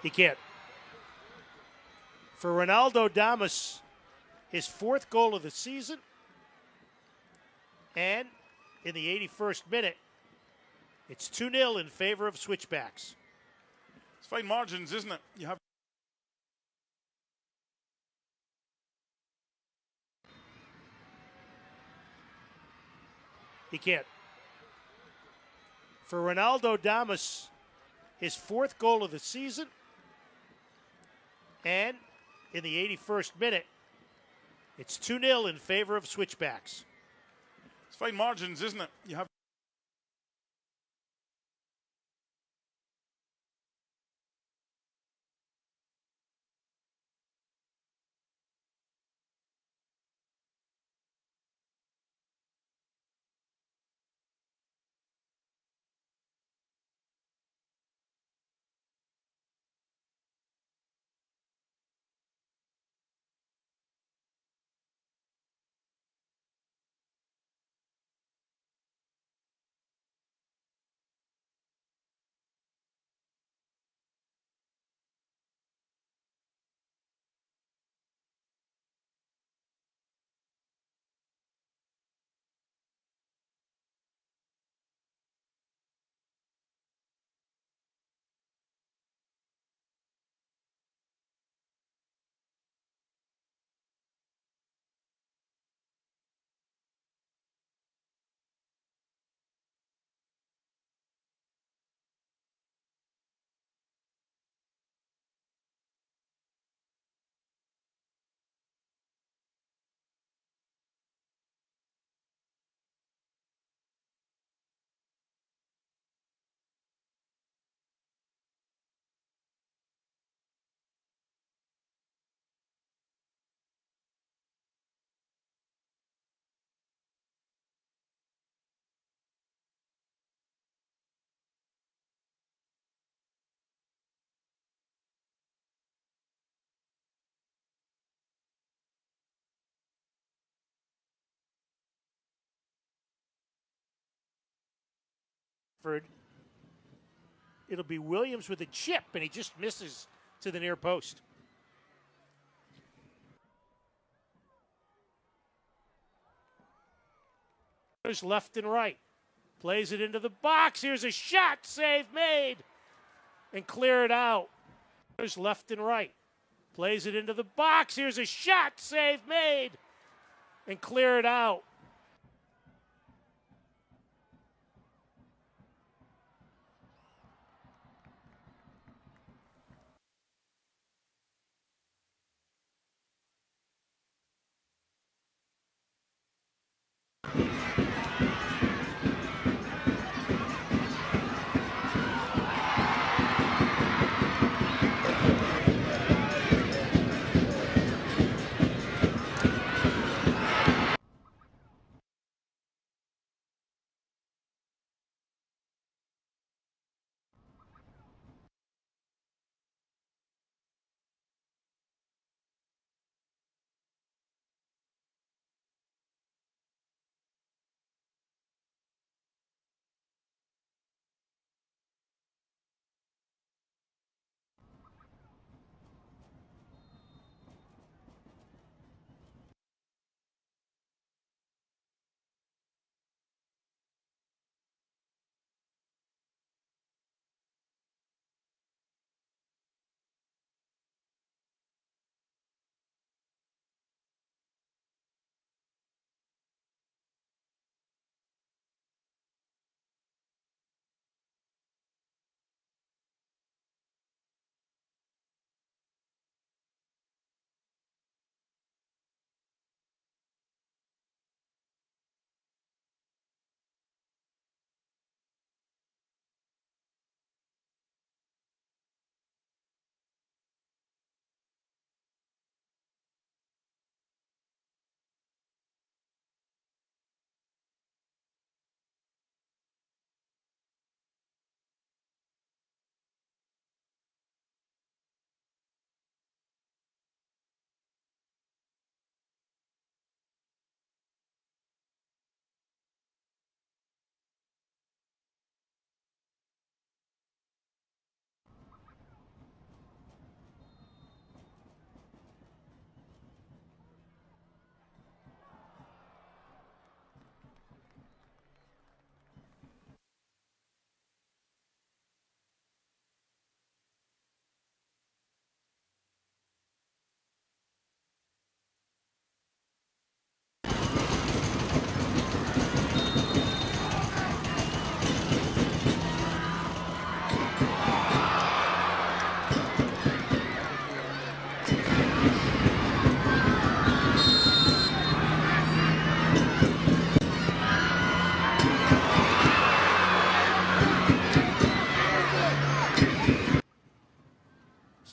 He can't. For Ronaldo Damas, his 4th goal of the season. And in the 81st minute, it's 2-0 in favor of Switchbacks. It's fine margins, isn't it? You have. He can't. For Ronaldo Damas, his 4th goal of the season. And in the 81st minute, it's 2-0 in favor of Switchbacks. It's fine margins, isn't it? You have. It'll be Williams with a chip, and he just misses to the near post. There's left and right. Plays it into the box. Here's a shot. Save made. And clear it out. There's left and right. Plays it into the box. Here's a shot. Save made. And clear it out.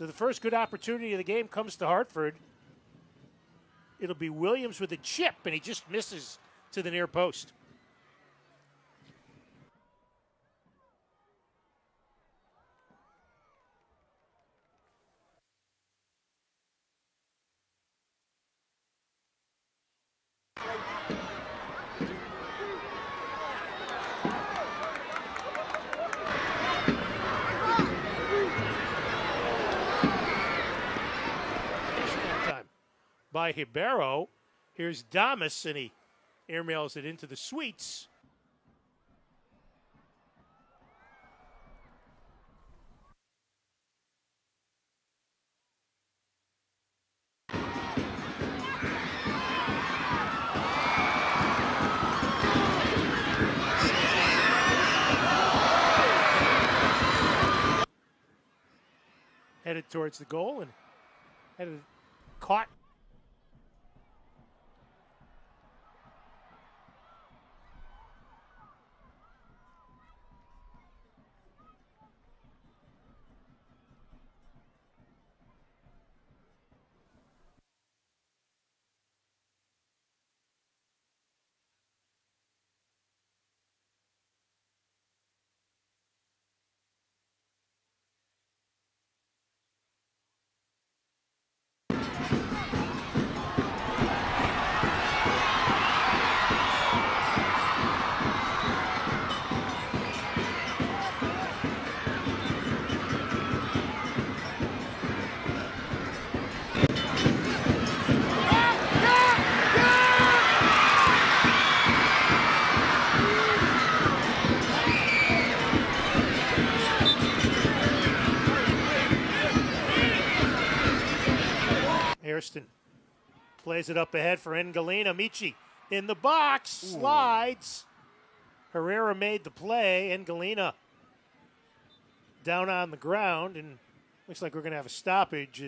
So the first good opportunity of the game comes to Hartford. It'll be Williams with a chip, and he just misses to the near post. By Hibero. Here's Damas, and he airmails it into the suites. Headed towards the goal and headed caught. Hairston plays it up ahead for Ngalina. Michi in the box, slides. Herrera made the play. Ngalina down on the ground, and looks like we're going to have a stoppage.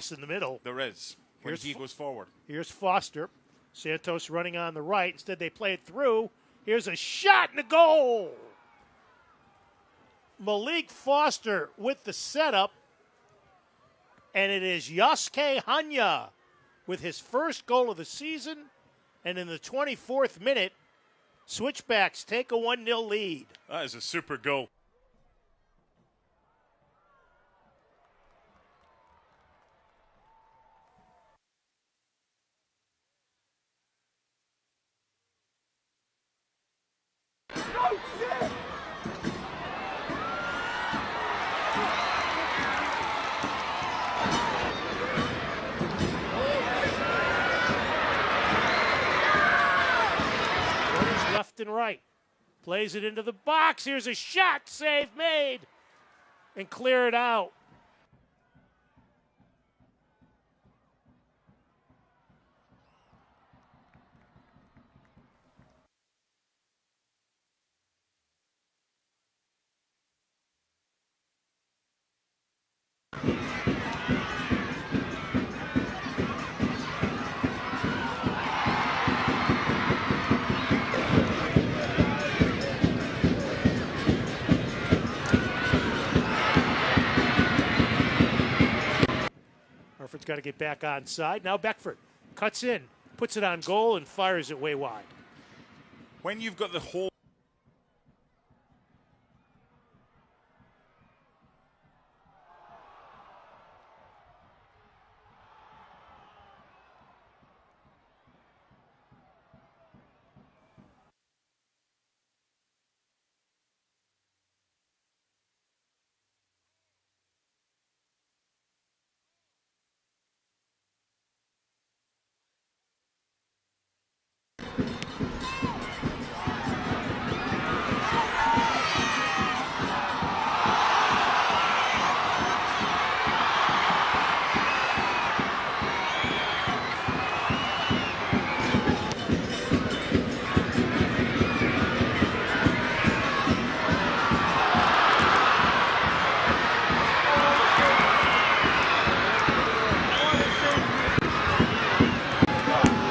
In the middle. There is. When he goes forward. Here's Foster. Santos running on the right. Instead, they play it through. Here's a shot and a goal. Malik Foster with the setup. And it is Yosuke Hanya with his first goal of the season. And in the 24th minute, Switchbacks take a 1-0 lead. That is a super goal. Left and right. Plays it into the box. Here's a shot. Save made. And clear it out. Hartford's got to get back on side. Now Beckford cuts in, puts it on goal, and fires it way wide. When you've got the whole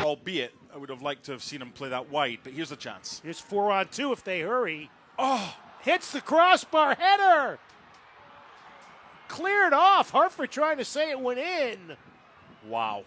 albeit I would have liked to have seen him play that wide, but here's a chance. Here's 4-on-2 if they hurry. Oh, hits the crossbar, header! Cleared off. Hartford trying to say it went in. Wow.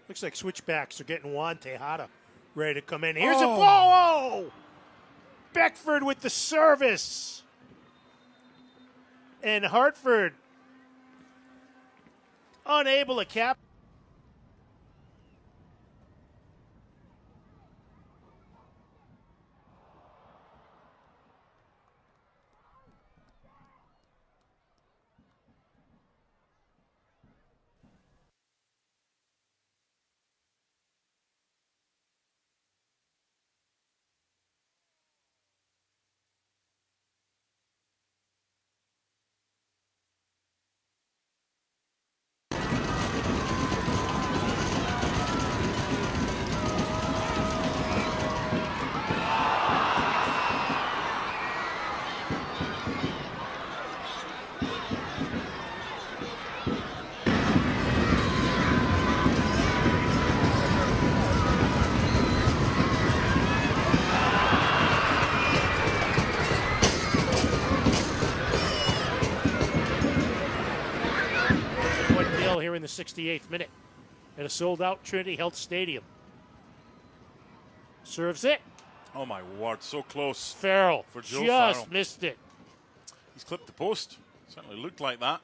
Looks like Switchbacks are getting Juan Tejada ready to come in. Here's a ball. Oh! Beckford with the service. And Hartford unable to cap. Here in the 68th minute at a sold-out Trinity Health Stadium. Serves it. Oh my word, so close. Farrell for Joe just Farrell. missed it. He's clipped the post. Certainly looked like that.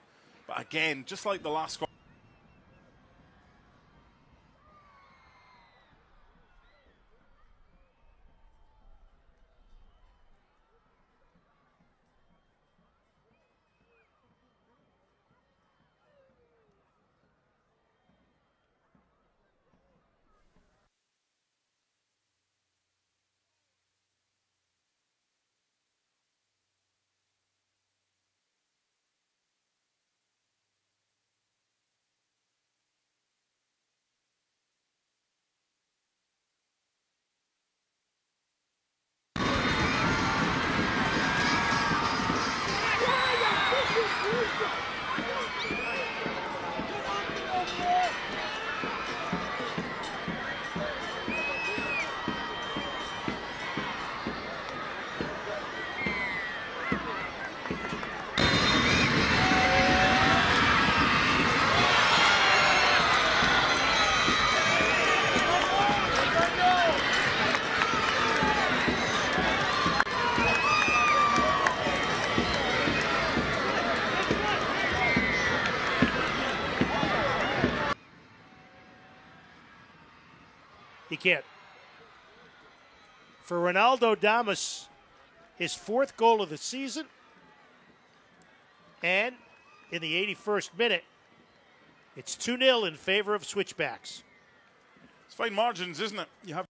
But again, just like the last goal. He can't. For Ronaldo Damas, his 4th goal of the season. And in the 81st minute, it's 2-0 in favor of Switchbacks. It's fine margins, isn't it? You have